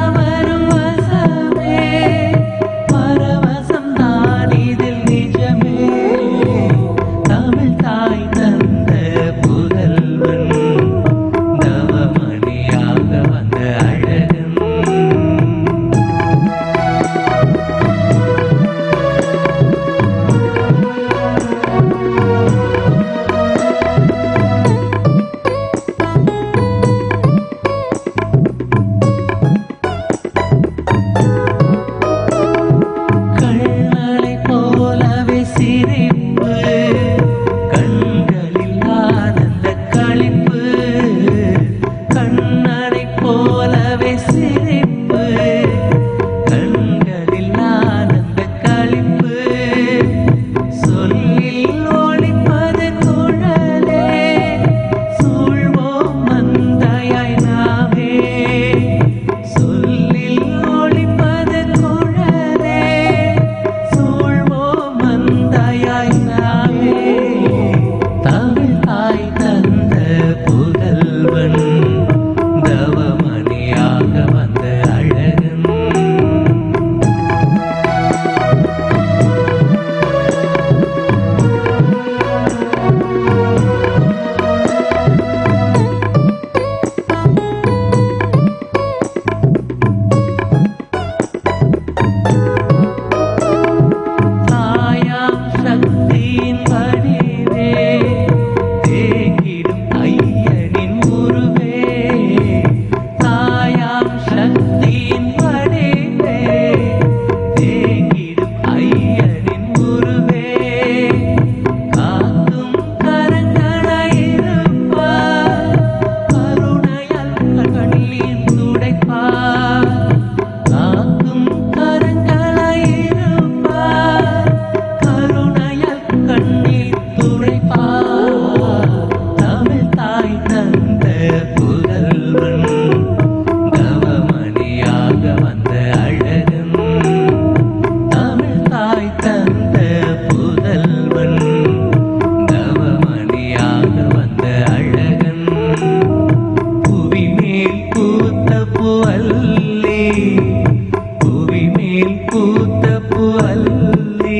பூமேல் பூத்த புவல்லி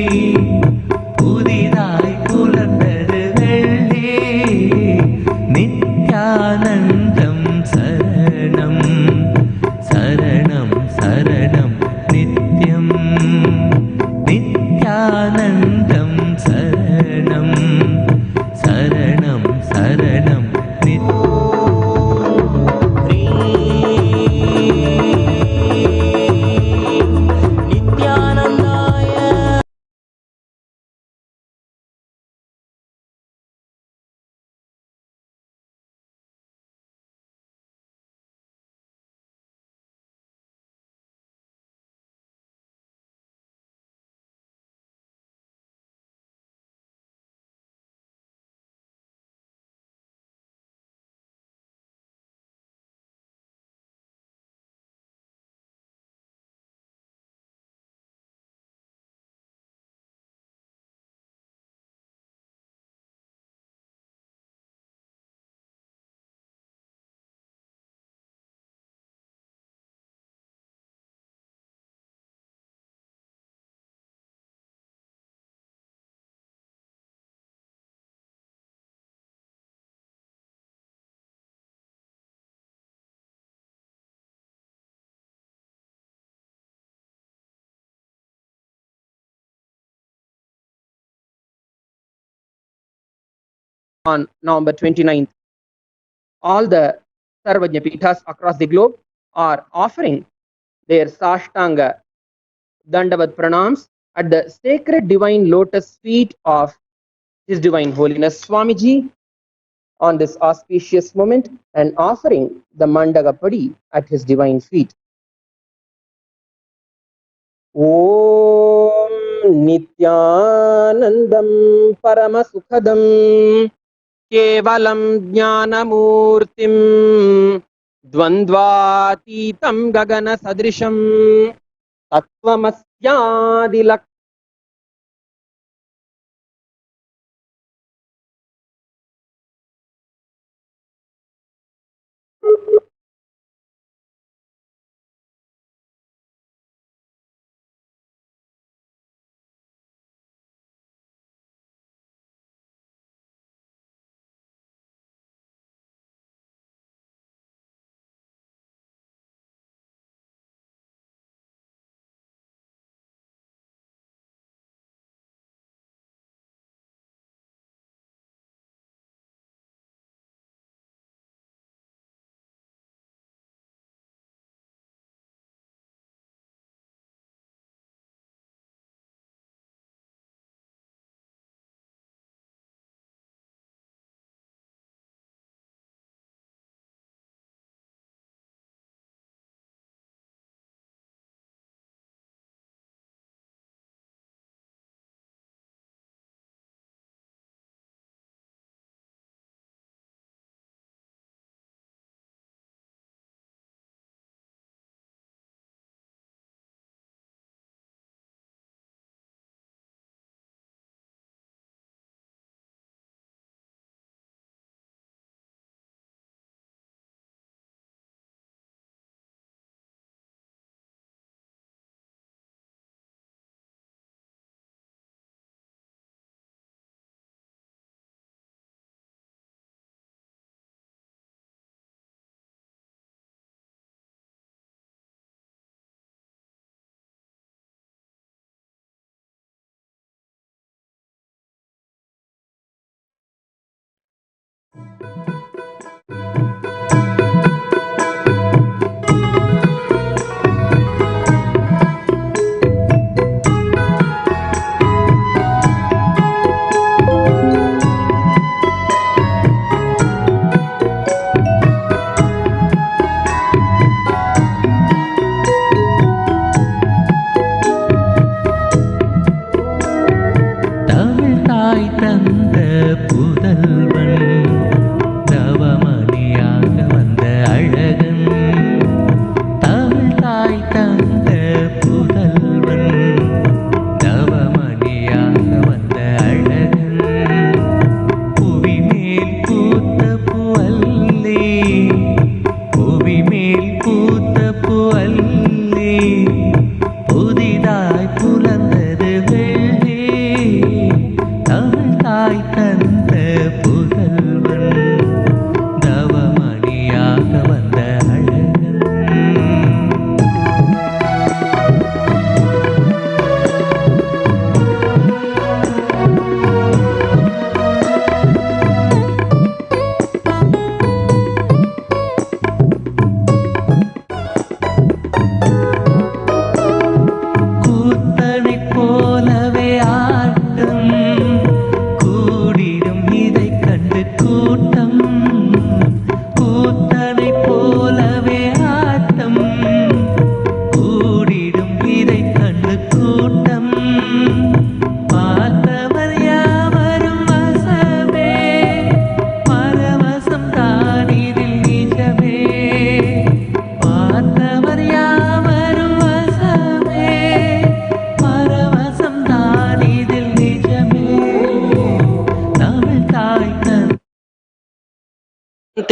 புதிதாய் புலர்ந்தது வெள்ளி நித்யானந்தம் சரணம் சரணம் சரணம் நித்யம் நித்யானந்தம் சரணம் சரணம் சரணம் On November 29th. All the Sarvajna Pithas across the globe are offering their Sastanga Dandavat Pranams at the sacred divine lotus feet of His Divine Holiness Swamiji on this auspicious moment and offering the Mandagapadi at His divine feet. Om Nithyanandam Paramasukhadam Kevalam Jnanamurtim Dvandvatitam Gagana Sadrisham Tattvamasyaadilak.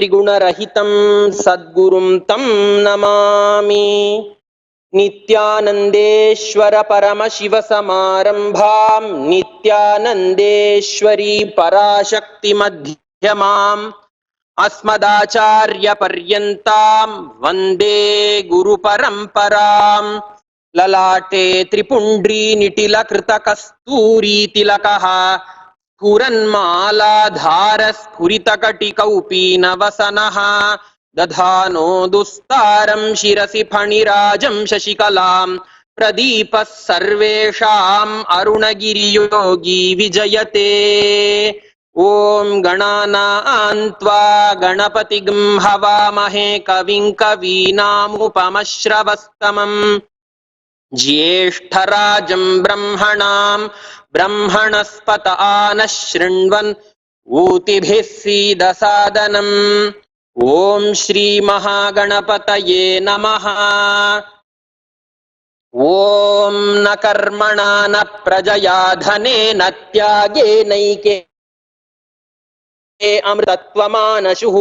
त्रिगुणरहितं सद्गुरुं तं नमामि। नित्यानन्देश्वर परमशिव समारम्भां नित्यानन्देश्वरी पराशक्ति मध्यमाम् अस्मदाचार्य पर्यन्तां वन्दे गुरुपरम्पराम्। ललाटे त्रिपुण्ड्री निटिलकृतकस्तूरी तिलकः स्फुरन्मालाधारस्फुरितकटिकौपीनवसनः दधानो दुस्तारं शिरसि फणिराजं शशिकलां प्रदीपः सर्वेषाम् अरुणगिरियोगी विजयते। ॐ गणानां त्वा गणपतिं हवामहे कविं कवीनामुपमश्रवस्तमम् ज्येष्ठराजं ब्रह्मणां ब्रह्मणस्पत आनः शृण्वन् ऊतिभिः सीदसादनम्। ॐ श्री महागणपतये नमः। ॐ न कर्मणा न प्रजया धनेन त्यागेनैके अमृतत्वमानशुः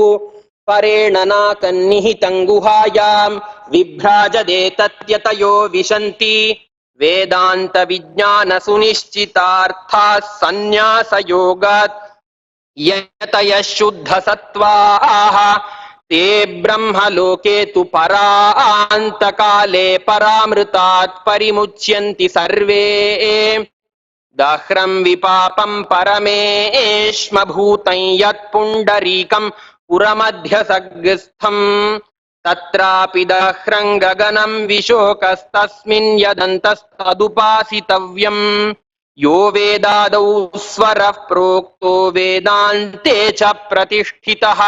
परेण नाकन्निहितं गुहायां विभ्राजते तत्यतयो विशन्ति वेदान्त विज्ञान सुनिश्चितार्थाः सन्न्यासयोगात् यतयः शुद्धसत्त्वाः ते ब्रह्मलोके तु परान्तकाले परामृतात् परिमुच्यन्ति सर्वे। दाह्रं विपापं परमेश्मभूतं यत्पुण्डरीकं पुरमध्यसग्स्थं तत्रापि दाह्रं गगनं विशोकस्तस्मिन् यदन्तस्तदुपासितव्यम्। यो वेदादौ स्वरः प्रोक्तो वेदान्ते च प्रतिष्ठितः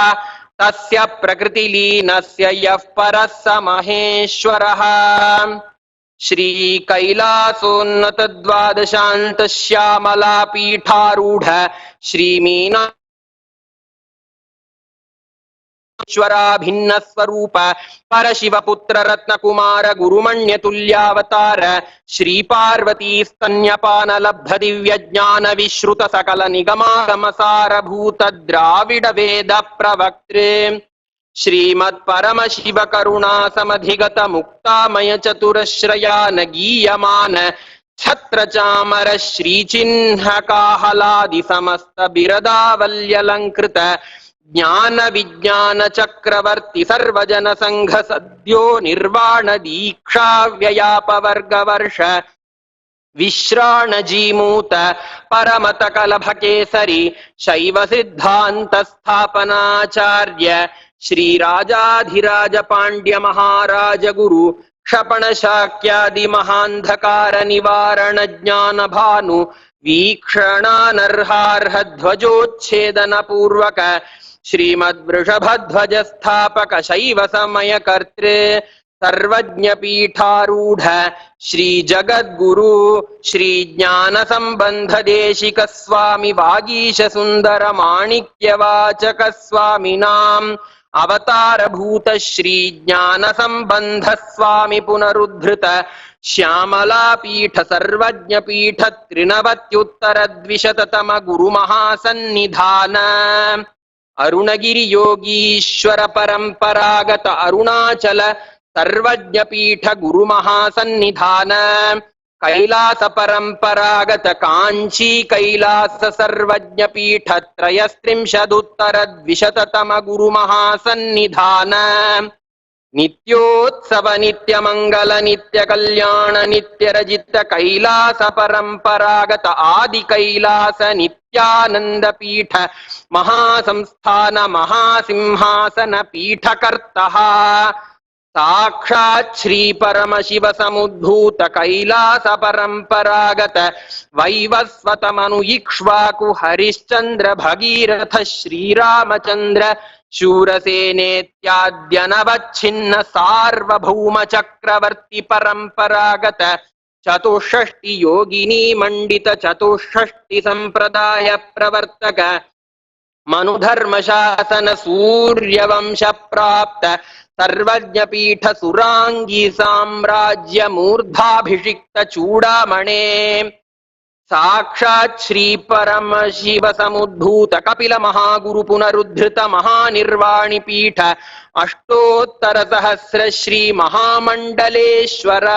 तस्य प्रकृतिलीनस्य यः परः स महेश्वरः। श्री कैलासोन्नत द्वादशान्त श्यामला पीठारूढ़ श्री मीनाश्वरा भिन्न स्वरूप परशिव पुत्र रत्न कुमार गुरुमण्य तुल्यावतार श्री पार्वती स्तन्यपान लब्ध दिव्य ज्ञान विश्रुत सकल निगमागम सारभूत द्राविड वेद प्रवक्त्रे श्रीमत् परमशिव करुणा समधिगत मुक्तामय चतुरश्रयान गीयमान छत्र चामर श्रीचिह्न काहलादि समस्त बिरदावल्यलंकृत ज्ञान विज्ञान चक्रवर्ती सर्वजन संघ सद्यो निर्वाण दीक्षा व्ययापवर्ग वर्ष विश्राण जीमूत परमत कलभ केसरी शैव सिद्धांत स्थापनाचार्य श्री राजाधिराज पांड्य महाराज गुरु क्षपण शाक्यादि महांधकार निवारण ज्ञान भानु वीक्षणानर्हार्ह ध्वजोच्छेदन पूर्वक श्रीमद् वृषभध्वज स्थापक शैव समय कर्त्रे सर्वज्ञ पीठारूढ़ श्री जगद्गुरु श्री ज्ञान संबंध देशिक स्वामी वागीश सुंदर माणिक्य वाचक स्वामिनाम अवतार भूत श्री ज्ञान संबंध स्वामी पुनरुद्धृत श्यामला पीठ सर्वज्ञ पीठ त्रिनवत्युत्तर द्विशततम गुरु महासन्निधान अरुणगिरि योगीश्वर परंपरागत अरुणाचल सर्वज्ञ पीठ गुरु महासन्निधान कैलास परंपरागत कांची कैलास सर्वज्ञ पीठ त्रयस्त्रिंशदुत्तर द्विशततम गुरु महासन्निधान नित्योत्सव नित्य मंगल नित्य कल्याण नित्य रजित कैलास परंपरागत आदि कैलास नित्यानंद पीठ महासंस्थान महासिंहासन पीठकर्तः साक्षात् श्री परमशिव समुद्भूत कैलास परंपरागत वैवस्वत मनु इक्ष्वाकु हरिश्चंद्र भगीरथ श्रीरामचंद्र शूरसेनेत्याद्यनवच्छिन्न सार्वभौम चक्रवर्ती परंपरागत चतुष्षष्टि योगिनी मंडित चतुष्षष्टि संप्रदाय प्रवर्तक मनुधर्म शासन सूर्यवंश प्राप्त सर्वज्ञ पीठ सुरांगी साम्राज्य मूर्धाभिषिक्त चूड़ामणे साक्षात् श्री परमशिव समुद्भूत कपिल महागुरु पुनरुद्धृत महानिर्वाणि पीठ अष्टोत्तर सहस्र श्री महामंडलेश्वर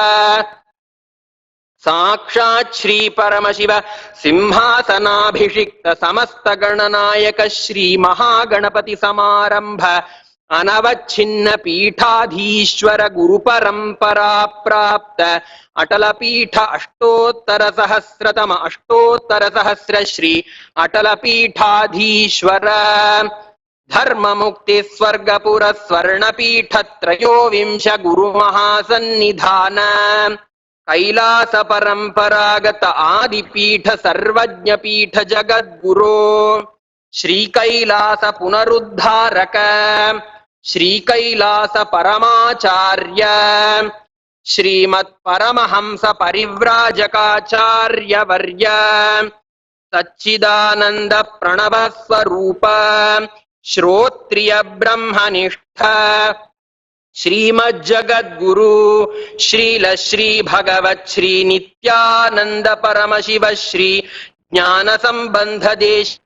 साक्षात् श्री परमशिव सिंहासनाभिषिक्त समस्त गणनायक श्री महागणपति समारंभ अनवच्छिन्न पीठाधीश्वर गुरु परंपरा प्राप्त अटल पीठ अष्टोत्तर सहस्र श्री अटल पीठाधीश्वर धर्म मुक्ति स्वर्गपुर स्वर्ण पीठ त्रयोविंश गुरु महासन्निधान कैलास परंपरागत आदिपीठ सर्वज्ञ पीठ जगद्गुरो श्री कैलास पुनरुद्धारक श्री कैलास परमाचार्य श्रीमत् परमहंस परिव्राजकाचार्य वर्य सच्चिदानंद प्रणव स्वरूप श्रोत्रिय ब्रह्मनिष्ठ श्रीमज्जगद्गुरु श्रील श्री भगवत श्री नित्यानंद परमशिव श्री ज्ञान संबंध देश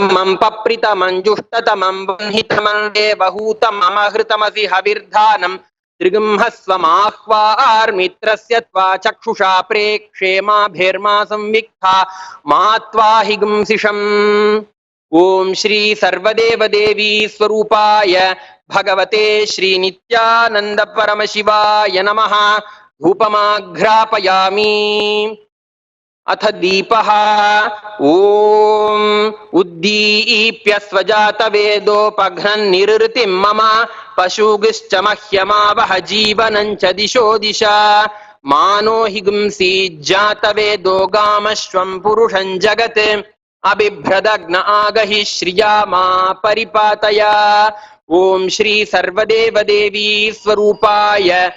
मम पप्रितमञ्जुष्टतमं वह्नितमं देवहूतममहृतमसि हविर्धानं त्रिगुंहस्वमाह्वार्मित्रस्य त्वा चक्षुषा प्रेक्षेमाभिर्मा संविक्था मा त्वाहिगुंसिषम् ओम श्री सर्वदेव देवी स्वरूपाय भगवते श्री नित्यानंद परमशिवाय नमः। धूपमाघ्रापयामि। अथ दीपः ओम उद्दीप्य स्वजातवेदोपघ्नन् निरृतिं मम पशुगश्च मह्यमावह जीवनं च दिशो दिशा मानो हिगुंसि जातवेदो गामश्वं पुरुषं जगत् अबिभ्रदग्न आगहि श्रिया मा परिपातया। ओम श्री सर्वदेव देवी स्वरूपाय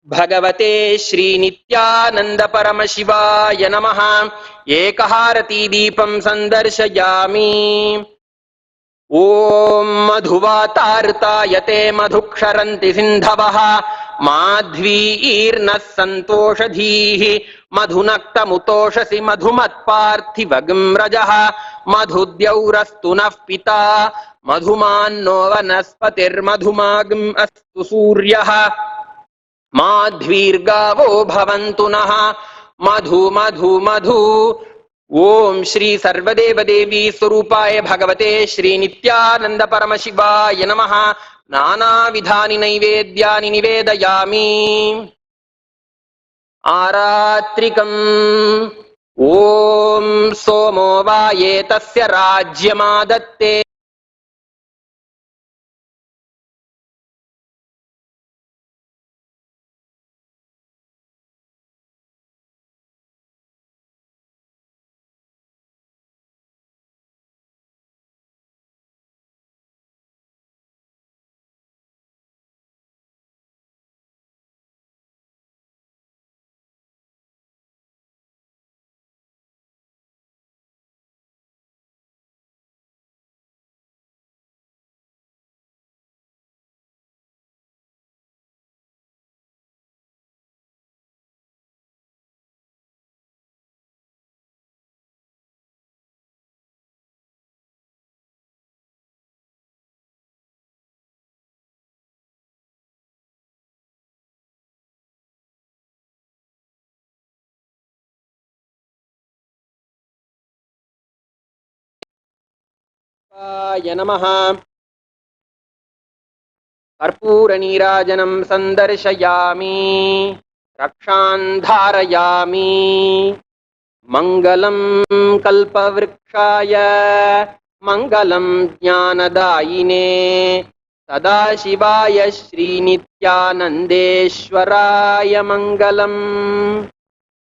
भगवते श्री नित्यानंद परमशिवाय नमः। एकहारती दीपं संदर्शयामि। ओम मधुवातार्तायते मधुक्षरन्ति सिन्धवः माध्वीर्नः सन्तोषधीः मधुनक्तमुतोषसि मधुमत्पार्थिवगं रजः मधुद्यौरस्तु नः पिता मधुमान्नो वनस्पतिर्मधुमागम् अस्तु सूर्यः माध्वीर्गावो भवन्तु नः मधु मधु मधु। ओम श्री सर्वदेव देवी स्वरूपाय भगवते श्री नित्यानंद परमशिवाय नमः। नानाविधानि नैवेद्यानि निवेदयामि। आरात्रिकम् ओम सोमो वाये तस्य राज्यमादत्ते नमः। कर्पूरनीराजनं संदर्शयामि। रक्षान् धारयामि। मङ्गलं कल्पवृक्षाय मङ्गलं ज्ञानदायिने सदाशिवाय श्रीनित्यानन्देश्वराय मङ्गलम्।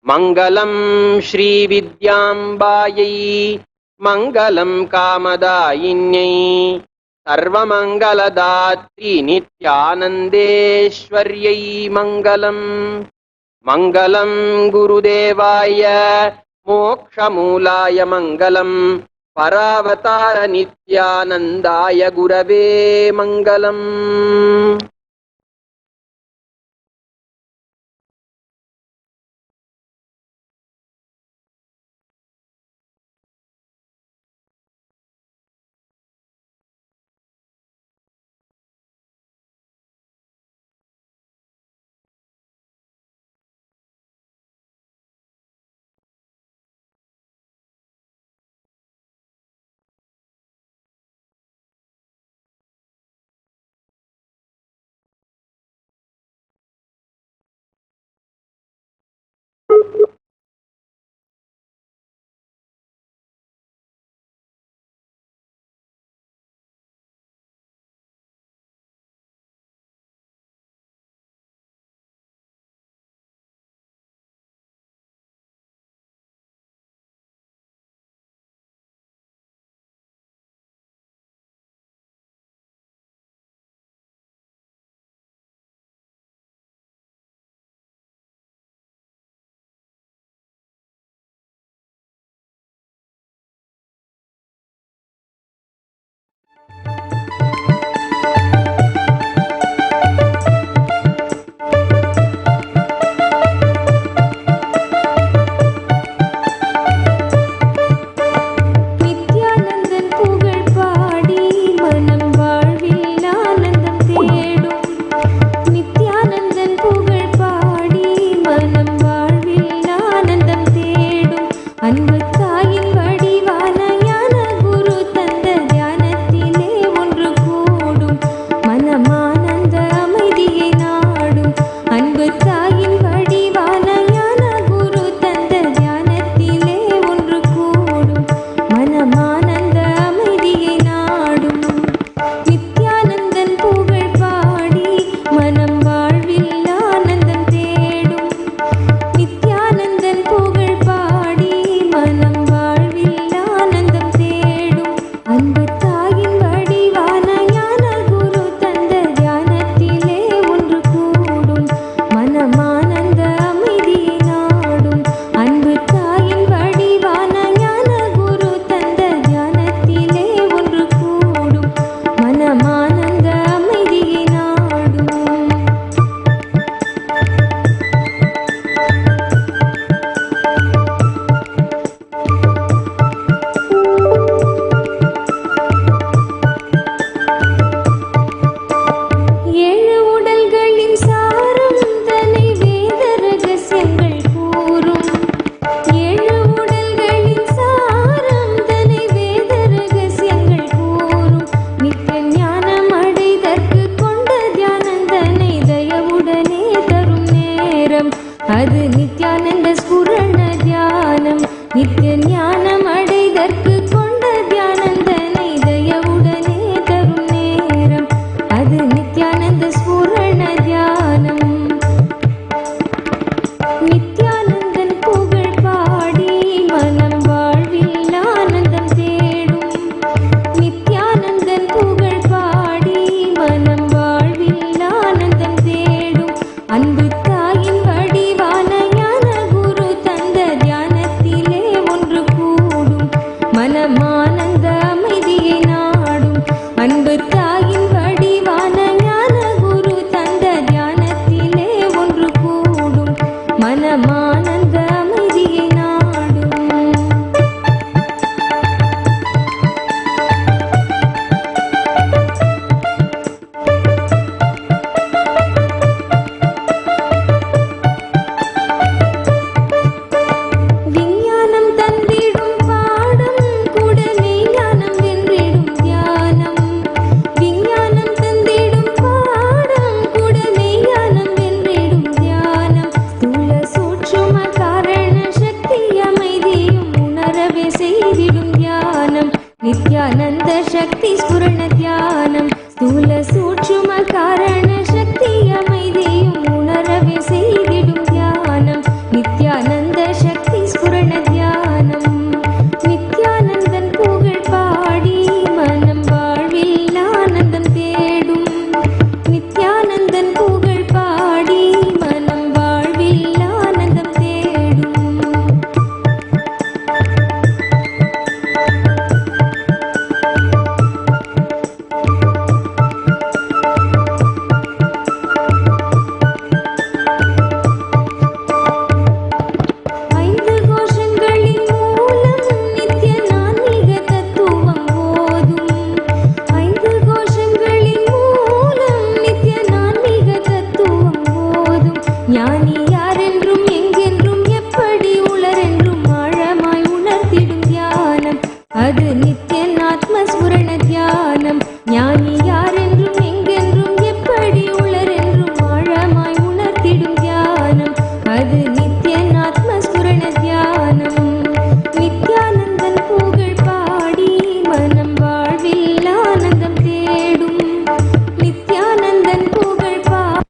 मङ्गलं श्रीविद्याम्बायै மங்களம் காமதாயின்யை சர்வமங்களதாத்ரி நித்யானந்தேஸ்வர்யை மங்களம். மங்களம் குருதேவாய மோக்ஷமூலாய மங்களம். பராவதார நித்யானந்தாய குரவே மங்களம். அது நித்யானந்த ஸ்புரண தியானம். நித்திய ஞானம் அடைதற்கு கொண்ட தியானந்தனை தயவுடனே தரும் நேரம். அது நித்யானந்த ஸ்புரண தியானம். நித்யானந்தன் புகழ் பாடி மனம் வாழ்வில் ஆனந்தம் தேடும். நித்யானந்தன் புகழ் பாடி மனம் வாழ்வில் ஆனந்தம் தேடும். அன்பு தாயின் வடிவான ஞான குரு தந்த தியானத்திலே ஒன்று கூடும். மனமானந்த அமைதியை நாடும். அன்பு தாயின் வடிவான ஞான குரு தந்த தியானத்திலே ஒன்று கூடும். மனமானந்த அமைதியை நாடும். விஞ்ஞானம் தந்திடும் பாடம் கூட மெய்ஞானம் வென்றிடும் தியானம். விஞ்ஞானம் தந்திடும் பாடம் கூட மெய்ஞானம் வென்றிடும் தியானம். ஸ்தூல சூட்சும காரண சக்தி அமைதியும் உணரவே செய்திடும் தியானம். நித்யானந்த சக்தி ஸ்புரண தியானம். ஸ்தூல சூட்சும காரண சக்தி அமைதியும் உணரவே செய்திடும் தியானம். நித்யானந்த சக்தி ஸ்புரண தியானம். நித்யானந்தன் அது நித்தியன் ஆத்மஸ்புரண தியானம். ஞானி யாரென்றும் எங்கென்றும் எப்படி உளரென்றும் ஆழமாய் உணர்த்திடும் தியானம். அது நித்தியன் ஆத்மஸ்புரண தியானம். நித்யானந்தன் புகழ் பாடி மனம் வாழ்வில் ஆனந்தம் தேடும். நித்யானந்தன் புகழ் பாடி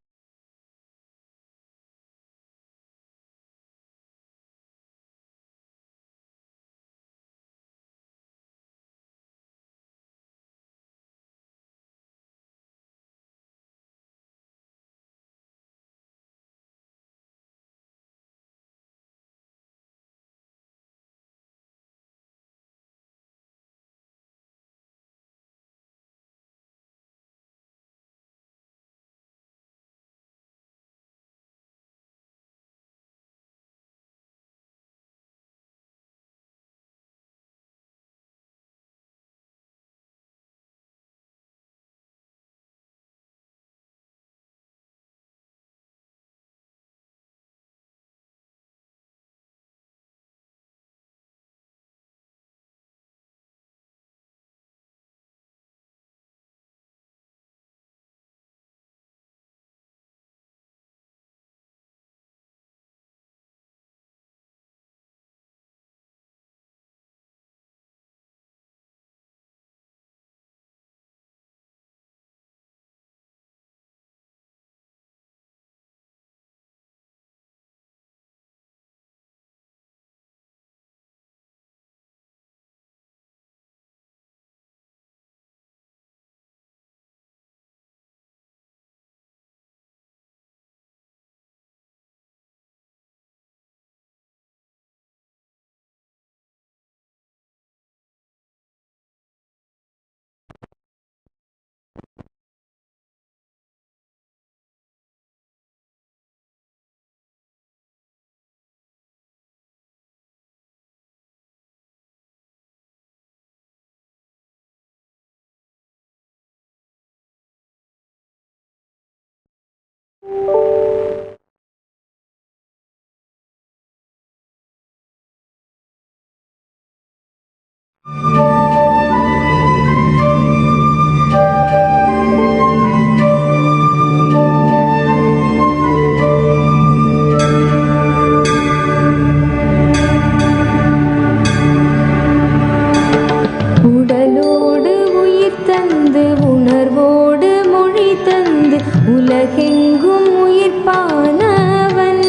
உடலோடு உயிர் தந்து உணர்வோடு மொழி தந்து உலகெங்கும் உயிர்ப்பானவன்.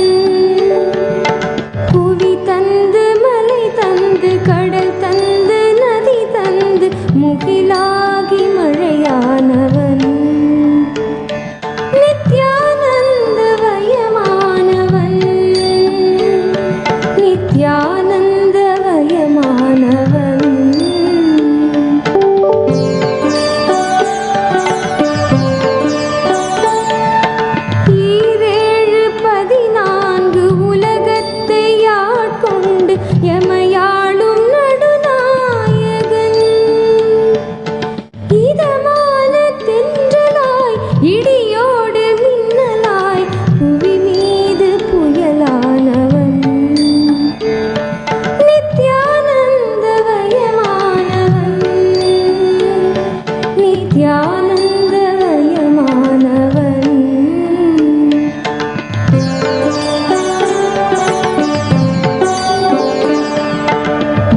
புவி தந்து மலை தந்து கடல் தந்து நதி தந்து முகிலாகி மழையானவன். நித்யானந்த வயமானவன். நித்யானந்த வயமானவன். ஈரேழு 14 உலகத்தை ஆட்கொண்டு எமையாளும் நடுநாயகன். இதமான தென்றலாய் இடியோடு மின்னலாய் புவி மீது புயலானவன். நித்யானந்த வயமானவன். நித்யானந்த வயமானவன்.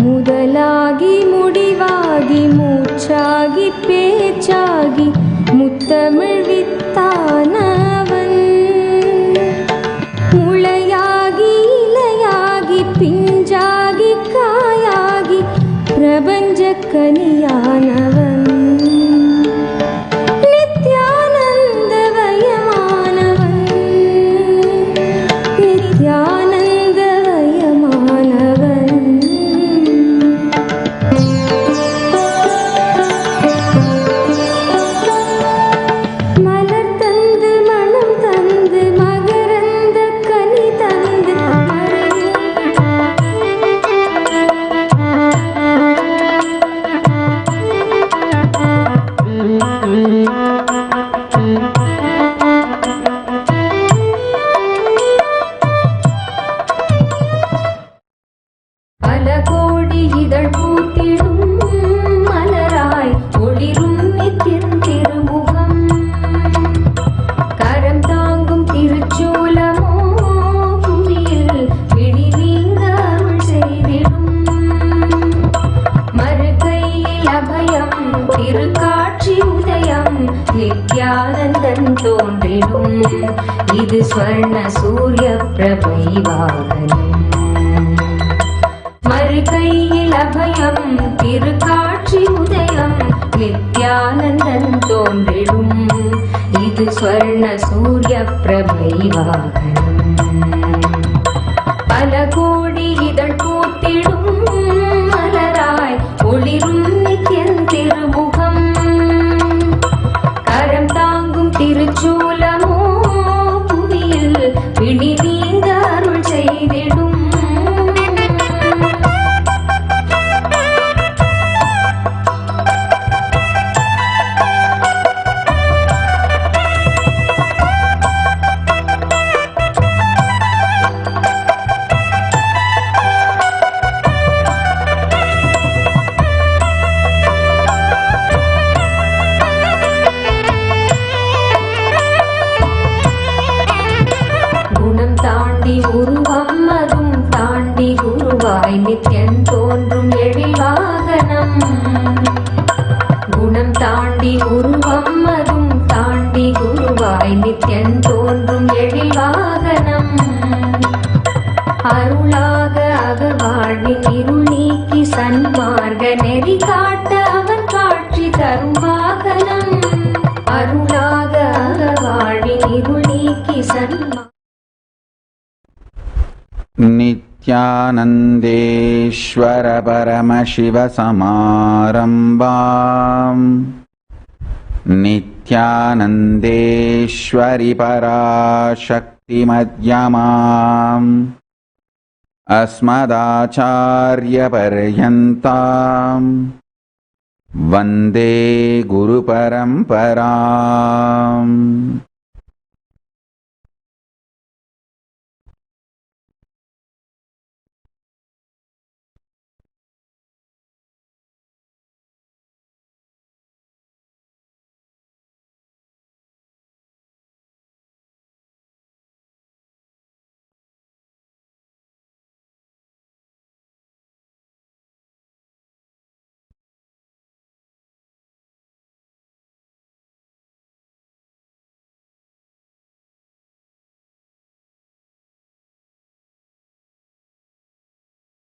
முதலாகி முடிவாகி மூச்சாகி பேச்சாகி முத்தமிழ் வித்தானவன். முளையாகி இலையாகி பிஞ்சாகி காயாகி பிரபஞ்ச கனியானவன். நித்யானந்த வயமானவன். நித்யானந்த வயமானவன். மலர் தந்து மனம் தந்து மகரந்த கனி தந்து பல கோடி இதழ் பூத்திடும் இது ஸ்வர்ண சூரிய பிரபை வாகனம். மறுகையில் அபயம் திருக்காட்சி உதயம் நித்யானந்தன் தோன்றிடும். இது ஸ்வர்ண சூரிய பிரபை வாகனம். பல கோடி இதழ் பூத்திடும் மலராய் ஒளிரும் நித்யன் திருமுகம். கரம் தாங்கும் திருச்சூலமோ புவியில் பிணி நீங்க அருள் செய்திடும். உருவம் அதும் தாண்டி குருவாய் நித்யன் தோன்றும் எழில் வாகனம். குணம் தாண்டி உருவம் அதும் தாண்டி குருவாய் நித்யன் தோன்றும் எழில் வாகனம். அருளாக அகவாழ்வின் இருள் நீக்கி சன்மார்க்க நெறி காட்ட அவன் காட்சி தரும் வாகனம். அருளாக அகவாழ்வின் இருள் நீக்கி சன்மார்க்க नित्यानन्देश्वर परमशिव समारम्भाम् नित्यानन्देश्वरि पराशक्ति मध्यमाम् अस्मदाचार्यपर्यन्ताम् वन्दे गुरुपरम्पराम्.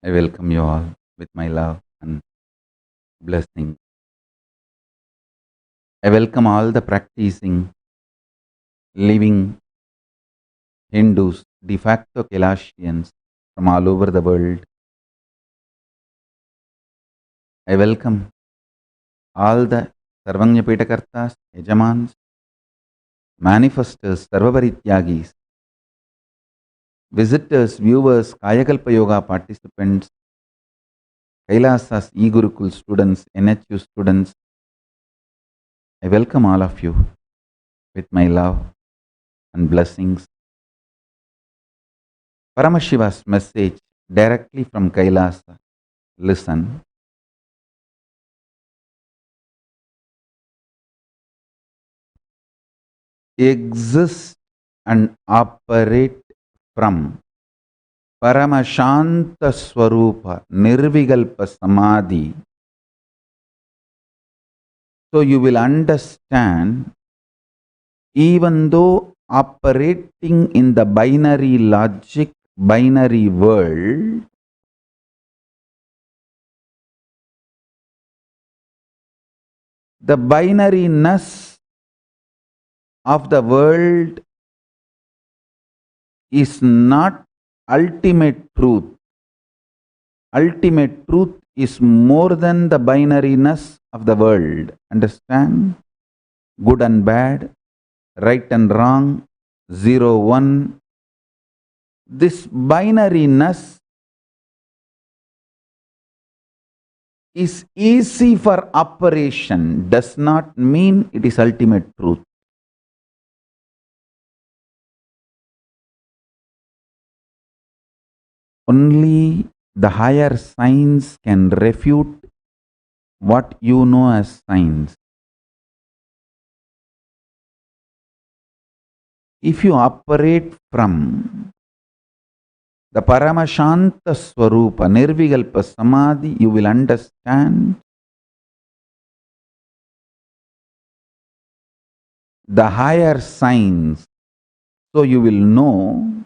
I welcome you all with my love and blessing. I welcome all the practicing, living Hindus, de facto Kailashians from all over the world. I welcome all the Sarvanyapitakartas, Yajamans, manifestors, Sarvaparityagis, visitors, viewers, Kayakalpa Yoga participants, Kailasas, E-Gurukul students, NHU students. I welcome all of you with my love and blessings. Paramashiva's message directly from Kailasa. Listen. Exist and operate from Paramashanta Swarupa Nirvikalpa Samadhi. So you will understand, even though operating in the binary logic, binary world, the binariness of the world is not ultimate truth. Ultimate truth is more than the binariness of the world. Understand? Good and bad, right and wrong, 0, 1. This binariness is easy for operation, does not mean it is ultimate truth. Only the higher science can refute what you know as science. If you operate from the Paramashanta Swarupa, Nirvikalpa Samadhi, you will understand the higher science So you will know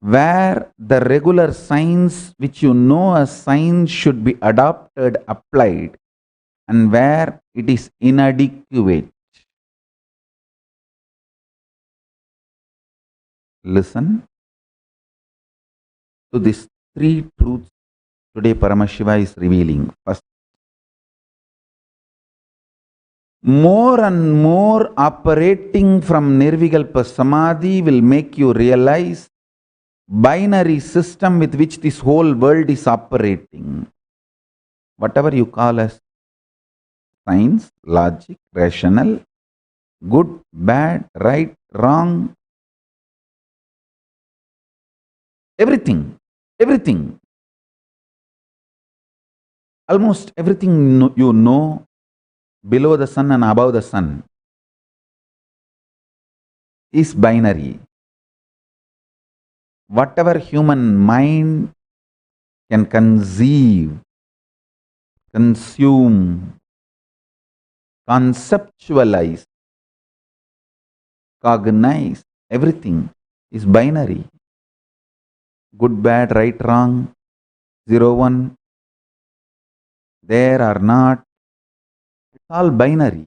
where the regular signs which you know as signs should be adopted, applied, and where it is inadequate. Listen to these three truths today Paramashiva is revealing. First, more and more operating from Nirvikalpa Samadhi will make you realize binary system with which this whole world is operating. Whatever you call as science, logic, rational, good, bad, right, wrong, everything, almost everything you know below the sun and above the sun is binary. Whatever human mind can conceive, consume, conceptualize, cognize, everything is binary. Good, bad, right, wrong, 0, 1, there or not, it's all binary.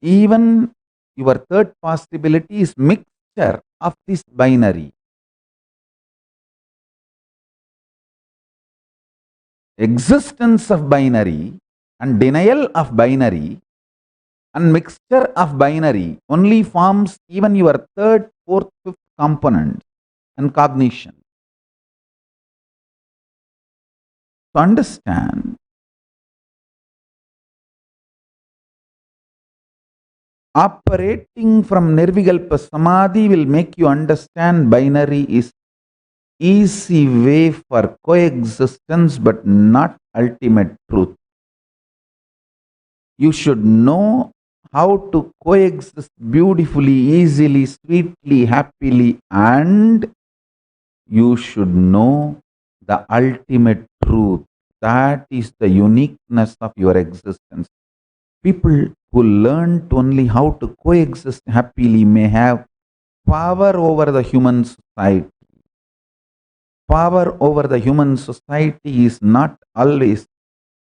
Even your third possibility is mixture of this binary. Existence of binary and denial of binary and mixture of binary only forms even your third, fourth, fifth component and cognition. To understand, operating from Nirvikalpa Samadhi will make you understand binary is easy way for coexistence but not ultimate truth. You should know how to coexist beautifully, easily, sweetly, happily, and you should know the ultimate truth. That is the uniqueness of your existence. People who learned only how to coexist happily may have power over the human society. Power over the human society is not always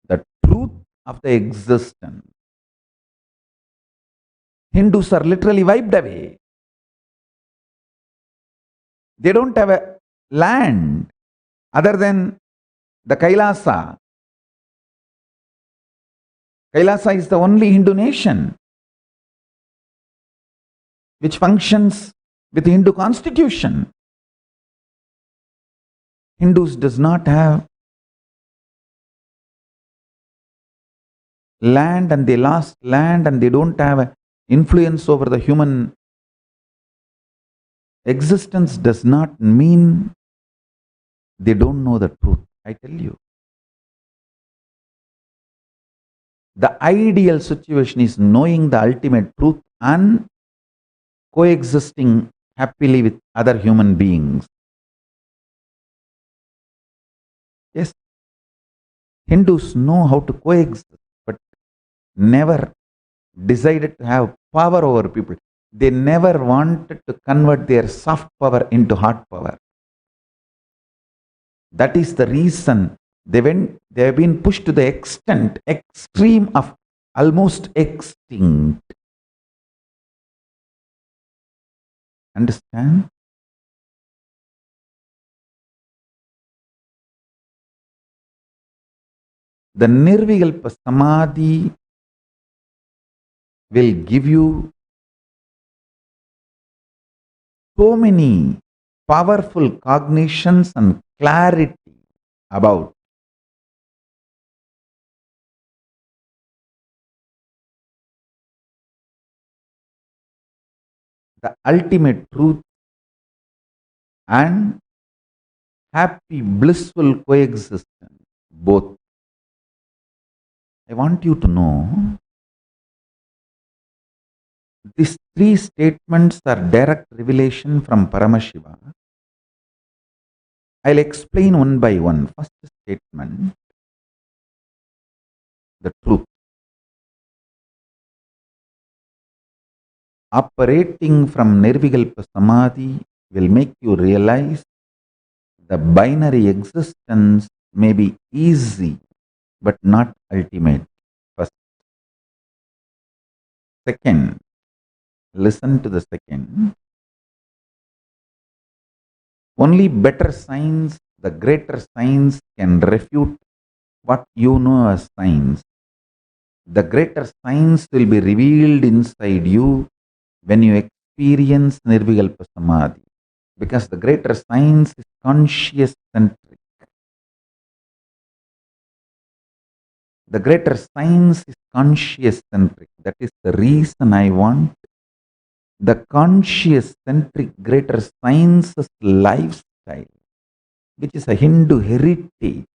the truth of the existence. Hindus are literally wiped away. They don't have a land other than the Kailasa. Kailasa is the only Hindu nation which functions with the Hindu constitution. Hindus does not have land, and they lost land, and they don't have influence over the human existence. Does not mean they don't know the truth. I tell you, the ideal situation is knowing the ultimate truth and coexisting happily with other human beings. Yes, Hindus know how to coexist, but never decided to have power over people. They never wanted to convert their soft power into hard power. That is the reason they have been pushed to the extreme of almost extinct. Understand? The Nirvikalpa Samadhi will give you so many powerful cognitions and clarity about the ultimate truth and happy, blissful coexistence, both. I want you to know these three statements are direct revelation from Paramashiva. I'll explain one by one. First statement, the truth. Operating from Nirvikalpa Samadhi will make you realize the binary existence may be easy but not ultimate. First. Second, listen to the second. Only better science, the greater science, can refute what you know as science. The greater science will be revealed inside you when you experience Nirvikalpa Samadhi. Because the greater science is conscious centric. The greater science is conscious centric. That is the reason I want the conscious centric greater science's lifestyle, which is a Hindu heritage,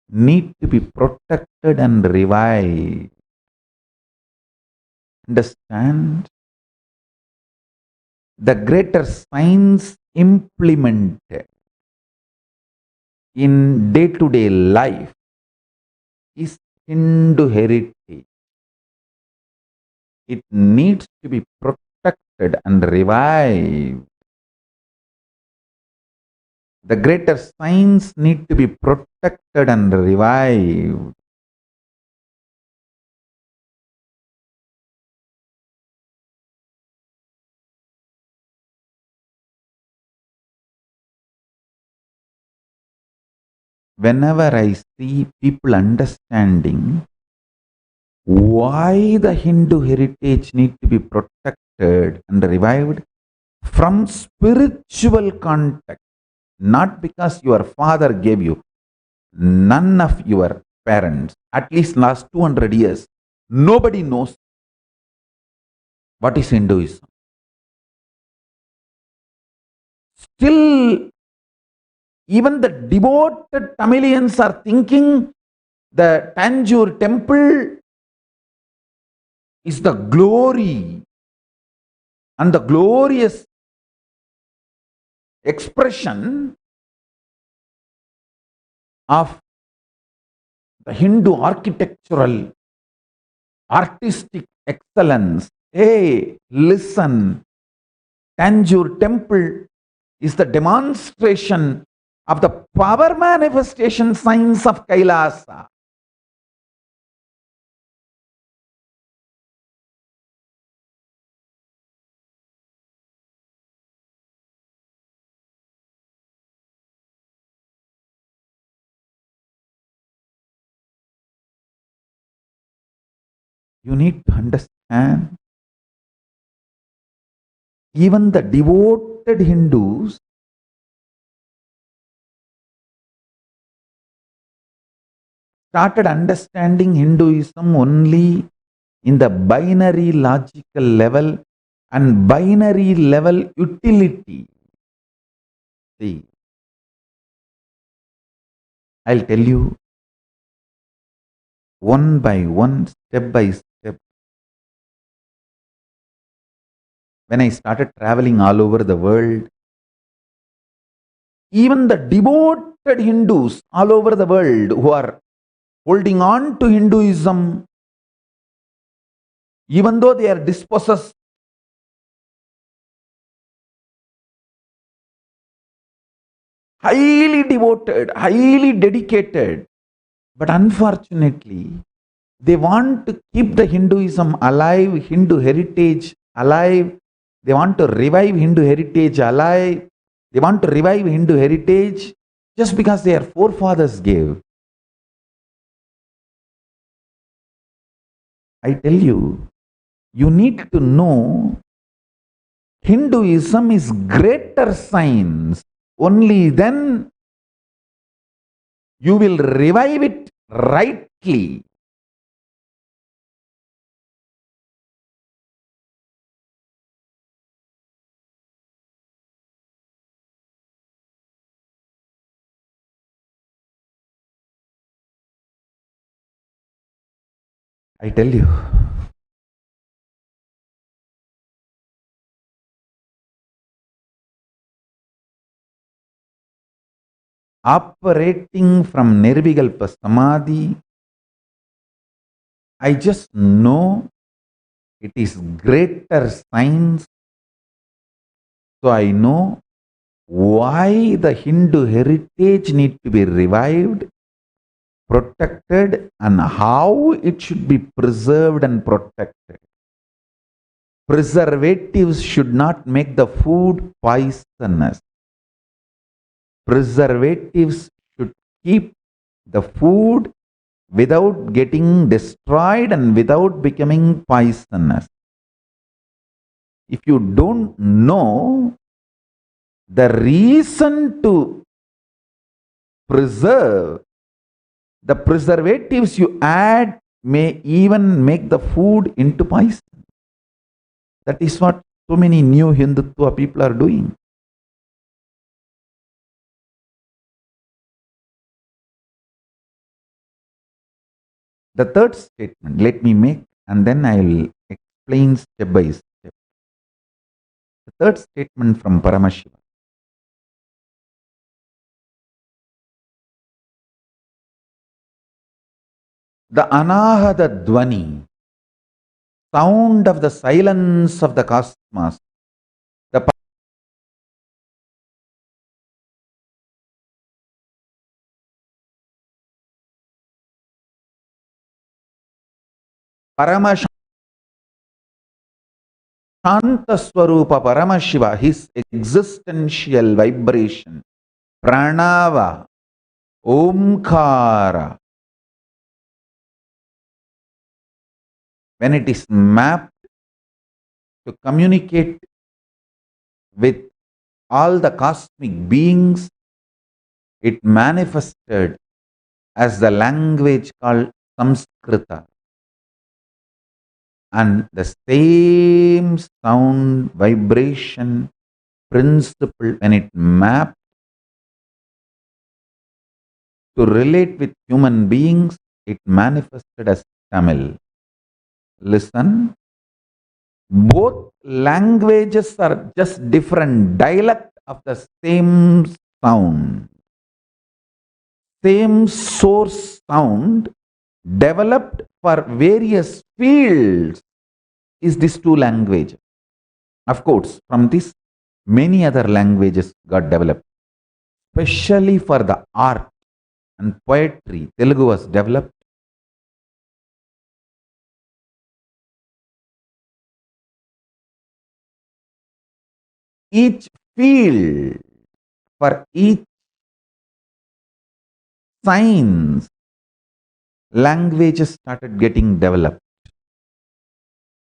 need to be protected and revived. Understand? The greater science implemented in day-to-day life is Hindu heritage. It needs to be protected and revived. The greater science need to be protected and revived. Whenever I see people understanding why the Hindu heritage need to be protected and revived from spiritual context, not because your father gave you, none of your parents, at least last 200 years, nobody knows what is Hinduism. Still, even the devoted Tamilians are thinking the Tanjore temple is the glory and the glorious expression of the Hindu architectural, artistic excellence. Hey, listen, Tanjore temple is the demonstration of the power manifestation science of Kailasa. You need to understand, even the devoted Hindus started understanding Hinduism only in the binary logical level and binary level utility. See, I'll tell you one by one, step by step. When I started traveling all over the world, even the devoted Hindus all over the world who are holding on to Hinduism, even though they are dispossessed, highly devoted, highly dedicated, but unfortunately, they want to keep the Hinduism alive, Hindu heritage alive. They want to revive Hindu heritage alive. They want to revive Hindu heritage just because their forefathers gave. I tell you, you need to know Hinduism is greater science. Only then you will revive it rightly. I tell you, operating from Nirvikalpa Samadhi, I just know It is greater science. So I know why the Hindu heritage need to be revived, protected, and how it should be preserved and protected. Preservatives should not make the food poisonous. Preservatives should keep the food without getting destroyed and without becoming poisonous. If you don't know the reason to preserve, the preservatives you add may even make the food into poison. That is what so many new Hindutva people are doing. The third statement, let me make, and then I will explain step by step. The third statement from Paramashiva. The Anahata Dwani, sound of the silence of the cosmos, the Paramashiva, Shanta Swarupa Paramashiva, his existential vibration, Pranava, Omkara, when it is mapped to communicate with all the cosmic beings, it manifested as the language called Samskrita. And the same sound, vibration, principle, when it mapped to relate with human beings, it manifested as Tamil. Listen, both languages are just different dialect of the same sound. Same source sound developed for various fields is these two languages. Of course, from this, many other languages got developed. Especially for the art and poetry, Telugu was developed. Each field, for each science, languages started getting developed.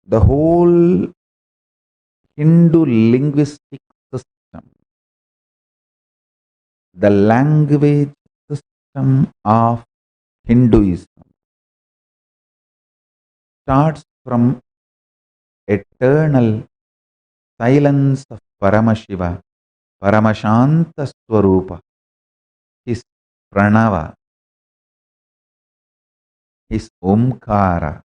The whole Hindu linguistic system, the language system of Hinduism, starts from eternal silence of Paramashiva, Paramashanta Swarupa, his Pranava, his Omkara.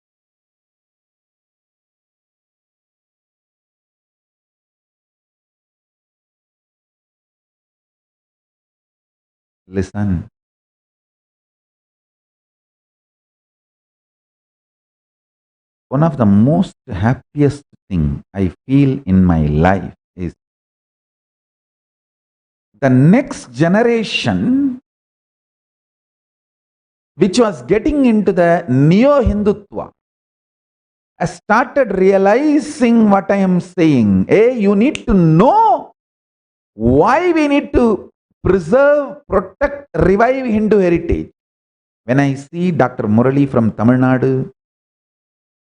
Listen. One of the most happiest thing I feel in my life is the next generation which was getting into the neo-Hindutva has started realizing what I am saying. Hey, you need to know why we need to preserve, protect, revive Hindu heritage. When I see Dr. Murali from Tamil Nadu,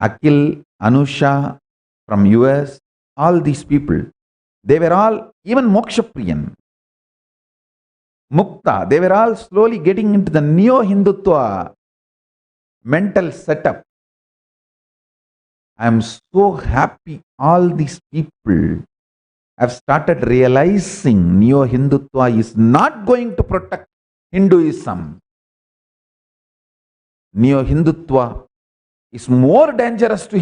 Akhil, Anusha from US, all these people, they were all, even Mokshapriyan, Mukta, they were all slowly getting into the neo-Hindutva mental setup. I am so happy all these people have started realizing neo-Hindutva is not going to protect Hinduism. Neo-Hindutva is more dangerous to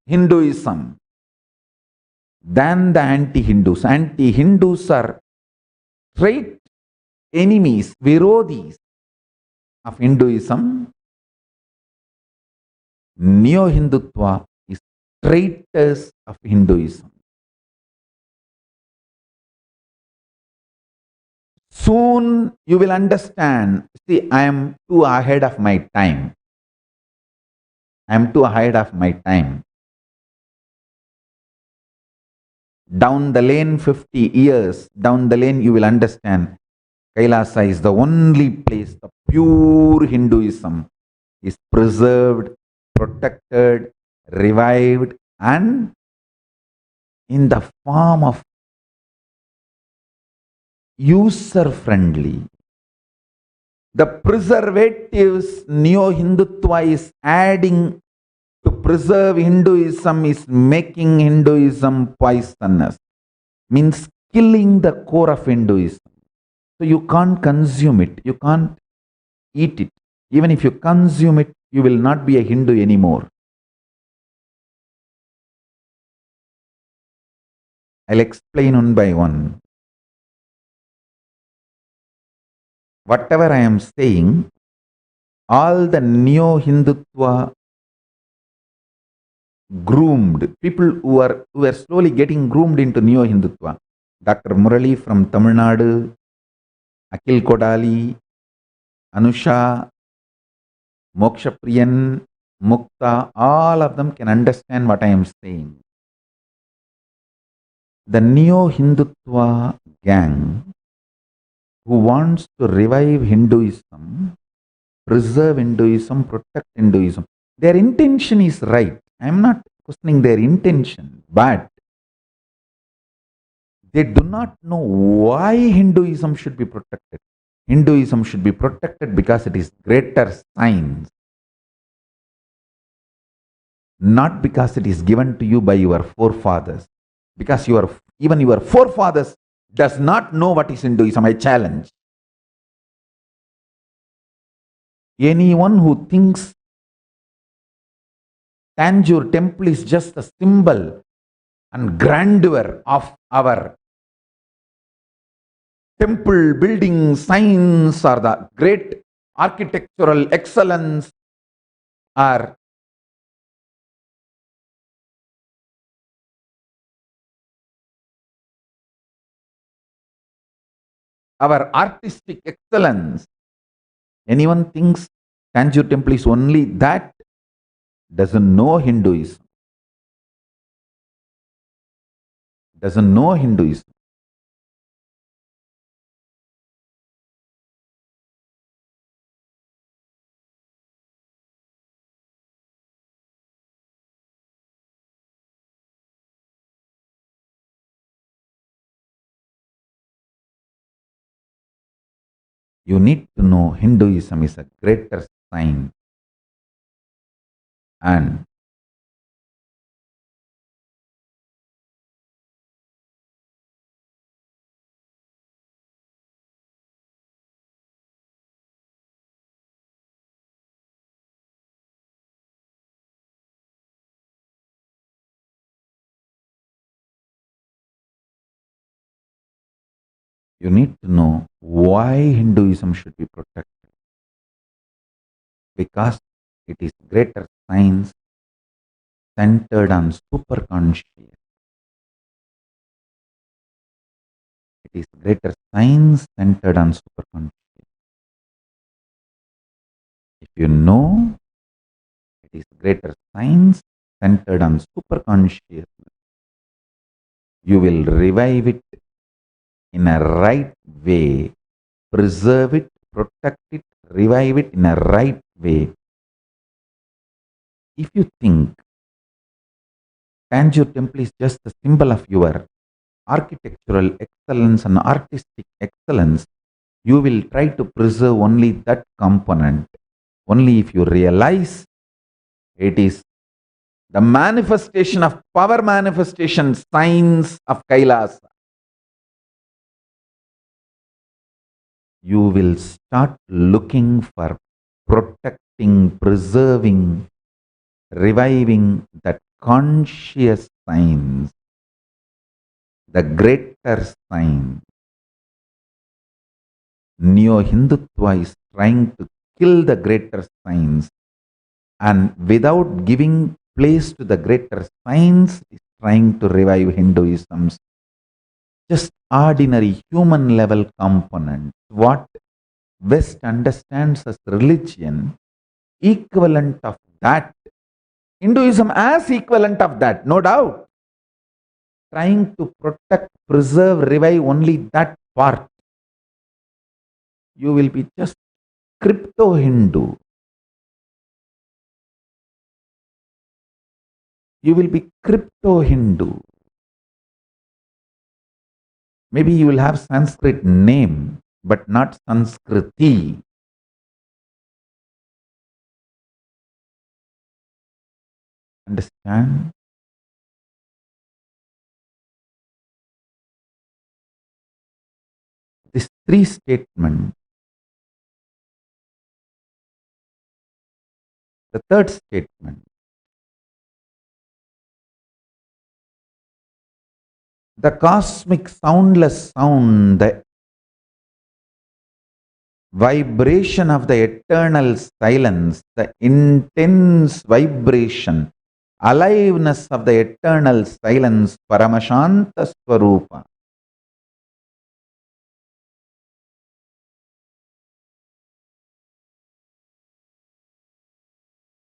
Hinduism, than the anti-Hindus. Anti-Hindus are straight enemies, virodhis of Hinduism. Neo-Hindutva is traitors of Hinduism. Soon you will understand. See, I am too ahead of my time. I am too ahead of my time. Down the lane, 50 years, down the lane, you will understand. Kailasa is the only place the pure Hinduism is preserved, protected, revived, and in the form of user-friendly. The preservatives Neo-Hindutva is adding to preserve Hinduism is making Hinduism poisonous, means killing the core of Hinduism. So you can't consume it, you can't eat it. Even if you consume it, you will not be a Hindu anymore. I'll explain one by one. Whatever I am saying, all the Neo-Hindutva groomed, people who are slowly getting groomed into Neo-Hindutva. Dr. Murali from Tamil Nadu, Akhil Kodali, Anusha, Moksha Priyan, Mukta, all of them can understand what I am saying. The Neo-Hindutva gang who wants to revive Hinduism, preserve Hinduism, protect Hinduism, their intention is right. I am not questioning their intention, but they do not know why Hinduism should be protected. Hinduism should be protected because it is greater science, not because it is given to you by your forefathers. Because even your forefathers does not know what is Hinduism. I challenge. Anyone who thinks Tanjore temple is just a symbol and grandeur of our temple building science or the great architectural excellence or our artistic excellence. Anyone thinks Tanjore temple is only that, doesn't know Hinduism. Doesn't know Hinduism. You need to know Hinduism is a greater science, and you need to know why Hinduism should be protected. Because it is greater science centered on superconscious. It is greater science centered on superconscious. If you know it is greater science centered on superconscious, you will revive it in a right way, preserve it, protect it, revive it in a right way. If you think Tanjore temple is just a symbol of your architectural excellence and artistic excellence, you will try to preserve only that component. Only if you realize it is the manifestation of power manifestation signs of Kailasa, you will start looking for protecting, preserving, reviving that conscious signs, the greater sign. Neo-Hindutva is trying to kill the greater signs, and without giving place to the greater science is trying to revive Hinduism's just ordinary human level component. What West understands as religion, equivalent of that. Hinduism as equivalent of that, no doubt. Trying to protect, preserve, revive only that part. You will be just crypto-Hindu. You will be crypto-Hindu. Maybe you will have Sanskrit name, but not Sanskriti. Understand? This three statement. The third statement. The cosmic soundless sound, the vibration of the eternal silence, the intense vibration, aliveness of the eternal silence, Paramashanta Swarupa.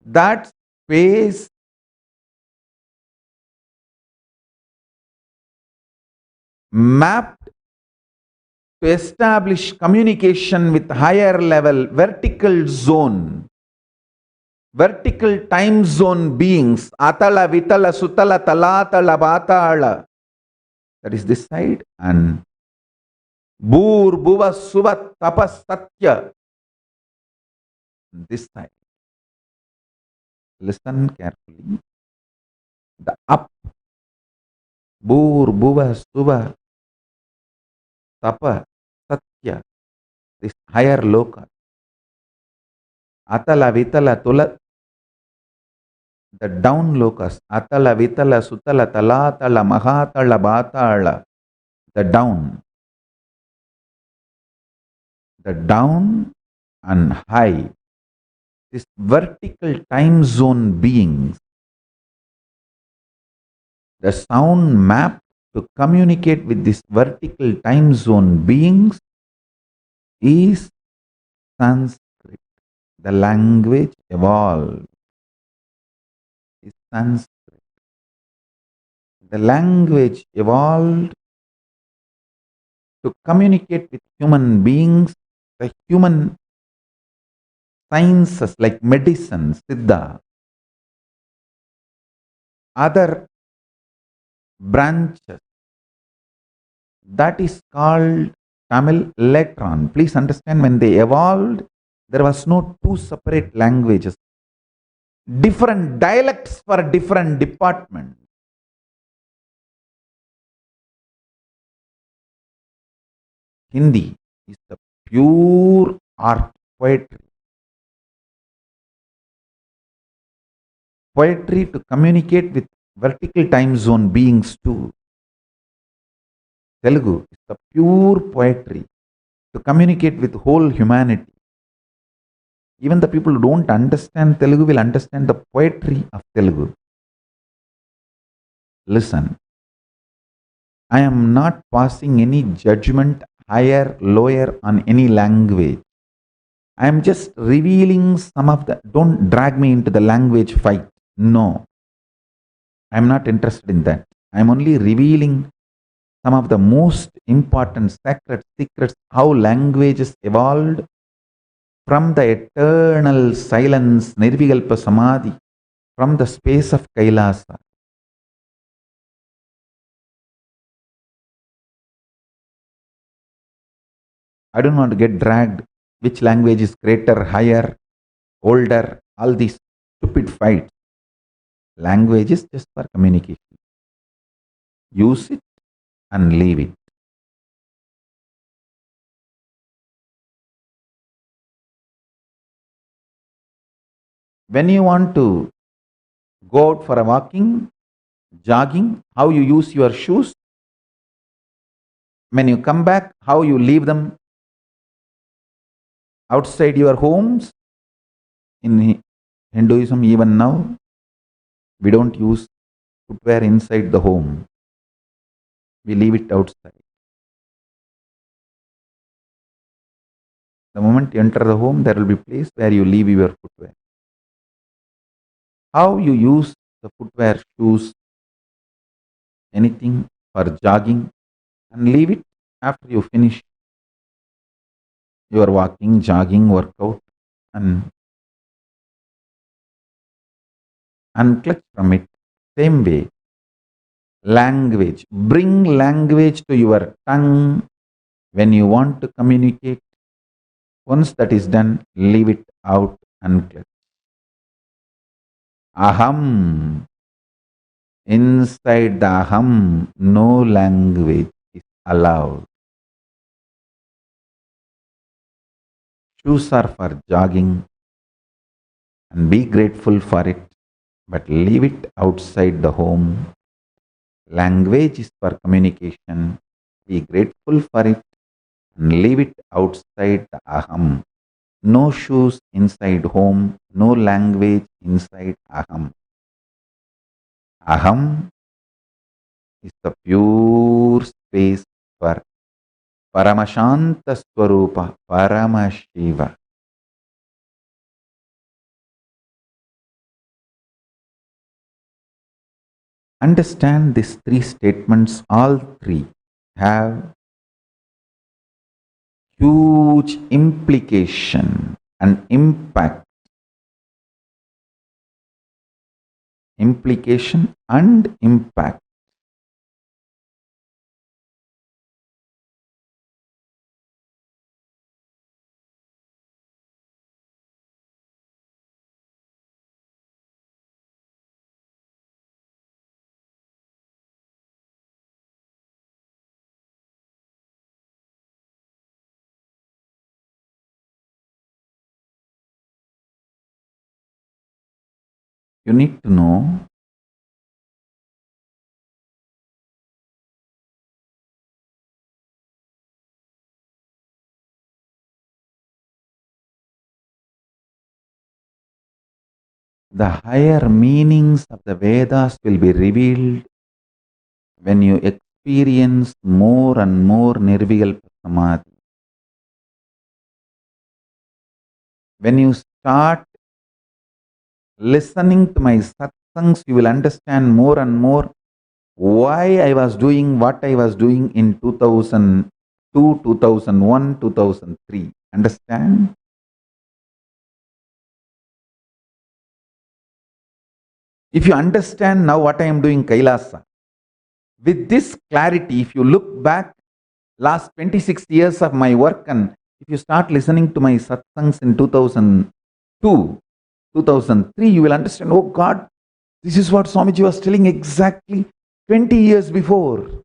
That space mapped to establish communication with higher level, vertical zone, vertical time zone beings, Atala, Vitala, Sutala, Talatala, Batala. That is this side. And Bur, Bhuva, Suva, Tapas, Satya. This side. Listen carefully. The up. Bur, Bhuva, Suva, Tapa, Satya. This higher loka. Atala, Vitala, Tula. The down lokas. Atala, Vitala, Sutala, Talatala, Mahatala, Batala. The down. The down and high. This vertical time zone beings. The sound map to communicate with this vertical time zone beings is Sanskrit. The language evolved. Is Sanskrit. The language evolved to communicate with human beings, the human sciences like medicine, Siddha, other branches. That is called Tamil later on. Please understand, when they evolved, there was no two separate languages. Different dialects for different departments. Hindi is the pure art, poetry. Poetry to communicate with vertical time zone beings too. Telugu is the pure poetry to communicate with whole humanity. Even the people who don't understand Telugu will understand the poetry of Telugu. Listen, I am not passing any judgment higher, lower on any language. I am just revealing some of the, don't drag me into the language fight. No, I am not interested in that. I am only revealing some of the most important sacred secrets, how languages evolved from the eternal silence, Nirvikalpa Samadhi, from the space of Kailasa. I don't want to get dragged. Which language is greater, higher, older, all these stupid fights. Language is just for communication. Use it and leave it. When you want to go out for a walking, jogging, how you use your shoes. When you come back, how you leave them outside your homes. In Hinduism, even now, We don't use footwear inside the home. We leave it outside. The moment you enter the home, there will be a place where you leave your footwear. How you use the footwear, shoes, anything for jogging, and leave it after you finish your walking, jogging, workout, and unclutch from it. Same way, language. Bring language to your tongue when you want to communicate. Once that is done, leave it out unclutch. Aham. Inside the aham, no language is allowed. Shoes are for jogging and be grateful for it, but leave it outside the home. Language is for communication. Be grateful for it and leave it outside the aham. No shoes inside home, no language inside aham. Aham is the pure space for Paramashanta Swarupa, Paramashiva. Understand these three statements, all three have huge implication and impact. Implication and impact. You need to know the higher meanings of the Vedas will be revealed when you experience more and more Nirvikalpa Samadhi. When you start listening to my satsangs, you will understand more and more why I was doing what I was doing in 2002, 2001, 2003. Understand? If you understand now what I am doing Kailasa, with this clarity, if you look back last 26 years of my work and if you start listening to my satsangs in 2002, 2003, you will understand, oh God, this is what Swamiji was telling exactly 20 years before.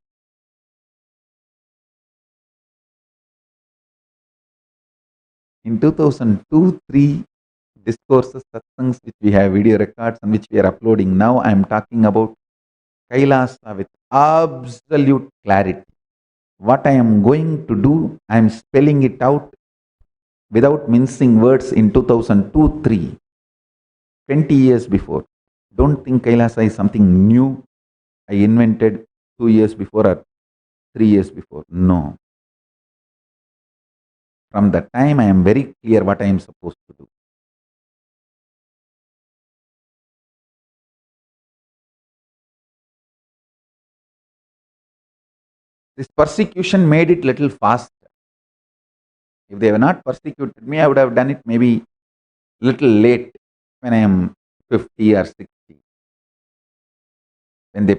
In 2002-3 discourses, satsangs which we have video records and which we are uploading now, I am talking about Kailasa with absolute clarity. What I am going to do, I am spelling it out without mincing words in 2002-3, 20 years before. Don't think Kailasa is something new I invented 2 years before or 3 years before. No. From that time, I am very clear what I am supposed to do. This persecution made it little faster. If they were not persecuted me, I would have done it maybe little late when I am 50 or 60. When they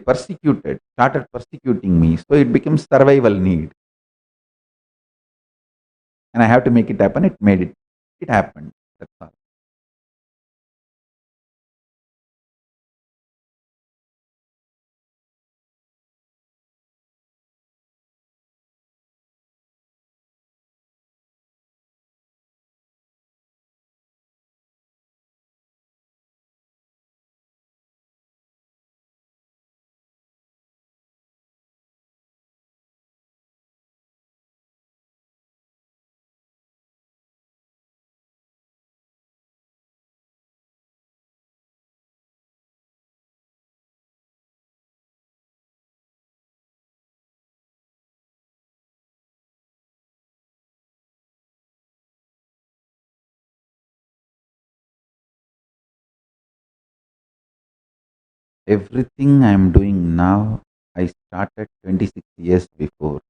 started persecuting me, so it became survival need. And I have to make it happen. It made it. It happened. That's all. Everything I am doing now, I started 26 years before.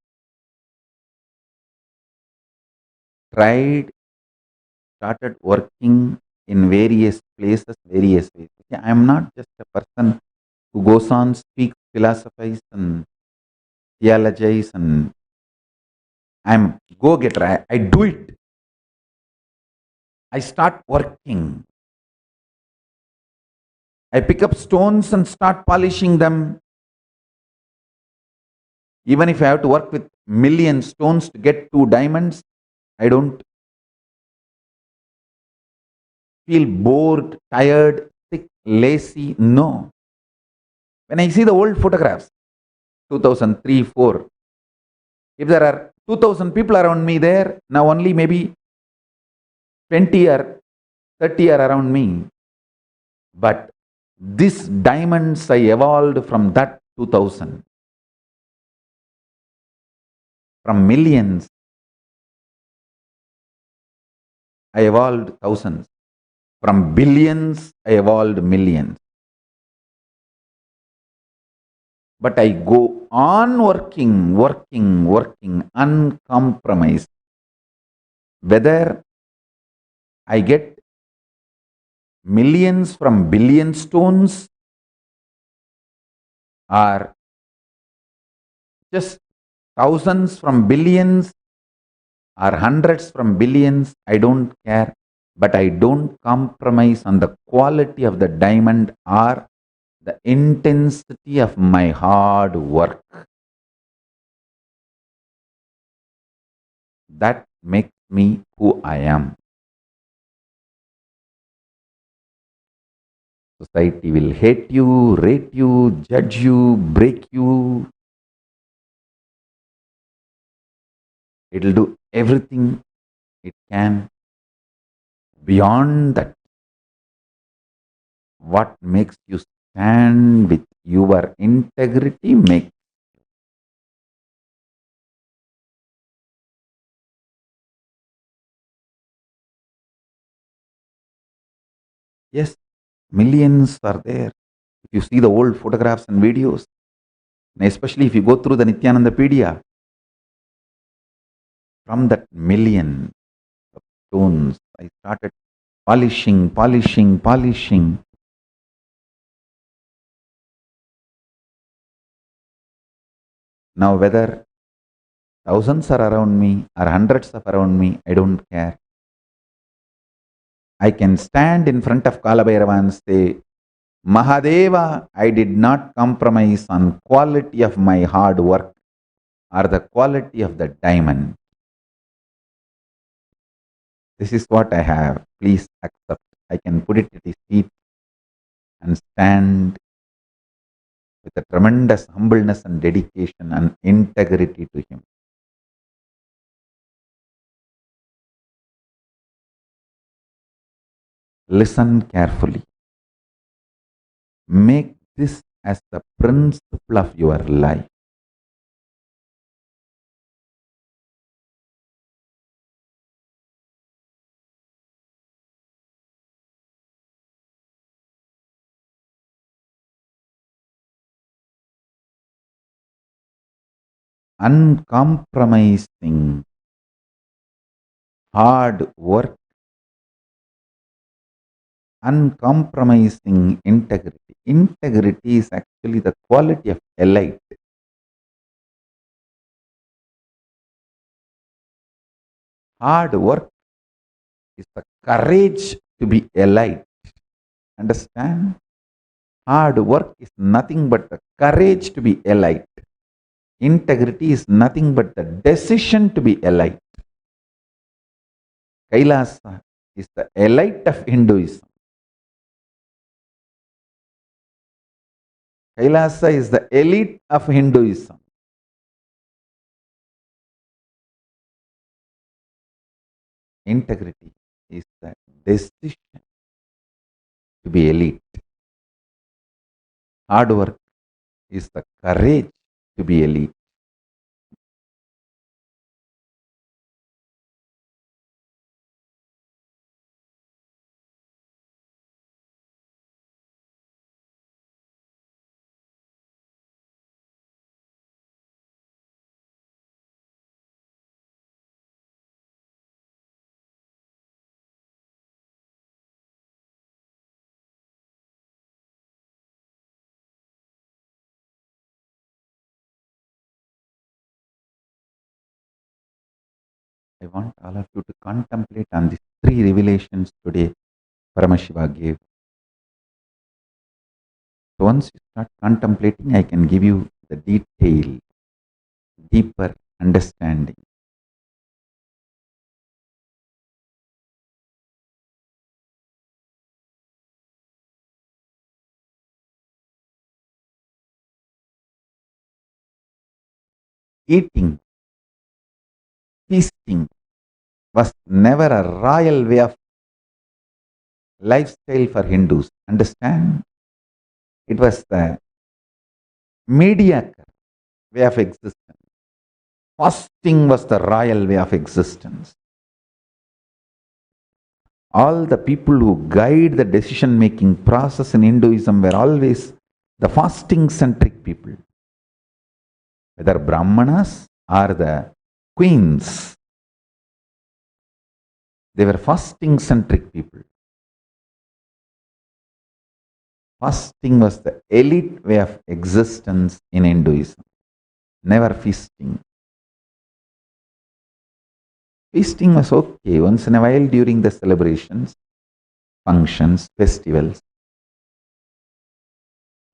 Started working in various places, various ways. I am not just a person who goes on, speaks, philosophize, and theologize, and I'm go-getter. I do it. I start working. I pick up stones and start polishing them. Even if I have to work with million stones to get 2 diamonds, I don't feel bored, tired, sick, lazy. No. When I see the old photographs, 2003, 4, if there are 2000 people around me there, now only maybe 20 or 30 are around me. But these diamonds I evolved from that 2000. From millions, I evolved thousands. From billions, I evolved millions. But I go on working, uncompromised. Whether I get millions from billion stones or just thousands from billions or hundreds from billions, I don't care. But I don't compromise on the quality of the diamond or the intensity of my hard work. That makes me who I am. Society will hate you, rate you, judge you, break you. It will do everything it can. Beyond that, what makes you stand with your integrity makes. Yes, millions are there. If you see the old photographs and videos, and especially if you go through the Nithyanandapedia, from that million of stones, I started polishing. Now, whether thousands are around me or hundreds of around me, I don't care. I can stand in front of Kalabhairava and say, Mahadeva, I did not compromise on quality of my hard work or the quality of the diamond. This is what I have. Please accept. I can put it at his feet and stand with a tremendous humbleness and dedication and integrity to him. Listen carefully. Make this as the principle of your life. Uncompromising hard work, uncompromising integrity. Integrity is actually the quality of elite. Hard work is the courage to be elite. Understand? Hard work is nothing but the courage to be elite. Integrity is nothing but the decision to be elite. Kailasa is the elite of Hinduism. Kailasa is the elite of Hinduism. Integrity is the decision to be elite. Hard work is the courage to be elite. I want all of you to contemplate on these three revelations today Paramashiva gave. So once you start contemplating, I can give you the detail, deeper understanding. Eating, feasting was never a royal way of lifestyle for Hindus. Understand? It was the mediocre way of existence. Fasting was the royal way of existence. All the people who guide the decision making process in Hinduism were always the fasting centric people, whether Brahmanas or the queens. They were fasting centric people. Fasting was the elite way of existence in Hinduism, never feasting. Feasting was okay once in a while during the celebrations, functions, festivals,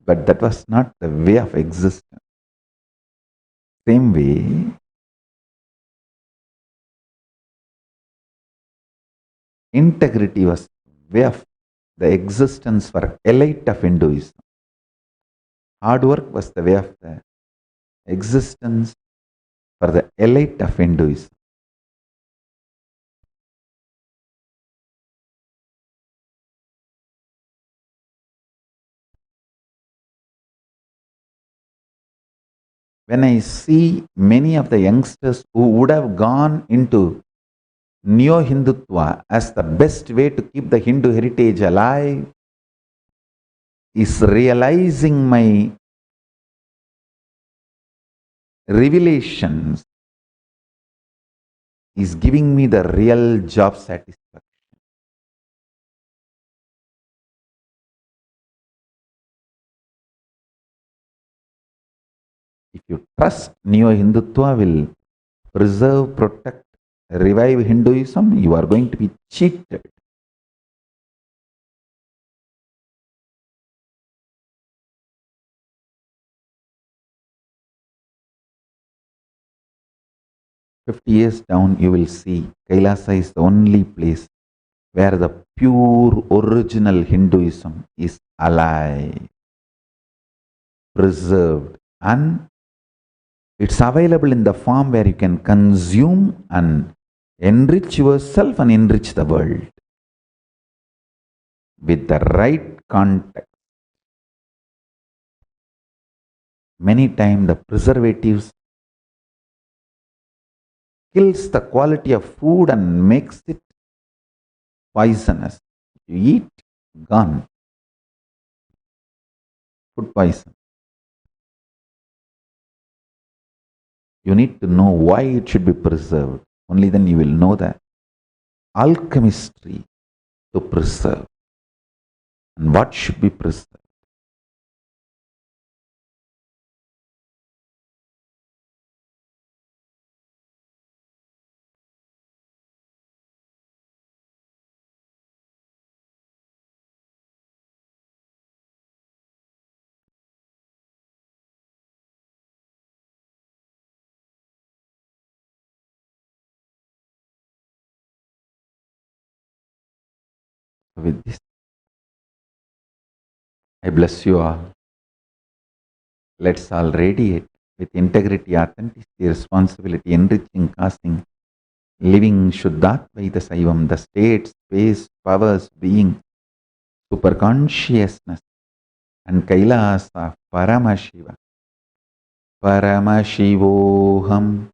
but that was not the way of existence. Same way, integrity was way of the existence for elite of Hinduism. Hard work was the way of the existence for the elite of Hinduism. When I see many of the youngsters who would have gone into Neo-Hindutva as the best way to keep the Hindu heritage alive, is realizing my revelations, is giving me the real job satisfaction. If you trust Neo-Hindutva will preserve, protect, revive Hinduism, you are going to be cheated. "50 years down, you will see Kailasa is the only place where the pure original Hinduism is alive, preserved, and it's available in the form where you can consume and enrich yourself and enrich the world with the right context. Many times the preservatives kills the quality of food and makes it poisonous. You eat, gone. Food poison. You need to know why it should be preserved. Only then you will know the alchemistry to preserve and what should be preserved. With this, I bless you all. Let's all radiate with integrity, authenticity, responsibility, enriching, casting, living Shuddhatvaita Saivam, the state, space, powers, being, superconsciousness, and Kailasa, Paramashiva. Paramashivoham,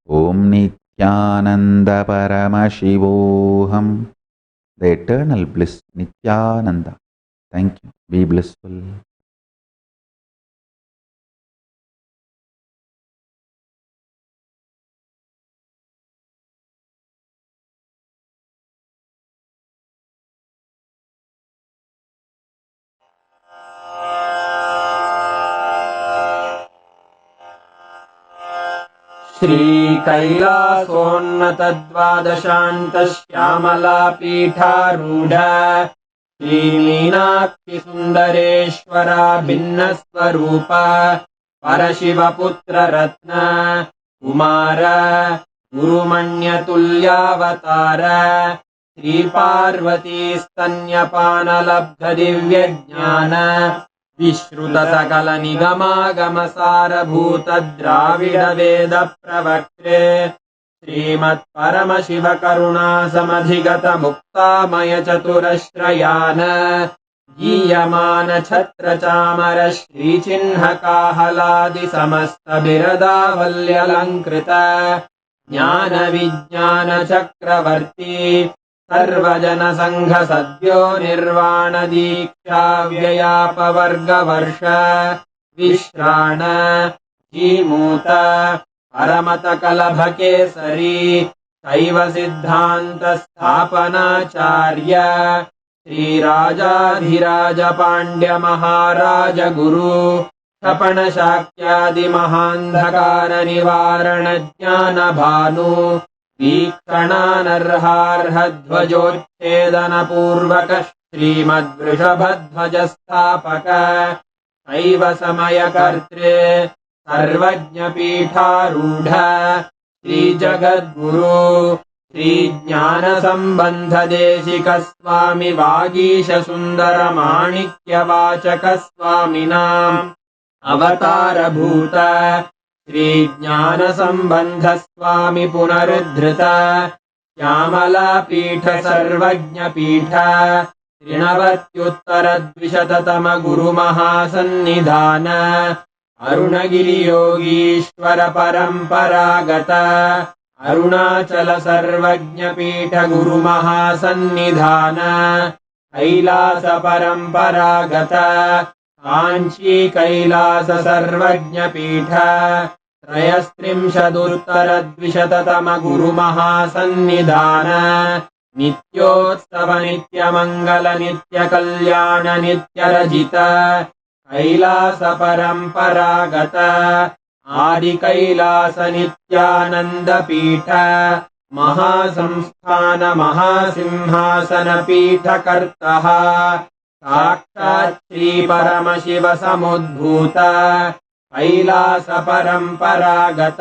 Om Nithyananda Paramashivoham, the eternal bliss, Nithyananda. Thank you. Be blissful. श्रीकैलासोन्नतद्वादशान्तश्यामलापीठारूढ श्रीमीनाक्षिसुन्दरेश्वरा भिन्नस्वरूप परशिवपुत्ररत्न Kumar गुरुमण्यतुल्यावतार श्रीपार्वतीस्तन्यपानलब्धदिव्यज्ञान विश्रुतसकलनिगमागमसारभूतद्राविडवेदप्रवक्त्रे श्रीमत्परमशिवकरुणासमधिगतमुक्तामयचतुरश्रयान् गीयमानछत्रचामर श्रीचिह्नकाहलादिसमस्तबिरदावल्यलङ्कृत ज्ञानविज्ञानचक्रवर्ती सर्वजनसङ्घसद्यो निर्वाणदीक्षाव्ययापवर्गवर्ष विश्राण Jimuta परमतकलभकेसरी शैवसिद्धान्तस्थापनाचार्य श्रीराजाधिराजपाण्ड्यमहाराजगुरु क्षपणशाक्यादिमहान्धकारनिवारणज्ञानभानु वीक्षणानर्हार्हध्वजोच्छेदनपूर्वक श्रीमद्वृषभध्वजस्थापक शैव समयकर्त्रे सर्वज्ञपीठारूढ श्रीजगद्गुरु श्रीज्ञानसम्बन्धदेशिकस्वामि वागीशसुन्दरमाणिक्यवाचकस्वामिनाम् अवतारभूत श्रीज्ञानसम्बन्धस्वामि पुनरुद्धृत श्यामलापीठ सर्वज्ञपीठ त्रिणवत्युत्तरद्विशततम गुरुमहासन्निधान अरुणगिरियोगीश्वर परम्परागत अरुणाचल सर्वज्ञपीठ गुरुमहासन्निधान कैलास परम्परागत काञ्ची कैलास सर्वज्ञपीठ त्रयस्त्रिंशदुत्तरद्विशततम गुरुमहासन्निधान नित्योत्सव नित्यमङ्गल नित्यकल्याण नित्यरजित कैलास परम्परागत आदिकैलास नित्यानन्दपीठ महासंस्थान महासिंहासनपीठकर्तः साक्षात् श्रीपरमशिव समुद्भूत कैलास परम्परागत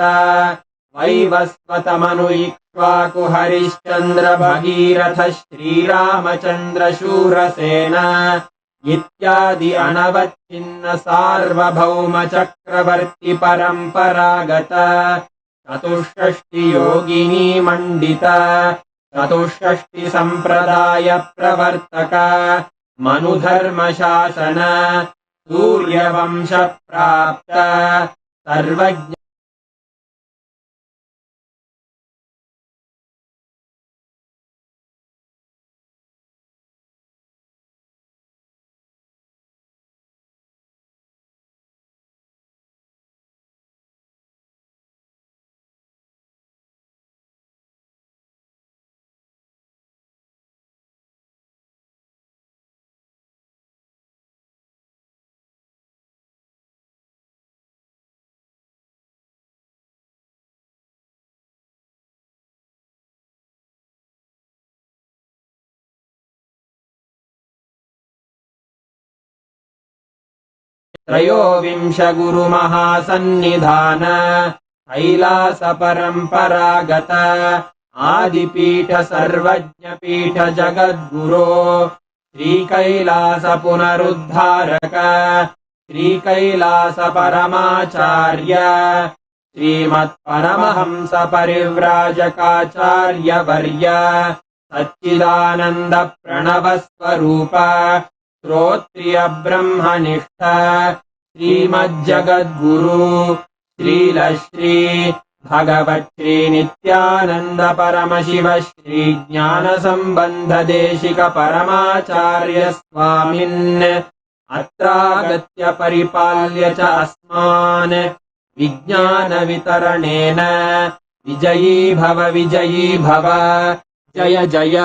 वैवस्वतमनु इक्ष्वाकु हरिश्चन्द्र भगीरथ श्रीरामचन्द्र शूरसेन इत्यादि अनवच्छिन्न सार्वभौम चक्रवर्ति परम्परागत चतुष्षष्टि योगिनी मण्डित चतुष्षष्टि सम्प्रदाय प्रवर्तक मनुधर्मशासन सूर्यवंश प्राप्त सर्वज्ञ त्रयोविंश गुरुमहासन्निधान कैलास परम्परागत आदिपीठ सर्वज्ञपीठ जगद्गुरो श्रीकैलास पुनरुद्धारक श्रीकैलास परमाचार्य श्रीमत्परमहंस परिव्राजकाचार्यवर्य सच्चिदानन्द प्रणवस्वरूप श्रोत्रिय ब्रह्मनिष्ठ श्रीमज्जगद्गुरु श्रीलश्री भगवत् श्री नित्यानंद परमशिव श्री ज्ञान संबंध देशिक परमाचार्य स्वामिन् अत्रागत्य परिपाल्य च अस्मान् विज्ञान वितरणेन विजयी भव जय जय।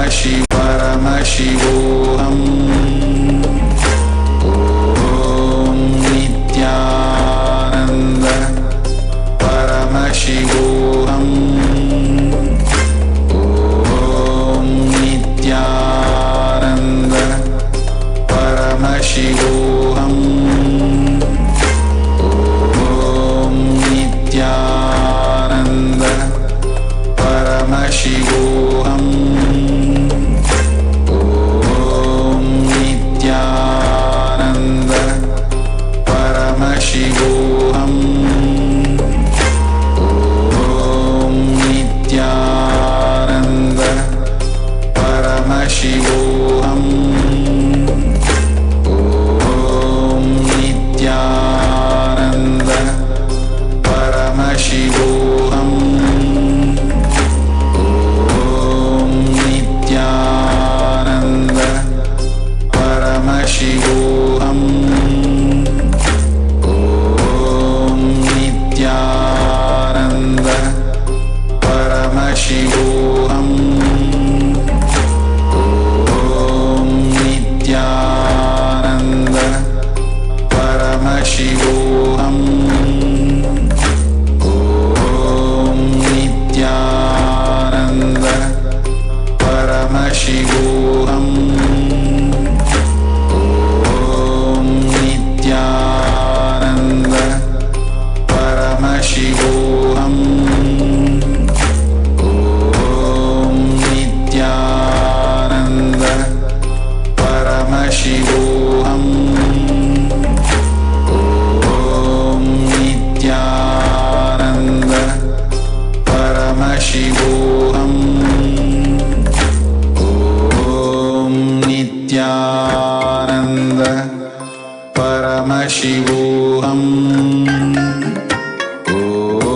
Paramashivoham. Om Nithyananda Paramashivoham. Om Nithyananda Paramashivoham. Om Nithyananda Paramashivoham. Om Nithyananda Paramashivoham. Om Nithyananda Paramashivoham. Om Nithyananda Paramashivoham. Om Nithyananda Paramashivoham. Om Nithyananda Paramashivoham. Om Nithyananda Paramashivoham. Om Nithyananda Paramashivoham. Om Nithyananda Paramashivoham. Om Nithyananda Paramashivoham. Om Nithyananda Paramashivoham.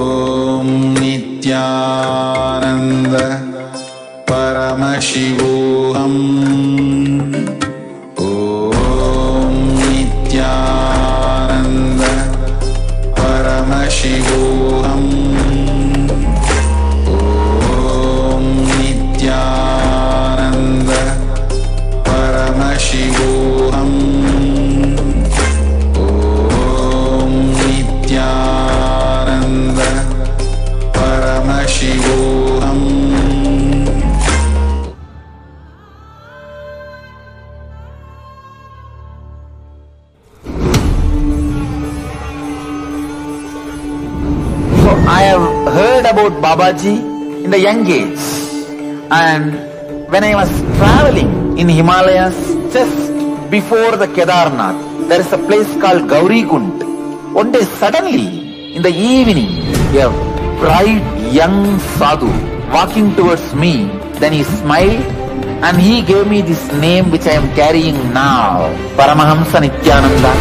Om Nithyananda Paramashivoham. Om Nithyananda Paramashivoham. Om Nithyananda Paramashivoham. Om Nithyananda Paramashivoham. Om Nithyananda Paramashivoham. So I have heard about Babaji in the young age, and when I was traveling in Himalayas just before the Kedarnath, there is a place called Gauri Kund. One day suddenly in the evening, a bright young sadhu walking towards me, then he smiled and he gave me this name which I am carrying now, Paramahamsa Nithyananda.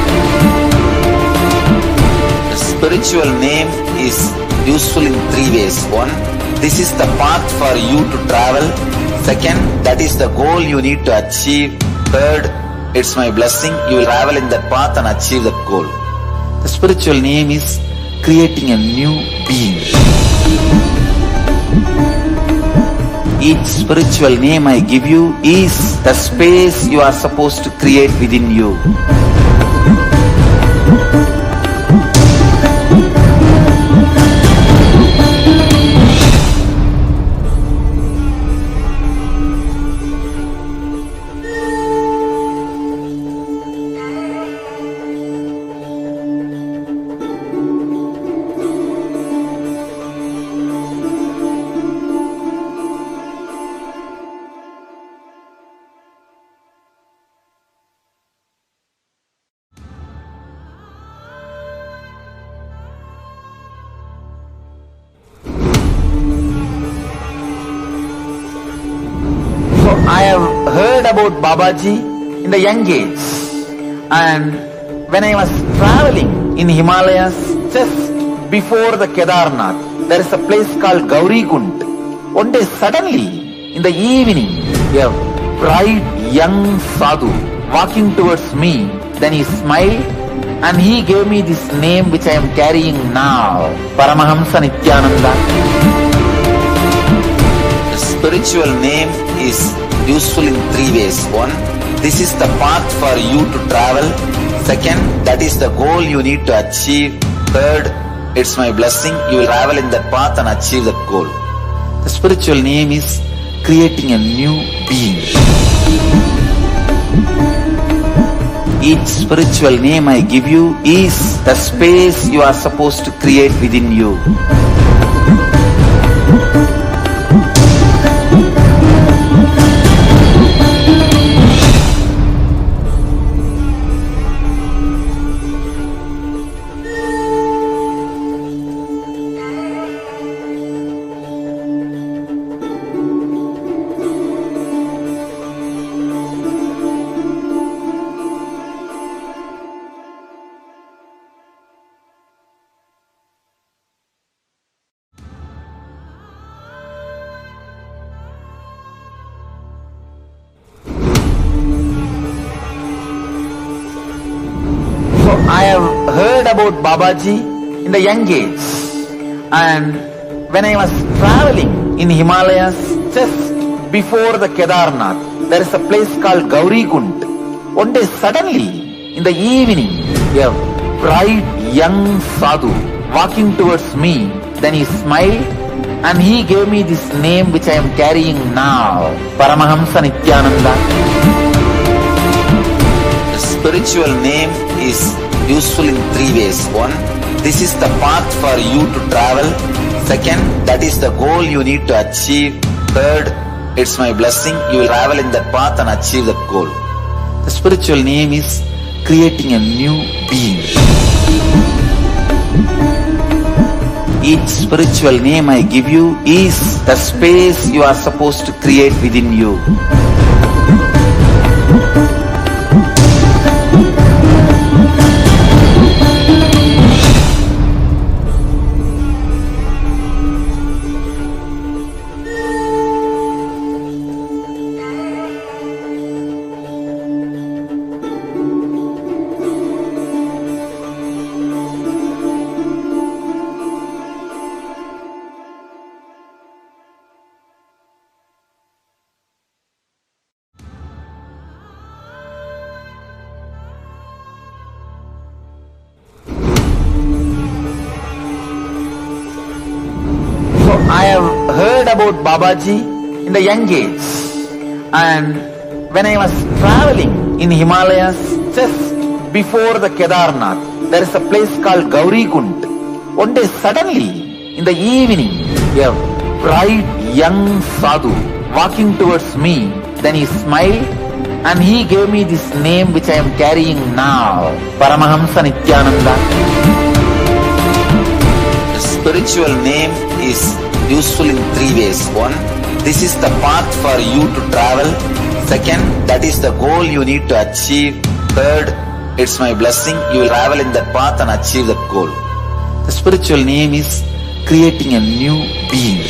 The spiritual name is useful in three ways. One, this is the path for you to travel. Second, that is the goal you need to achieve. Third, it's my blessing. You will travel in that path and achieve that goal. The spiritual name is creating a new being. Each spiritual name I give you is the space you are supposed to create within you. I have heard about Babaji in the young age, and when I was traveling in Himalayas just before the Kedarnath, there is a place called Gauri Kund. One day suddenly in the evening, a bright young sadhu walking towards me, then he smiled and he gave me this name which I am carrying now, Paramahamsa Nithyananda. spiritual name is useful in three ways. One, this is the path for you to travel. Second, that is the goal you need to achieve. Third, it's my blessing. You will travel in that path and achieve that goal. The spiritual name is creating a new being. Each spiritual name I give you is the space you are supposed to create within you. So I have heard about Babaji in the young age, and when I was traveling in Himalayas just before the Kedarnath, there is a place called Gauri Kund. One day suddenly in the evening, a bright young sadhu walking towards me, then he smiled and he gave me this name which I am carrying now, Paramahamsa Nithyananda. The spiritual name is useful in three ways. One, this is the path for you to travel. Second, that is the goal you need to achieve. Third, it's my blessing. You will travel in that path and achieve that goal. The spiritual name is creating a new being. Each spiritual name I give you is the space you are supposed to create within you. So I have heard about Babaji in the young age, and when I was traveling in Himalayas just before the Kedarnath, there is a place called Gauri Kund. One day suddenly in the evening, a bright young sadhu walking towards me, then he smiled and he gave me this name which I am carrying now, Paramahamsa Nithyananda. The spiritual name is useful in three ways. One, this is the path for you to travel. Second, that is the goal you need to achieve. Third, it's my blessing. You will travel in that path and achieve that goal. The spiritual name is creating a new being.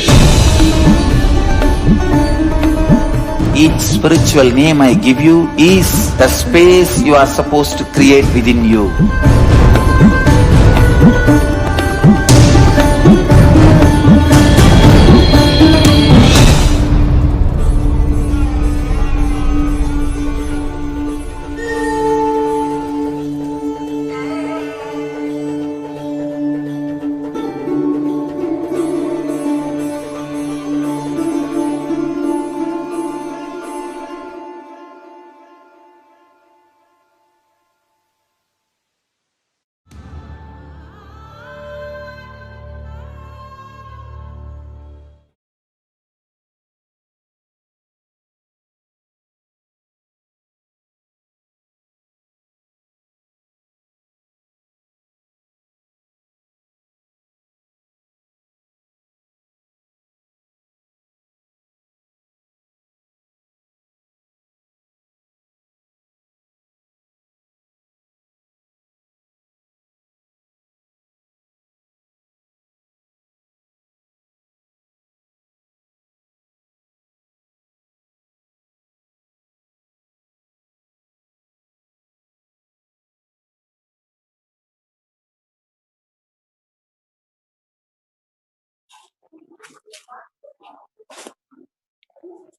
Each spiritual name I give you is the space you are supposed to create within you.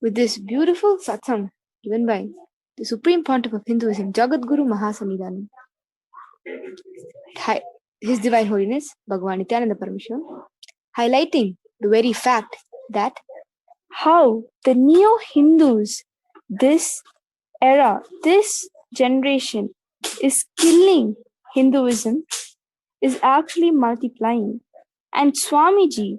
with this beautiful satsang given by the Supreme Pontiff of Hinduism, Jagadguru Mahasanidhanam, His Divine Holiness, Bhagavan Nithyananda Paramashivam, highlighting the very fact that how the neo-Hindus, this era, this generation is killing Hinduism, is actually multiplying. And Swamiji,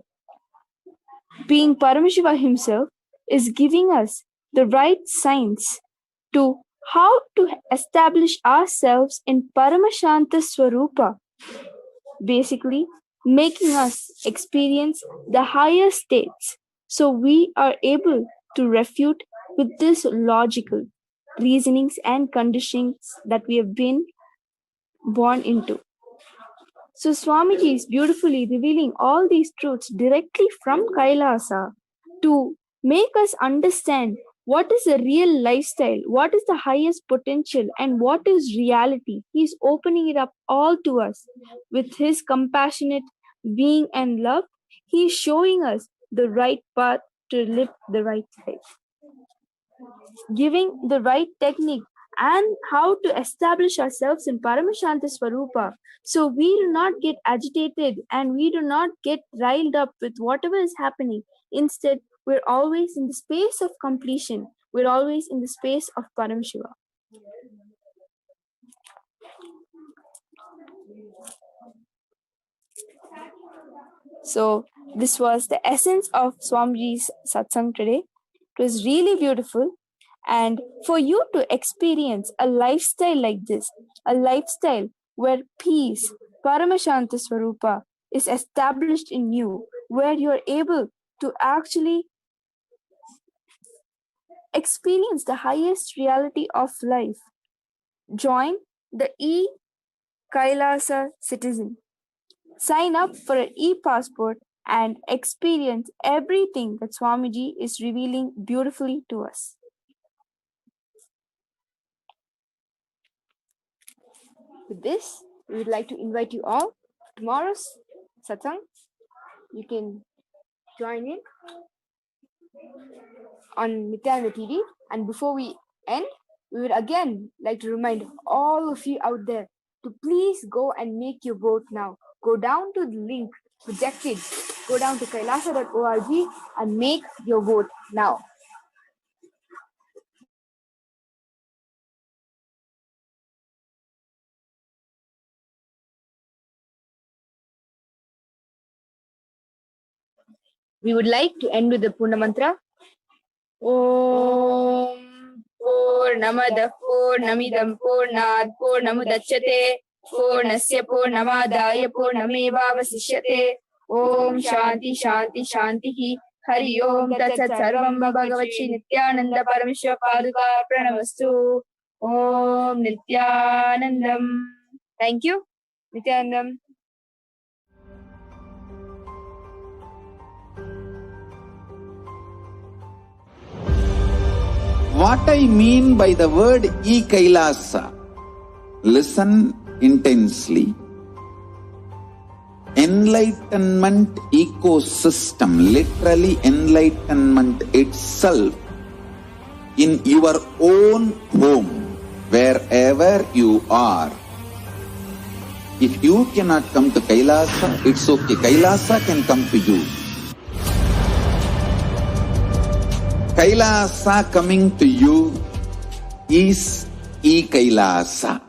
being Paramashiva himself, is giving us the right signs to how to establish ourselves in Paramashanta Swarupa, basically making us experience the higher states, so we are able to refute with this logical reasonings and conditionings that we have been born into. So Swamiji is beautifully revealing all these truths directly from Kailasa to make us understand what is a real lifestyle, what is the highest potential, and what is reality. He's opening it up all to us with his compassionate being and love. He's showing us the right path to live the right life, giving the right technique and how to establish ourselves in Paramashanta Swarupa, so we do not get agitated and we do not get riled up with whatever is happening. Instead, we're always in the space of completion. We're always in the space of Paramashiva. So this was the essence of Swamiji's satsang today. It was really beautiful. And for you to experience a lifestyle like this, a lifestyle where peace, Paramashanta Swarupa, is established in you, where you're able to actually experience the highest reality of life, join the e-Kailasa Citizen. Sign up for an e-passport and experience everything that Swamiji is revealing beautifully to us. With this, we would like to invite you all to tomorrow's satsang. You can join in on Nithyananda TV. And before we end, we would again like to remind all of you out there to please go and make your vote now. Go down to the link projected. Go down to kailasa.org and make your vote now. We would like to end with the Purna Mantra. Om Purnamada Purnamidam Purnad Purnamudachyate Purnasya Purnamadaya Purnamevavasishyate. Om Shanti Shanti Shanti Hari Om Tatsat Sarvam Bhagavati Nithyananda Paramashiva Paduka Pranamastu. Om Nithyanandam. Thank you. Nithyanandam. What I mean by the word e-Kailasa, listen intensely. Enlightenment ecosystem, literally enlightenment itself, in your own home, wherever you are. If you cannot come to Kailasa, it's okay. Kailasa can come to you. Kailasa coming to you is e-Kailasa.